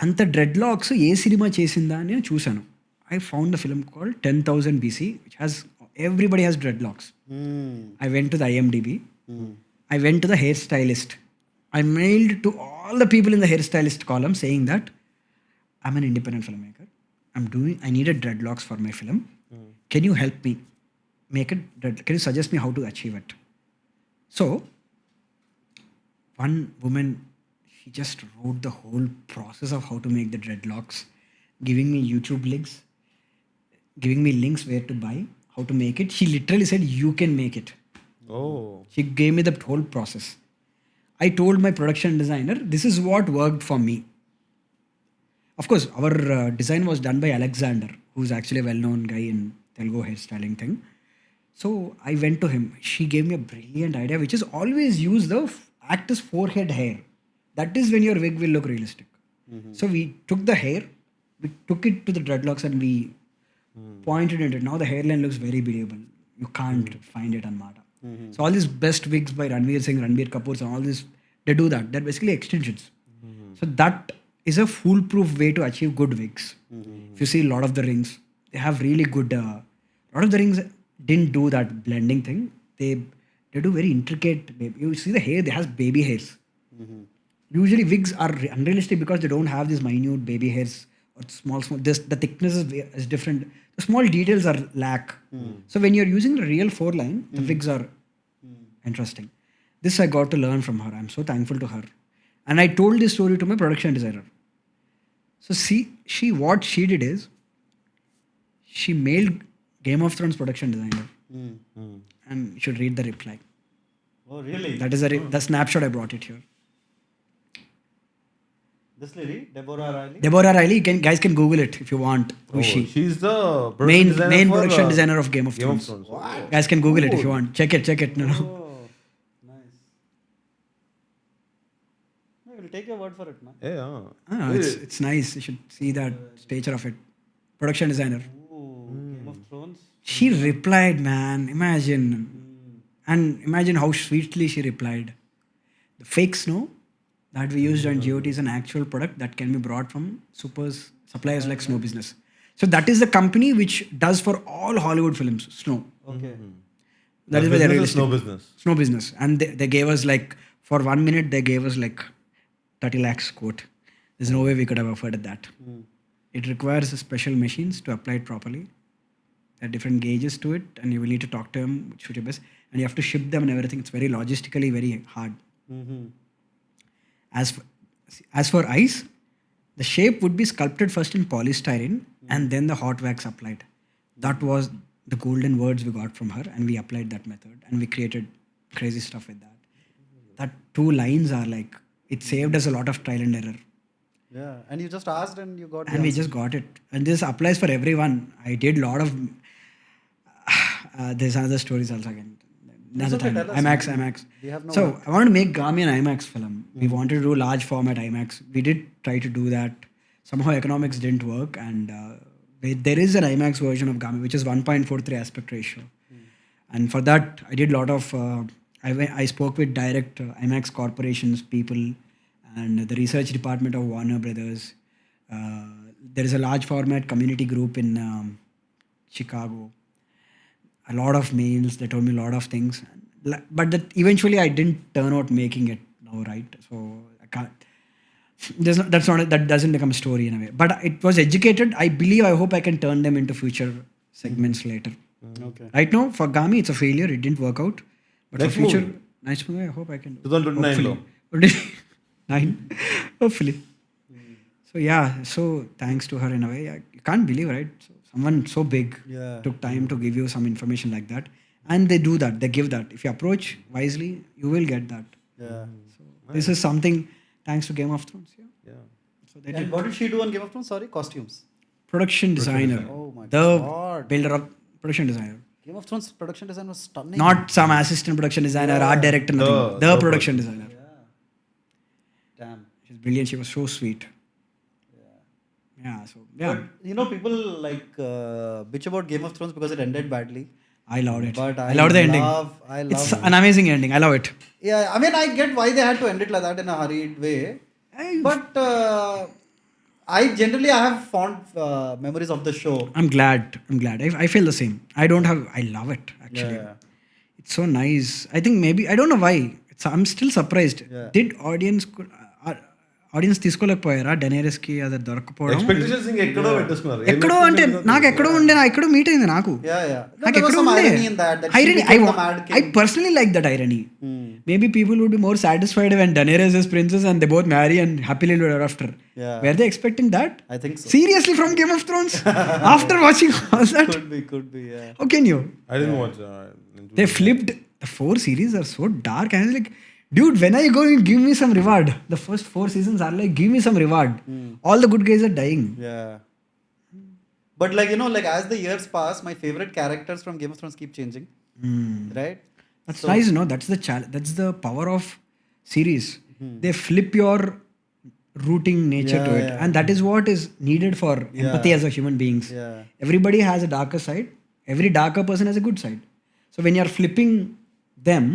అంత dreadlocks ఏ cinema చేసిందా అని నేను చూశాను. I found the film called 10,000 BC, which has everybody has dreadlocks. I went to the IMDb. I went to the hairstylist. I mailed to all the people in the hairstylist column saying that I'm an independent filmmaker. I needed dreadlocks for my film. Can you help me make it? Can you suggest me how to achieve it? So one woman, she just wrote the whole process of how to make the dreadlocks, giving me YouTube links, giving me links where to buy, how to make it. She literally said, you can make it. Oh. She gave me the whole process. I told my production designer, this is what worked for me. Of course, our design was done by Alexander, who's actually a well-known guy in Telugu hairstyling thing. So I went to him. She gave me a brilliant idea, which is always use the actor's forehead hair. That is when your wig will look realistic. So we took the hair, we took it to the dreadlocks and we pointed at it. Now the hairline looks very believable. You can't find it on Mata. So all these best wigs by Ranveer Singh, Ranbir Kapoor and all this, they do that. They're basically extensions. So that is a foolproof way to achieve good wigs. If you see a lot of the rings, they have really good, a lot of the rings didn't do that blending thing. They do very intricate, you see the hair, they has baby hairs. Usually wigs are unrealistic because they don't have these minute baby hairs or small, the thickness is different. The small details are lack. So when you're using the real 4-line, the wigs are interesting. This I got to learn from her. I'm so thankful to her. And I told this story to my production designer. So what she did is, she mailed Game of Thrones production designer. And you should read the reply. Oh, really? That is the snapshot I brought it here. This lady, Deborah Riley. Deborah Riley, guys can Google it if you want. Who is she? She's the Main production designer of Game of Thrones. What? Guys can Google it if you want. Check it. No. Oh, nice. We'll take your word for it, man. Yeah. It's nice. You should see that stature of it. Production designer. Ooh, Game of Thrones. She replied, man. Imagine. And imagine how sweetly she replied. The fake snow that we used on GOT is an actual product that can be brought from suppliers like Snow Business. So that is the company which does for all Hollywood films, Snow. Okay. That is why they're realistic. Snow business. Snow Business. And they gave us like, for 1 minute, they gave us like 30 lakhs quote. There's no way we could have afforded that. It requires special machines to apply it properly. There are different gauges to it, and you will need to talk to them, which should be best. And you have to ship them and everything. It's very logistically very hard. As for ice, the shape would be sculpted first in polystyrene and then the hot wax applied. That was the golden words we got from her, and we applied that method and we created crazy stuff with that. That 2 lines are like, it saved us a lot of trial and error. Yeah, and you just asked and you got. And we just got it. And this applies for everyone. I did a lot of. There's another stories also again. Another okay, time. tell us, IMAX. We have no So I wanted to make Gaami an IMAX film. We wanted to do large format IMAX. We did try to do that. Somehow economics didn't work, and there is an IMAX version of Gaami which is 1.43 aspect ratio. And for that, I did a lot of. I spoke with direct IMAX corporations people and the research department of Warner Brothers. There is a large format community group in Chicago. A lot of mails. They told me a lot of things, but that eventually I didn't turn out making it now, right? So I can't. That doesn't become a story in a way. But it was educated. I believe. I hope I can turn them into future segments later. Okay. Right now for Gaami, it's a failure. It didn't work out. But Next for future, movie. nice movie. I hope I can do. 2029 Hopefully. 9. Hopefully. So yeah. So thanks to her in a way. You can't believe, right? So someone so big took time to give you some information like that, and they do that. They give that. If you approach wisely, you will get that. Yeah. So this is something thanks to Game of Thrones. Yeah. So they And did what did she do on Game of Thrones? Sorry, costumes. production designer. Oh my the God. builder of production designer. Game of Thrones production design was stunning. Not some assistant production designer, art director, nothing. The production designer. Damn. She's brilliant. She was so sweet. Yeah. So yeah, But, people like bitch about Game of Thrones because it ended badly. I loved it. But I loved the ending. I love It's an amazing ending. I love it. Yeah, I mean, I get why they had to end it like that in a hurried way. But I have fond memories of the show. I'm glad. I feel the same. I love it actually. Yeah. It's so nice. I think maybe I don't know why. I'm still surprised. Yeah. Did audience తీసుకోలేకపోయారా Daenerys కి అది దొరకపోవడం expectations ఎక్కడో పెట్టేసుకున్నారు. ఎక్కడో అంటే నాకు ఎక్కడో ఉండే ఎక్కడో మీట్ అయింది నాకు Yeah. నాకు There was ఎక్కడో some ఉండే irony in that she irony. became the mad king. I personally like that irony. Maybe people would be more satisfied when Daenerys is princess and they both marry and happily live ever after. Yeah. Were they expecting that? I think so. Seriously, from Game of Thrones? After watching all that? Could be, yeah. How can you? I didn't watch. They flipped. The 4 series are so dark. And I was like, dude, when are you going to give me some reward? The first 4 seasons are like, give me some reward. All the good guys are dying. Yeah. But as the years pass, my favorite characters from Game of Thrones keep changing. Right? That's nice, no? That's the that's the power of series. They flip your rooting nature to it. Yeah. And that is what is needed for empathy as a human beings. Yeah. Everybody has a darker side. Every darker person has a good side. So when you're flipping them,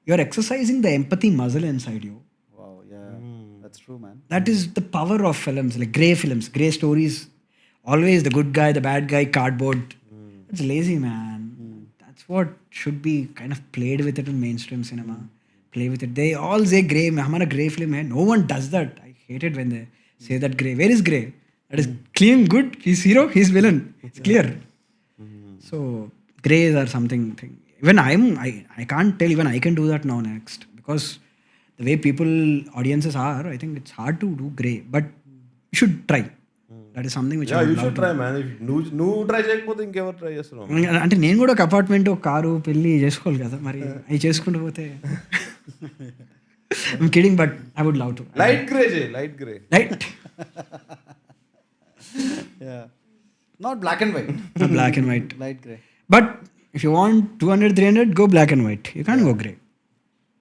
you're exercising the empathy muscle inside you. Wow, yeah. That's true, man. That is the power of films, like grey films, grey stories. Always the good guy, the bad guy, cardboard. It's lazy, man. That's what should be kind of played with it in mainstream cinema. Play with it. They all say grey. Hamara grey film hai. No one does that. I hate it when they say that grey. Where is grey? That is clean, good. He's hero, he's villain. It's clear. So greys are something. Even I can't tell. Even I can do that now next because the way audiences are, I think it's hard to do grey. But you should try. That is something which I would you love should to. try, man. నువ్వు try చేయకపోతే ఇంకెవరు try చేస్తున్నావు? అంటే నేను కూడా ఒక apartment ఒక car పెళ్ళి చేసుకోవాలి కదా మరి అవి చేసుకుంటూ పోతే I'm kidding, but I would love to. Light grey Right? Yeah. Not black and white. Not black and white. Light grey. But if you want 200, 300, go black and white. You can't go grey.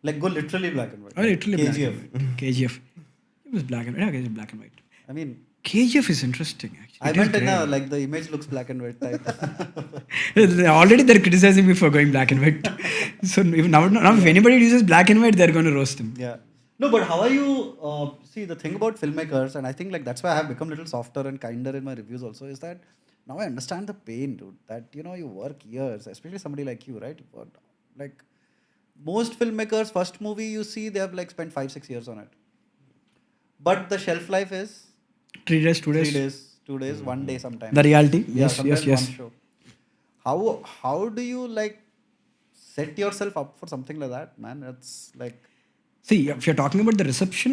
Like go literally black and white. Or literally black KGF. and white. KGF. It was black and white. Okay, it's black and white. I mean, KGF is interesting actually. I It is meant in great. a, like the image looks black and white type. Already they're criticizing me for going black and white. So now if anybody uses black and white, they're going to roast him. Yeah. No, but how are you? See, the thing about filmmakers, and I think like that's why I have become a little softer and kinder in my reviews also, is that now I understand the pain, dude. That you work years, especially somebody like you, right? You worked, like most filmmakers, first movie you see, they have like spent 5-6 years on it. But the shelf life is 3 days, 2 days. 3 days, 2 days, 1 day sometimes. The reality. Yeah, Yes, sometimes yes. one show. How do you like set yourself up for something like that, man? It's like See, if you're talking about the reception,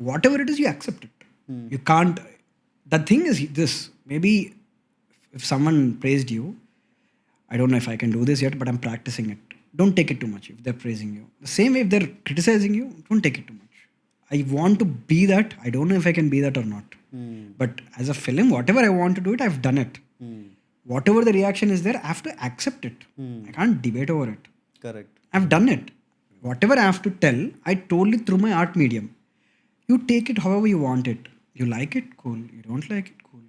whatever it is, you accept it. You can't. The thing is this. Maybe if someone praised you, I don't know if I can do this yet, but I'm practicing it. Don't take it too much if they're praising you. The same way if they're criticizing you, don't take it too much. I want to be that. I don't know if I can be that or not. But as a film, whatever I want to do it, I've done it. Whatever the reaction is there, I have to accept it. I can't debate over it. correct. I've done it. Whatever I have to tell, I told it through my art medium. You take it however you want it. You like it, cool. You don't like it, cool.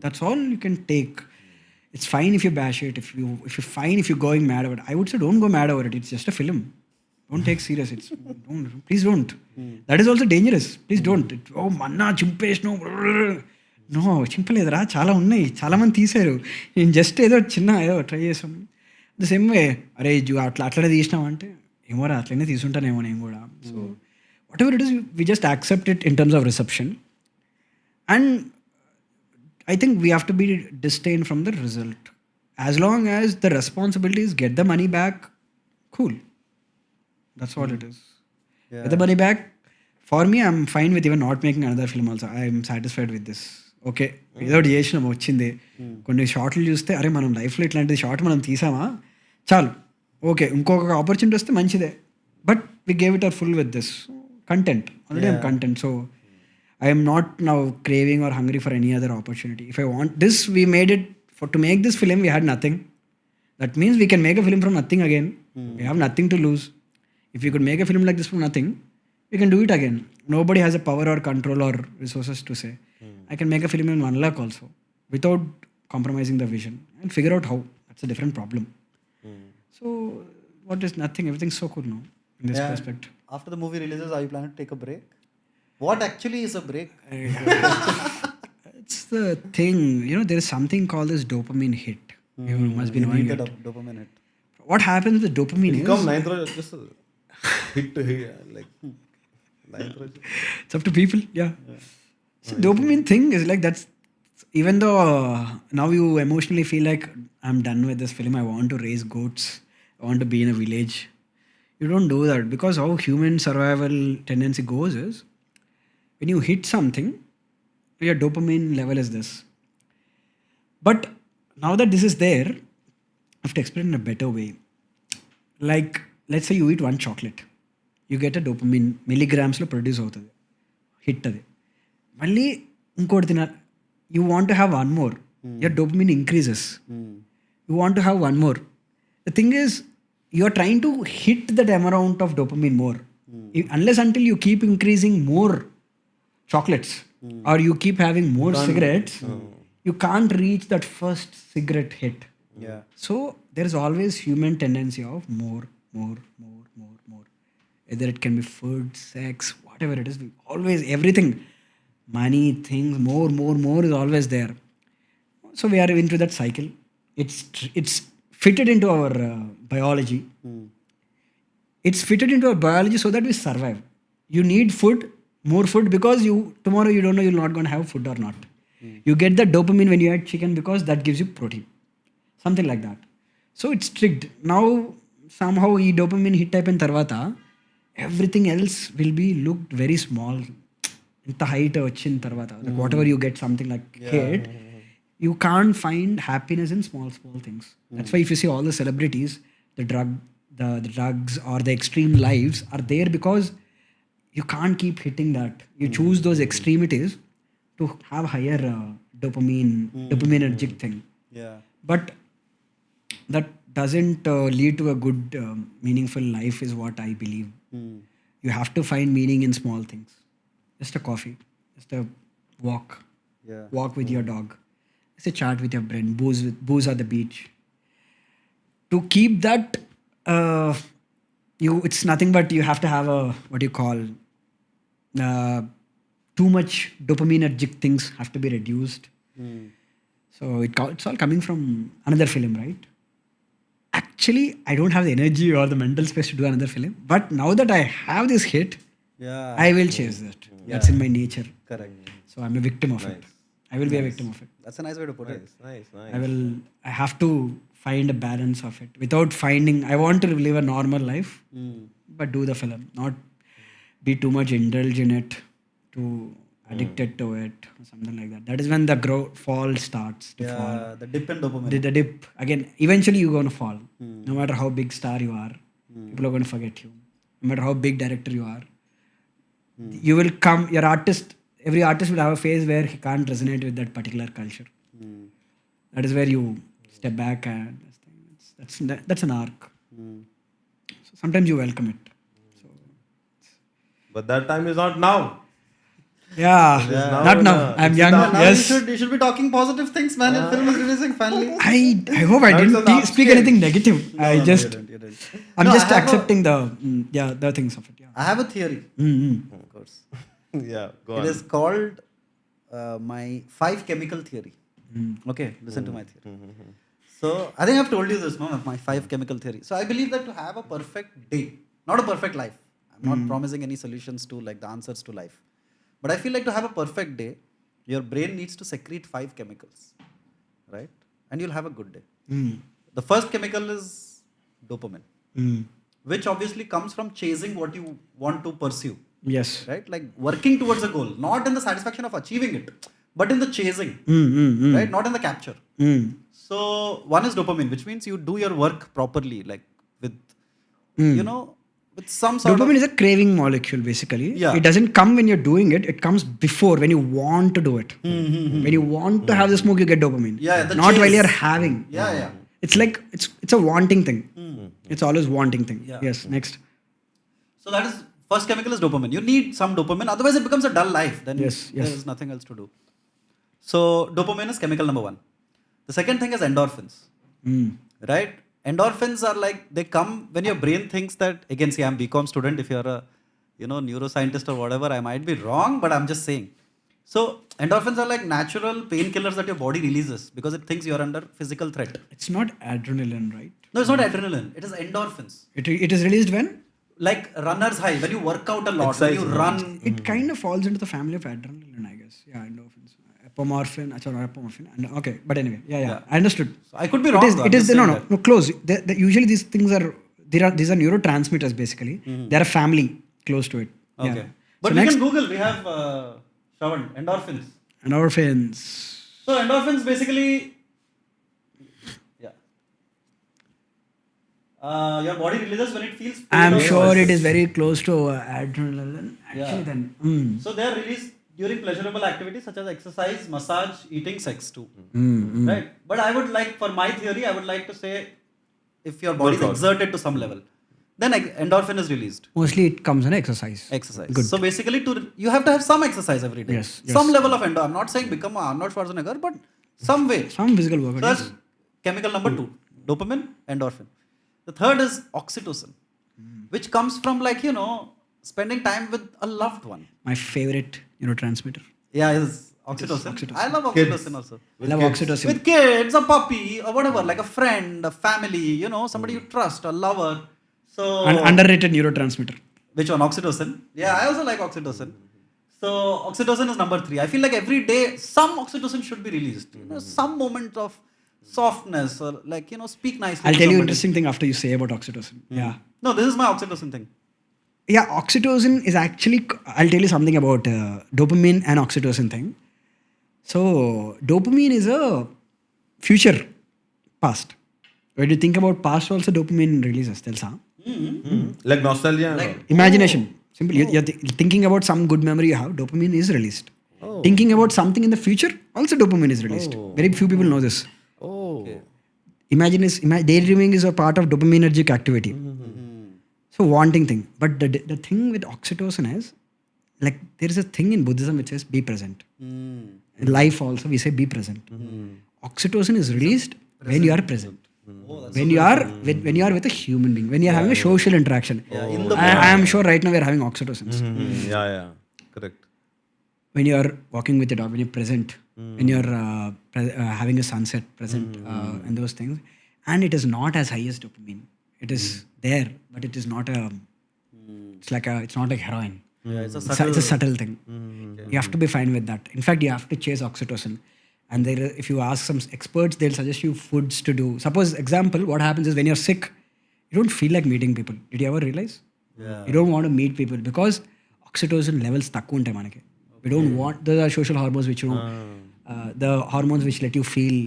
That's all you can take. It's fine if you bash it. If you're fine if you're going mad over it. I would say don't go mad over it. It's just a film. Don't take serious. Please don't. That is also dangerous. Please don't. Oh manna chimpesno. No, చింపలేదురా చాలా ఉన్నాయి, చాలా మంది తీశారు, నేను just ఏదో try చేసాం. The same way అరే అట్లనే తీసినాం అంటే ఏమోరా అట్లనే తీసుంటానేమో నేను కూడా. So whatever it is we just accept it in terms of reception. And I think we have to be disdain from the result. As long as the responsibilities get the money back, cool. That's what it is. Yeah. Get the money back. For me, I'm fine with even not making another film also. I'm satisfied with this. Okay ఏదో ఒకటి చేసినాం, వచ్చింది. కొన్ని షార్ట్లు చూస్తే అరే మనం లైఫ్లో ఇట్లాంటి షార్ట్ మనం తీసామా, చాలు, ఓకే ఇంకొక ఆపర్చునిటీ వస్తే మంచిదే. But we gave it our full with this content. Already I'm content. So I am not now craving or hungry for any other opportunity. If I want this, we made it to make this film, we had nothing. That means we can make a film from nothing again. We have nothing to lose. If we could make a film like this from nothing, we can do it again. Nobody has a power or control or resources to say, I can make a film in 1 lakh also without compromising the vision and figure out how. That's a different problem. So what is nothing? Everything's so cool now in this perspective. After the movie releases, are you planning to take a break? What actually is a break? It's the thing, there is something called this dopamine hit. You must be knowing it. Dopamine hit. What happens with dopamine is, Come 9th రోజు just hit like 9th రోజు. it's up to people. Yeah. So dopamine thing is like that's, even though now you emotionally feel like I'm done with this film, I want to raise goats, I want to be in a village. You don't do that, because how human survival tendency goes is, when you hit something, your dopamine level is this. But now that this is there, I have to explain in a better way. Like, let's say you eat one chocolate. You get a dopamine, milligrams lo produce అవుతుంది, hit అది. మళ్ళీ ఇంకోటి తినాలి, you want to have one more. Your dopamine increases. You want to have one more. The thing is, you are trying to hit that amount of dopamine more. Unless until you keep increasing more chocolates or you keep having more cigarettes, you can't reach that first cigarette hit. Yeah. So there is always human tendency of more. Either it can be food, sex, whatever it is, always everything, money, things, more is always there. So we are into that cycle. It's fitted into our biology. It's fitted into our biology so that we survive. You need food, more food, because tomorrow you don't know you're not going to have food or not. You get the dopamine when you eat chicken because that gives you protein. Something like that. So it's tricked. Now somehow ఈ dopamine hit అయిపోయిన తర్వాత everything else will be looked very small. ఇంత height వచ్చిన తర్వాత, like whatever you get something like hit, you can't find happiness in small things. That's why if you see all the celebrities, the drugs or the extreme lives are there, because you can't keep hitting that. You choose those extremities to have higher dopaminergic thing. Yeah. But that doesn't lead to a good, meaningful life is what I believe. You have to find meaning in small things. just a coffee, just a walk, Yeah. walk with your dog, just a chat with your friend, booze at the beach. To keep that, it's nothing but you have to have a what do you call too much dopaminergic things have to be reduced. So it's all coming from another film, right? Actually, I don't have the energy or the mental space to do another film. But now that I have this hit, Yeah. I will chase that. That's in my nature. Correct. So I'm a victim of it. I will be a victim of it. That's a nice way to put it. Nice. I have to find a balance of it. Without finding, I want to live a normal life, but do the film, not be too much indulged in it, too addicted to it, or something like that. That is when the fall starts to fall. Yeah, the dip in dopamine. The dip, again, eventually you're going to fall. No matter how big star you are, people are going to forget you. No matter how big director you are, you will come, every artist will have a phase where he can't resonate with that particular culture. That is where you step back and that's an arc. So sometimes you welcome it. So, But that time is not now. yeah. Not now. I'm young. Now Yes. you should be talking positive things, man. If film is releasing finally. I hope I That's didn't an speak upscale. anything negative. You didn't. I'm No, just I have accepting the things of it. Yeah. I have a theory, Mm-hmm. of course. Yeah, go It on. is called my 5 chemical theory. Okay, listen to my theory. So I think I've told you this, no? My 5 chemical theory. So I believe that to have a perfect day, not a perfect life. I'm not promising any solutions to like the answers to life. But I feel like to have a perfect day, your brain needs to secrete 5 chemicals, right? And you'll have a good day. The first chemical is dopamine, which obviously comes from chasing what you want to pursue. Yes. Right, like working towards a goal, not in the satisfaction of achieving it, but in the chasing, right, not in the capture. So one is dopamine, which means you do your work properly, like with with some sort Dopamine of is a craving molecule, basically. Yeah. It doesn't come when you're doing it. It comes before, when you want to do it. When you want to have the smoke, you get dopamine. Yeah, the not while chase. you're having. Yeah. It's like it's a wanting thing. It's always wanting thing. Yeah. Yes. Next. So that is first chemical is dopamine. You need some dopamine, otherwise it becomes a dull life. Then Yes. there is nothing else to do. So dopamine is chemical number 1. The second thing is endorphins. Right? Endorphins are like, they come when your brain thinks that, again, see, I'm BCom student. If you're a neuroscientist or whatever, I might be wrong, but I'm just saying. So endorphins are like natural painkillers that your body releases because it thinks you're under physical threat. It's not adrenaline, right? No, it's not adrenaline. It is endorphins. It is released when? Like runner's high, when you work out a lot, when you run. It kind of falls into the family of adrenaline, I guess. Yeah, endorphins. Apomorphin. And, okay, but anyway, yeah. I understood. So I could be wrong. It is no, close. Usually these things are these are neurotransmitters basically. They're a family close to it. Okay. Yeah. But So we next, can Google. We have Shravan, endorphins. endorphins. So endorphins basically, your body releases when it feels pain I'm or sure stress. it is very close to adrenaline. Actually, then. So they are released during pleasurable activities such as exercise, massage, eating, sex too. Right? But I would like, for my theory, I would like to say, if your body is exerted to some level, then endorphin is released. Mostly it comes in exercise. Exercise. Good. So basically, you have to have some exercise every day. Yes. Some level of I'm not saying become a Arnold Schwarzenegger, but some way. Some physical work. So that's chemical number 2, dopamine, endorphin. The third is oxytocin, which comes from spending time with a loved one. My favorite neurotransmitter. Yeah, is oxytocin. I love oxytocin also. I love oxytocin. With kids, a puppy, or whatever, like a friend, a family, somebody you trust, a lover. So An underrated neurotransmitter. which one? Oxytocin. Yeah, I also like oxytocin. So oxytocin is number 3. I feel like every day some oxytocin should be released. Some moment of softness or speak nicely. I'll to tell you somebody. interesting thing after you say about oxytocin. Yeah. No, this is my oxytocin thing. Yeah, oxytocin is actually, I'll tell you something about dopamine and oxytocin thing. So, dopamine is a future past. When you think about past, also dopamine releases. Telsa. Like nostalgia. Imagination. Simple. You're thinking about some good memory you have, dopamine is released. Thinking about something in the future, also dopamine is released. Very few people know this. Daydreaming is a part of dopaminergic activity. So wanting thing. But the thing with oxytocin is, like there is a thing in Buddhism which says be present. In life also we say be present. Oxytocin is released when you are present. When you are when you are with a human being, when you are having a social interaction. I am sure right now we are having oxytocins. Yeah. Correct. When you are walking with your dog, when you're present, when you're having a sunset present, and those things, and it is not as high as dopamine. It is there, but it is not a. It's not like heroin. Yeah, it's It's a subtle thing. You have to be fine with that. In fact, you have to chase oxytocin. And if you ask some experts, they'll suggest you foods to do. Suppose, example, what happens is when you're sick, you don't feel like meeting people. Did you ever realize? Yeah. You don't want to meet people because oxytocin levels takku untayi manaki. We don't want the social hormones which the hormones which let you feel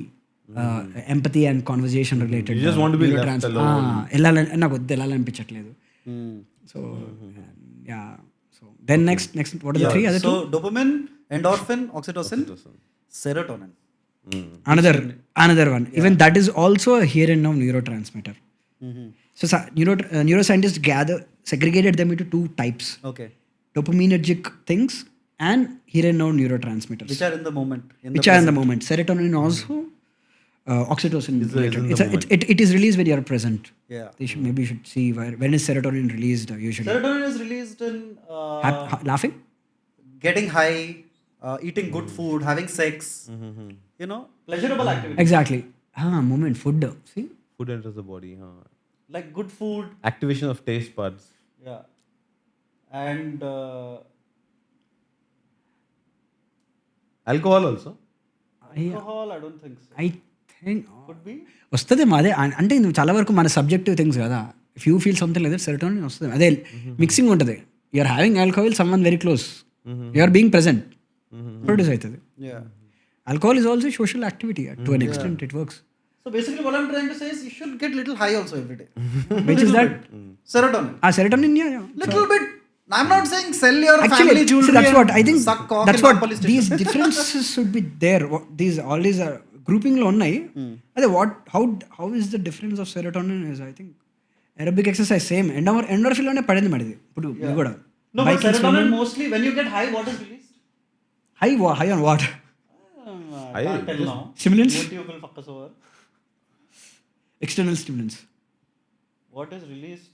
empathy and conversation related. You just want to be left alone. నాకు వద్దు వెళ్ళాలనిపించట్లేదు. So yeah. So then next what are the three other So two? dopamine, endorphin, oxytocin, serotonin. Another one. Even that is also a here and now neurotransmitter. So neuroscientists segregated them into two types: Okay. dopaminergic things and here and now neurotransmitters, Which are in the moment. which are in the moment. Serotonin also, oxytocin is related. It is released when you are present. Yeah. Maybe you should see when is serotonin released usually. Serotonin is released in Laughing. getting high, eating good food, having sex. Pleasurable activity. Exactly. Moment. Food. See. Food enters the body. Like good food. Activation of taste buds. Yeah. And Alcohol also. alcohol, I don't think so. I think Could be. వస్తుంది అదే అంటే ఇది చాలా వరకు మన subjective things కదా. If you feel something like that serotonin వస్తుంది. అదే మిక్సింగ్ ఉంటుంది. You're having alcohol someone very close, you're being present, produce అవుతుంది. Yeah. Alcohol is also social activity to an extent. It works. So basically what I'm trying to say is you should get little high also every day. Which is that? Serotonin. Serotonin, yeah. Little bit. I'm not saying sell your Actually, family jewelry. that's what I think. Suck cock That's in what police these station. differences should be there. All these are grouping lo unnai. Ade how is the difference of serotonin is, I think aerobic exercise same endorphin lone padindi madidi ippudu me kuda. No, but serotonin mostly when you get high, what is released? High on what? I can't tell now. Stimulants? YouTube will fuck us over. External stimulants. What is released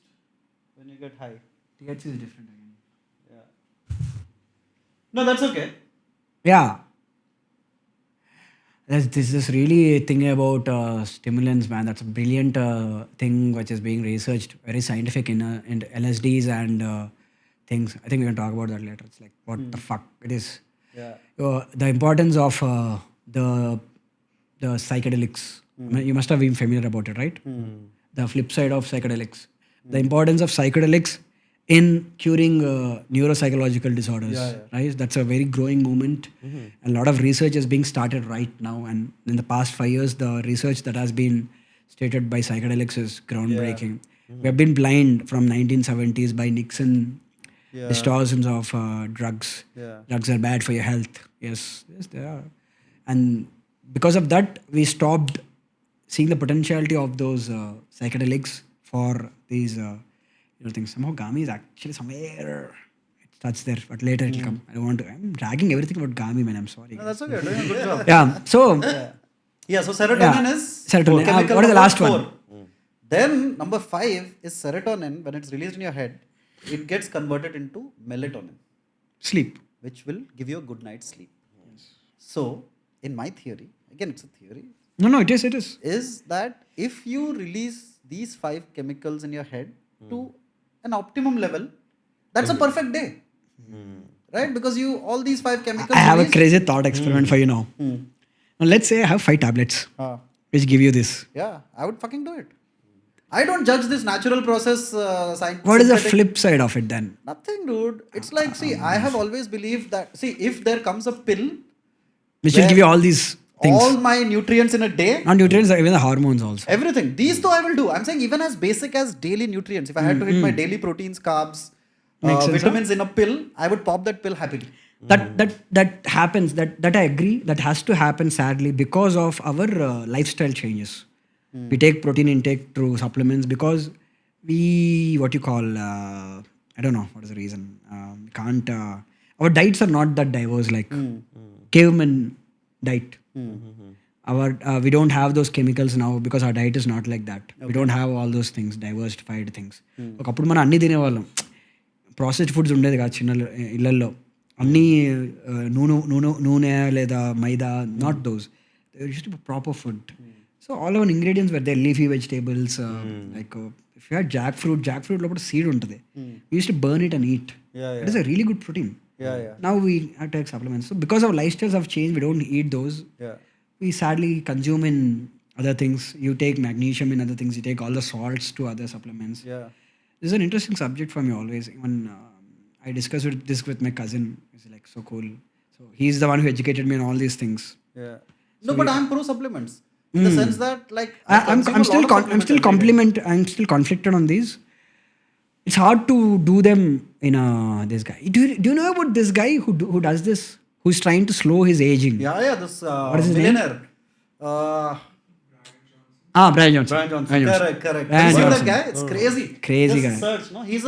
when you get high? THC is different again. Yeah. No, that's okay. Yeah. This is really thing about stimulants, man. That's a brilliant thing which is being researched, very scientific in LSDs and things. I think we can talk about that later. It's like what the fuck it is. Yeah. The importance of the psychedelics. You must have been familiar about it, right? The flip side of psychedelics. The importance of psychedelics in curing neuropsychological disorders, right? That's a very growing movement. A lot of research is being started right now, and in the past 5 years, the research that has been stated by psychedelics is groundbreaking. We have been blind from 1970s by Nixon distortions of drugs. Drugs are bad for your health. Yes, they are. And because of that, we stopped seeing the potentiality of those psychedelics for these things. Somehow Gaami is actually somewhere. It starts there, but later it will come. I'm dragging everything about Gaami, man. I'm sorry. No, that's okay. You're doing a good job. Yeah. So. So serotonin is serotonin. chemical What is the last 4. one? Then number 5 is serotonin. When it's released in your head, it gets converted into melatonin, Sleep. which will give you a good night's sleep. So, in my theory, again it's a theory, No, it is. is that if you release these 5 chemicals in your head to an optimum level, that's a perfect day. Right? Because all these 5 chemicals. I have a released- crazy thought experiment for you now. Now, let's say I have 5 tablets which give you this. Yeah, I would fucking do it. I don't judge this natural process. What is the flip side of it then? Nothing, dude. It's like, see, I have always believed that, if there comes a pill Which will give you all these things. all my nutrients in a day, Not nutrients, even the hormones also. everything. These two I will do. I'm saying even as basic as daily nutrients. If I had to hit my daily proteins, carbs, Makes sense, vitamins in a pill, I would pop that pill happily. That happens. That I agree. That has to happen sadly because of our lifestyle changes. We take protein intake through supplements because we I don't know what is the reason. We can't. our diets are not that diverse like caveman diet. We don't have those chemicals now because our diet is not like that. We don't have all those things, diversified things. ఒకప్పుడు మనం అన్నీ తినేవాళ్ళం. Processed foods ఉండేది కాదు చిన్న ఇళ్ళల్లో. అన్నీ నూనె లేదా maida, not those. Used to be proper food. So all our ingredients were there, leafy vegetables, like if you had jackfruit లోపల సీడ్ ఉంటుంది. We used to burn it and eat. It is a really good protein. Now we have to take supplements. So because our lifestyles have changed, we don't eat those. We sadly consume in other things. You take magnesium in other things. You take all the salts to other supplements. This is an interesting subject for me always. When I discussed this with my cousin, he's like so cool. So he's the one who educated me on all these things. No, but I'm pro supplements in the sense that like I'm still conflicted on these. It's hard to do them in this guy. Do you know about this guy who does this? Who's trying to slow his aging? This what is his millionaire. Brian Johnson. Correct. Brian You see Johnson. that guy? It's crazy. Crazy Just guy. Search, no? He's a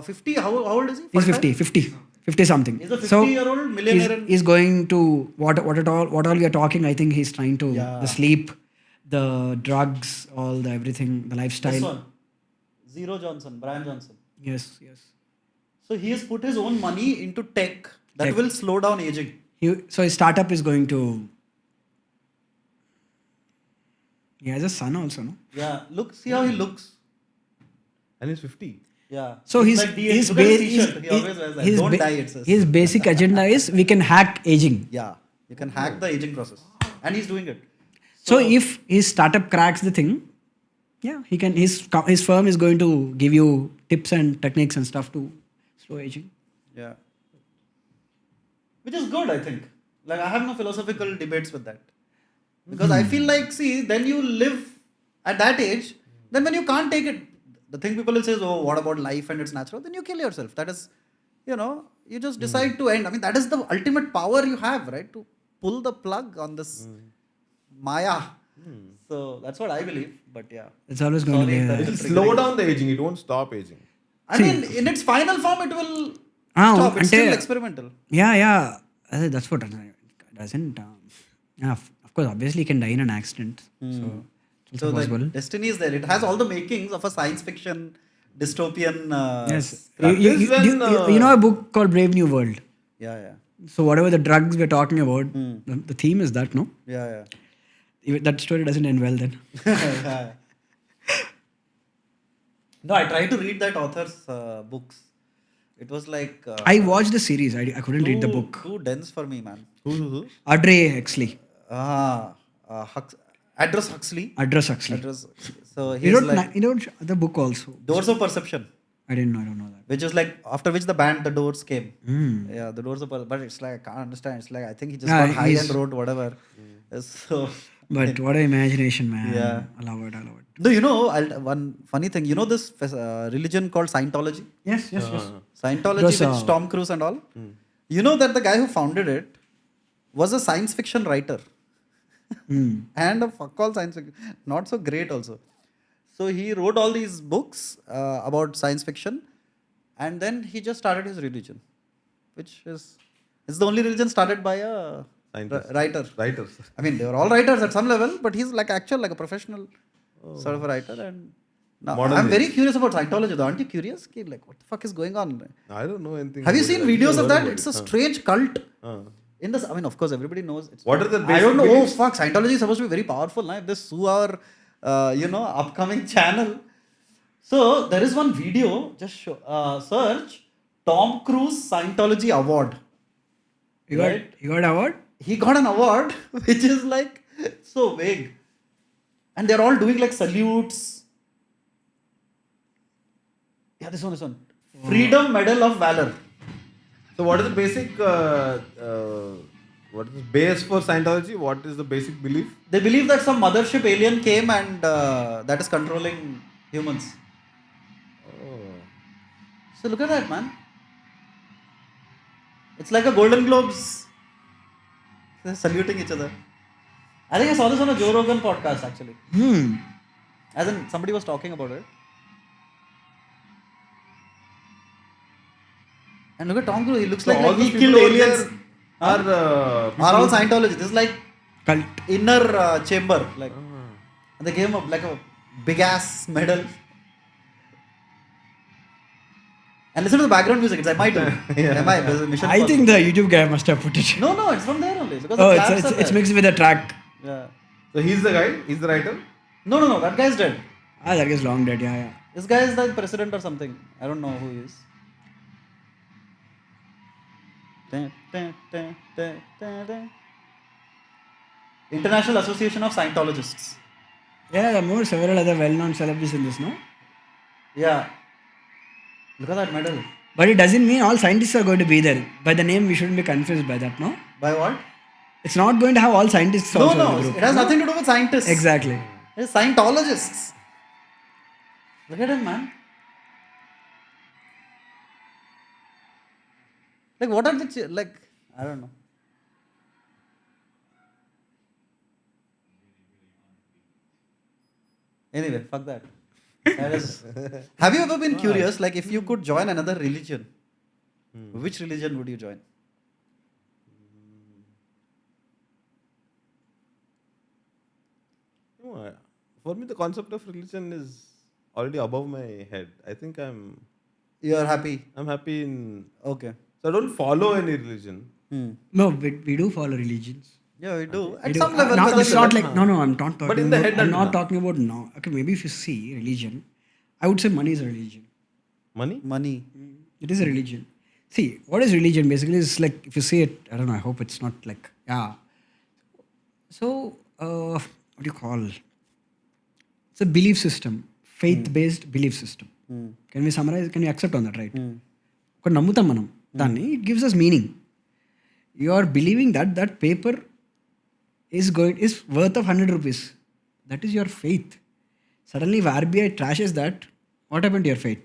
50. How old is he? He's 45? 50 something. He's a 50-year-old millionaire. He's going to what all we are talking. I think he's trying to the sleep, the drugs, all the everything, the lifestyle. This one. Brian Johnson. Yes. So he has put his own money into tech that will slow down aging. So his startup is going to. He has a son also, no? Yeah, see how he looks. And he's 50. Yeah. So his like look at his t-shirt. He always wears that. Don't die, it says. His basic agenda is we can hack aging. Yeah, you can hack the aging process, and he's doing it. So if his startup cracks the thing, he can. His firm is going to give you tips and techniques and stuff to slow aging. Yeah. Which is good, I think. Like I have no philosophical debates with that. Because I feel like, see, then you live at that age, then when you can't take it, the thing people will say is, oh, what about life and it's natural? Then you kill yourself. That is, you just decide to end. I mean, that is the ultimate power you have, right? To pull the plug on this Maya. So that's what I believe. But yeah. It's always going to be. It will slow down the aging. It won't stop aging. I mean, in its final form, it will stop. It's still experimental. Yeah. That's what it doesn't. Of course, obviously, you can die in an accident. So the destiny is there. It has all the makings of a science fiction dystopian. Yes. You know a book called Brave New World? Yeah. So whatever the drugs we're talking about, the theme is that, no? Yeah. That story doesn't end well then. No, I tried to read that author's books. It was like... I watched the series. I couldn't read the book. Too dense for me, man. Who? Audrey Huxley. Aldous Huxley. So You he's don't the book also. Doors of Perception. I don't know that. Which is like, after which the band The Doors came. Yeah, The Doors of Perception. But it's like, I can't understand. It's like, I think he just got high and wrote whatever. So... But what an imagination, man. Yeah. I love it. Do you know, one funny thing, you know this religion called Scientology? Yes. Scientology with Tom Cruise and all? You know that the guy who founded it was a science fiction writer. And a fuck all science fiction. Not so great also. So he wrote all these books about science fiction, and then he just started his religion, which is it's the only religion started by a writer. Writers. I mean, they were all writers at some level, but he's like a professional sort of a writer. And now I'm very curious about Scientology. Aren't you curious? Like, what the fuck is going on? I don't know anything. Have you seen videos of that? It's a strange cult. In this, I mean, of course, everybody knows. What are the I basic don't know. beliefs? Oh, fuck. Scientology is supposed to be very powerful. Now, if they sue our, upcoming channel. So, there is one video. Just search Tom Cruise Scientology Award. You got award? He got an award, which is like so vague. And they're all doing like salutes. Yeah, this one. Freedom Medal of Valor. So what is the basic, what is the base for Scientology? What is the basic belief? They believe that some mothership alien came and that is controlling humans. So look at that, man. It's like a Golden Globes. They're saluting each other. I think I saw this on a Joe Rogan podcast actually. As in somebody was talking about it. And look at Tom Cruise. He looks So all like these he people killed over aliens. there are Are all Scientology. This is like Cult. inner chamber. Like, and they gave him like a big ass medal. And listen to the background music. It's MI too. MI. There's a mission. I for- think the YouTube guy must have put it. No, it's from there only. Because Oh, the it's, claps it's, are it's there. mixed with the track. Yeah. So he's the guy. He's the writer. No. That guy's dead. Ah, that guy's long dead. Yeah. This guy is the president or something. I don't know who he is. International Association of Scientologists. Yeah, there are more several other well-known celebrities in this, no? Yeah. Look at that medal. But it doesn't mean all scientists are going to be there. By the name, we shouldn't be confused by that, no? By what? It's not going to have all scientists also in the No. group. It has nothing to do with scientists. Exactly. It's Scientologists. Look at him, man. Like, what are the like? I don't know. Anyway, fuck that. Have you ever been curious? Like, if you could join another religion, which religion would you join? No, for me, the concept of religion is already above my head. I think You are happy. I'm happy in. Okay. So I don't follow any religion. No, we do follow religions. Yeah, we do. We At do. some level. No, but it's that's- not like, no, I'm not talking But in the about, head I'm and not now. talking about now. Okay, maybe if you see religion, I would say money is a religion. Money? Money. It is a religion. See, what is religion? Basically, it's like, if you see it, I don't know, I hope it's not like, yeah. So, what do you call? It's a belief system, faith-based belief system. Can we summarize? Can you accept on that, right? ఒకటి నమ్ముతాం మనం దాన్ని. It gives us meaning. You are believing that that paper is worth of 100 rupees. That is your faith. Suddenly, if RBI trashes that, what happened to your faith?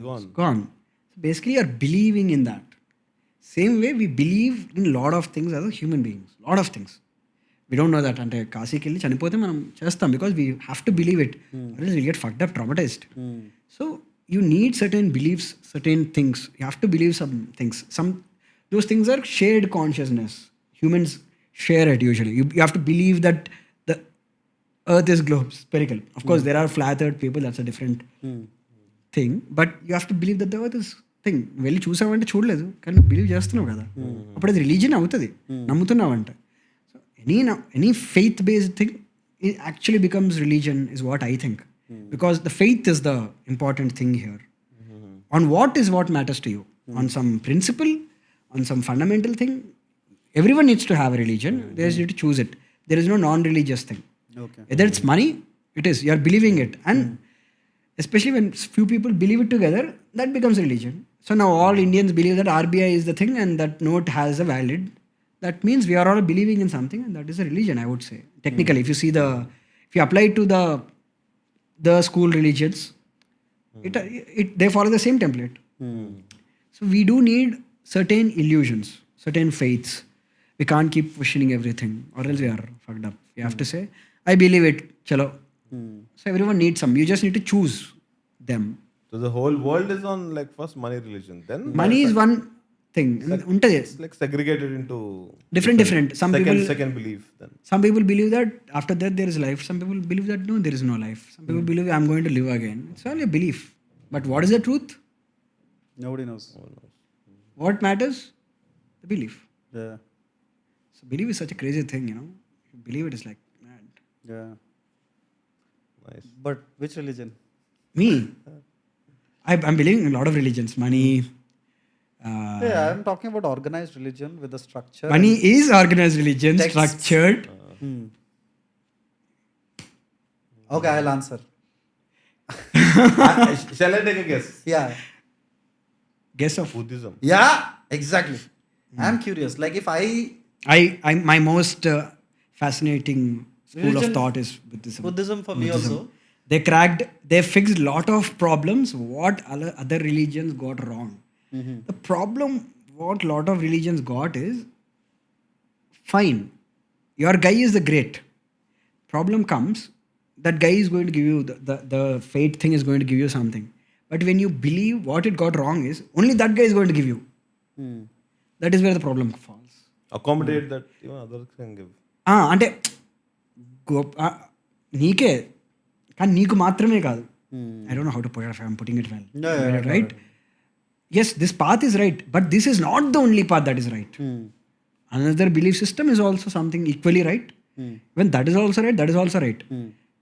Gone. It's gone. So basically, you're believing in that. Same way, we believe in a lot of things as a human beings. Lot of things. We don't know that. అంటే కాశీకి వెళ్ళి చనిపోతే మనం చేస్తాం because we have to believe it. Otherwise, we'll get fucked up, traumatized. So, you need certain beliefs, certain things. You have to believe some things. Those things are shared consciousness. Humans share it usually. You have to believe that the earth is globe, spherical. Of course, there are flat earth people, that's a different thing. But you have to believe that the earth is thing. వెళ్ళి చూసావంటే చూడలేదు కానీ నువ్వు believe చేస్తున్నావు కదా, అప్పుడు అది religion అవుతుంది, నమ్ముతున్నావంటే. So any faith based thing it actually becomes religion is what I think. Because the faith is the important thing here. On what matters to you? On some principle, on some fundamental thing. Everyone needs to have a religion. They just need to choose it. There is no non-religious thing. Okay. Whether it's money, it is. You are believing it. And especially when few people believe it together, that becomes religion. So now all Indians believe that RBI is the thing and that note has a valid. That means we are all believing in something and that is a religion, I would say. Technically, if you apply it to the school religions, they follow the same template. So we do need certain illusions, certain faiths. We can't keep questioning everything or else we are fucked up. You have to say, I believe it, chalo. So everyone needs some. You just need to choose them. So the whole world is on like first money religion. Then Money is one thing. Untadi. it's like segregated into Different. second belief. Then Some people believe that after death there is life. Some people believe that no, there is no life. Some people believe I'm going to live again. It's all a belief. But what is the truth? Nobody knows. What matters? The belief. Yeah. So belief is such a crazy thing, you know. You believe it is like mad. Yeah. nice. But which religion? Me, I'm believing in a lot of religions. Money. Yeah, I'm talking about organized religion with a structure. Money is organized religion, Texts. structured. Okay, I'll answer. Shall I take a guess? Yeah. Guess of. Buddhism. Yeah, exactly. I'm curious. Like if My most fascinating school of Religion- thought is Buddhism. Buddhism for me also. They fixed lot of problems what other religions got wrong. The problem what lot of religions got is, fine, your guy is the great. Problem comes, that guy is going to give you the fate thing is going to give you something. But when you believe what it got wrong is, only that guy is going to give you. That is where the problem falls. Accommodate that even others can give. అంటే నీకే కానీ నీకు మాత్రమే కాదు. I don't know how to put it if I'm putting it well. Right? Yes, this path is right, but this is not the only path that is right. Another belief system is also something equally right. When that is also right, that is also right.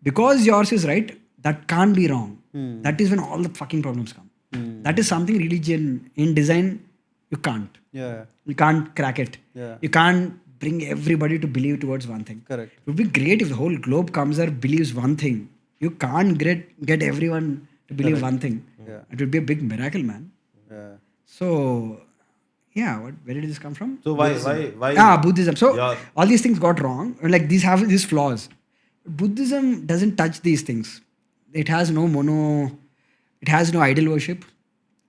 Because yours is right, that can't be wrong. That is when all the fucking problems come. That is something religion in design you can't. You can't crack it. You can't bring everybody to believe towards one thing. Correct. It would be great if the whole globe comes there, believes one thing. You can't get everyone to believe one thing. It would be a big miracle, man. So, yeah, where did this come from? So why Buddhism. So all these things got wrong. Like these have these flaws. Buddhism doesn't touch these things. It has no it has no idol worship.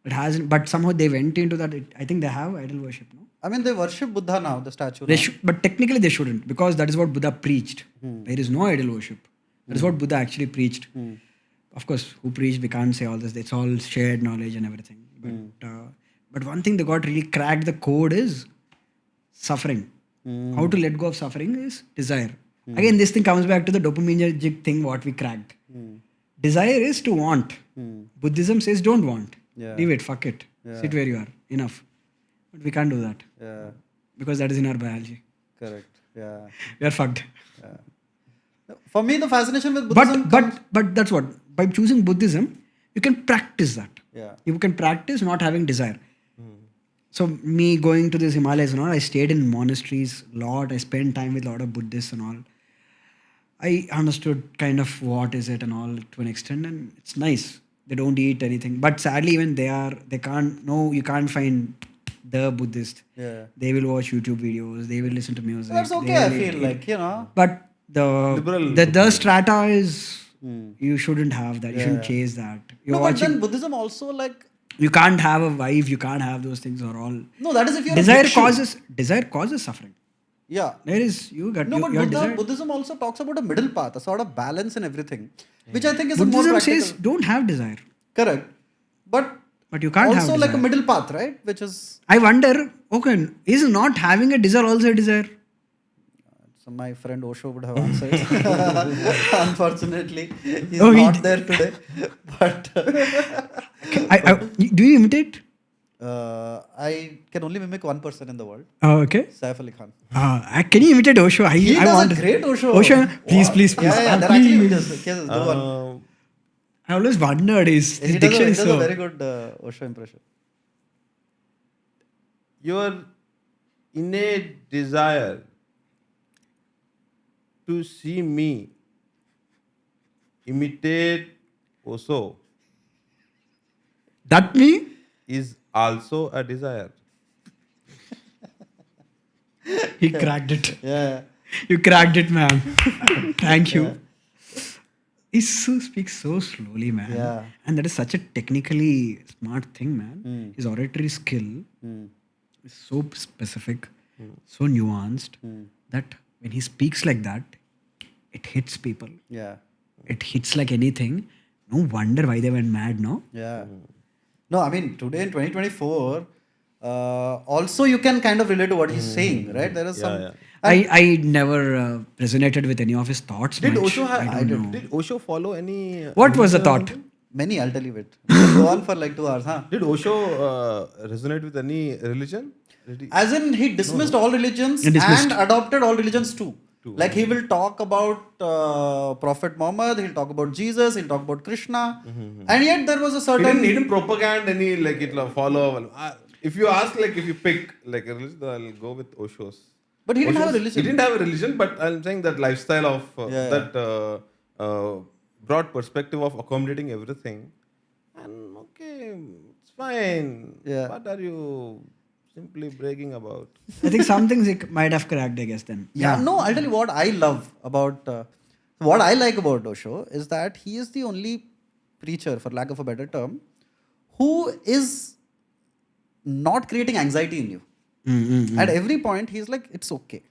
It hasn't, but somehow they went into that. I think they have idol worship, no? I mean, they worship Buddha now, the statue. They should, but technically they shouldn't, because that is what Buddha preached. There is no idol worship. That is what Buddha actually preached. Of course, who preached, we can't say all this. It's all shared knowledge and everything. But one thing they got really cracked the code is suffering. How to let go of suffering is desire. Again, this thing comes back to the dopaminergic thing what we cracked. Desire is to want. Buddhism says don't want. Leave it, fuck it. Sit where you are. Enough. But we can't do that. Because that is in our biology. Correct. Yeah. We are fucked. For me, the fascination with Buddhism. But that's what. By choosing Buddhism, you can practice that. You can practice not having desire. So me going to this Himalayas and all, I stayed in monasteries a lot. I spent time with a lot of Buddhists and all. I understood kind of what is it and all to an extent, and it's nice. They don't eat anything, but sadly even you can't find the Buddhist. They will watch YouTube videos, they will listen to music. That's okay, I feel like, but the strata is you shouldn't have that. You shouldn't chase that. But then Buddhism also, like, you can't have a wife, you can't have those things or all. No, that is if you're desire causes suffering. Yeah. There is but Buddhism also talks about a middle path, a sort of balance in everything, which I think is Buddhism a more practical. says don't have desire. Correct. But you can't also have desire. like a middle path, right? Which is... I wonder, okay, is not having a desire also a desire? So my friend Osho would have answered. Unfortunately, he's not there today. But... do you imitate? I can only mimic one person in the world. Okay. Saif Ali Khan. Can you imitate Osho? He does a great Osho. Osho, please. Yeah, they're actually videos. Go on. I always wondered his diction he is does so... a very good Osho impression. Your innate desire to see me imitate Osho That me? is also a desire. He cracked it. Yeah. You cracked it, man. Thank you. He speaks so slowly, man. Yeah. And that is such a technically smart thing, man. His oratory skill is so specific, so nuanced, that when he speaks like that, it hits people. Yeah. It hits like anything. No wonder why they went mad, no? Yeah. No, I mean, today in 2024, also you can kind of relate to what he's saying, right? There is some... I never resonated with any of his thoughts. Did much. Osho know. Did Osho follow any... What was the thought? Many, I'll tell you it. Go on for like 2 hours, huh? Did Osho resonate with any religion? As in, he dismissed all religions and adopted all religions too. Like he will talk about Prophet Muhammad, he'll talk about Jesus, he'll talk about Krishna, and yet there was a certain... He didn't propaganda any like it follow. If you ask, like if you pick like a religion, I'll go with Osho's. But he didn't have a religion. He didn't have a religion, but I'm saying that lifestyle of that broad perspective of accommodating everything. And okay, it's fine. Yeah. What are you simply bragging about? I think some things he might have cracked, I guess, then. Yeah. No, I'll tell you what I love about... what I like about Osho is that he is the only preacher, for lack of a better term, who is not creating anxiety in you. At every point, he's like, it's okay.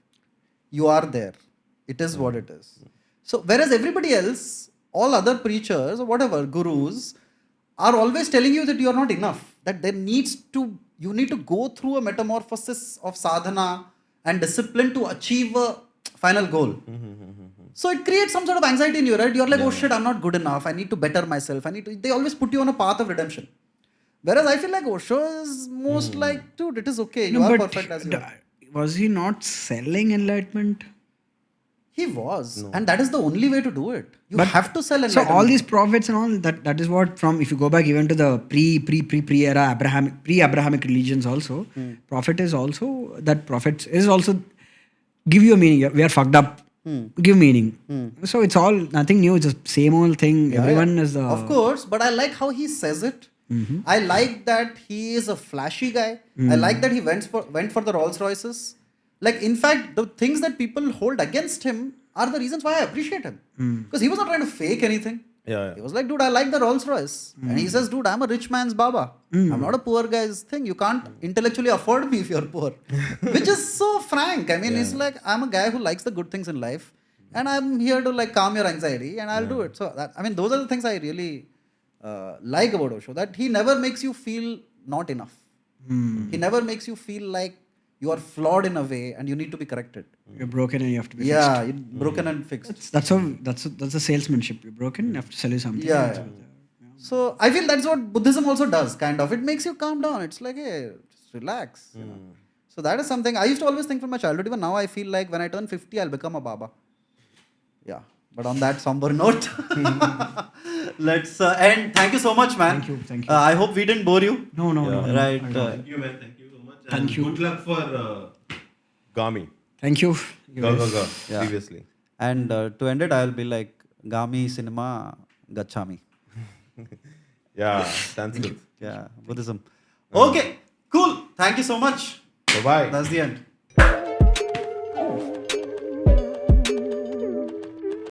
You are there. It is what it is. So, whereas everybody else, all other preachers or whatever, gurus, are always telling you that you are not enough. That you need to go through a metamorphosis of sadhana and discipline to achieve a final goal. So it creates some sort of anxiety in you, right? You're like, oh shit, I'm not good enough. I need to better myself. They always put you on a path of redemption. Whereas I feel like Osho is most like, dude, it is okay. You are perfect as you are. Was he not selling enlightenment? He was. And that is the only way to do it. You have to sell So enlightenment. all these prophets and all that is what, from, if you go back even to the pre-era Abrahamic religions also, prophet is also, that prophets is also give you a meaning. We are fucked up. Give meaning. So it's all nothing new. It's the same old thing. Everyone is the... Of course, but I like how he says it. I like that he is a flashy guy. I like that he went for the Rolls Royces. Like, in fact, the things that people hold against him are the reasons why I appreciate him. Because he was not trying to fake anything. Yeah. He was like, dude, I like the Rolls Royce. And he says, dude, I'm a rich man's Baba. I'm not a poor guy's thing. You can't intellectually afford me if you're poor. Which is so frank. I mean, he's like, I'm a guy who likes the good things in life. And I'm here to like calm your anxiety and I'll do it. So, those are the things I really like about Osho. That he never makes you feel not enough. He never makes you feel like you are flawed in a way and you need to be corrected. You're broken and you have to be fixed. Yeah, you're broken and fixed. That's the salesmanship. You're broken, you have to sell you something. Yeah. So I feel that's what Buddhism also does, kind of. It makes you calm down. It's like, hey, just relax. You know? So that is something I used to always think from my childhood. Even now I feel like when I turn 50, I'll become a Baba. Yeah. But on that somber note, let's end. Thank you so much, man. Thank you. I hope we didn't bore you. No. Right. Thank you, man. Thank you so much. Thank you. Good luck for Gaami. Thank you. Go. Yeah. Previously. And to end it, I'll be like, Gaami cinema gachami. Yeah, Sanskrit. Yeah, Buddhism. Okay, cool. Thank you so much. Bye-bye. That's the end.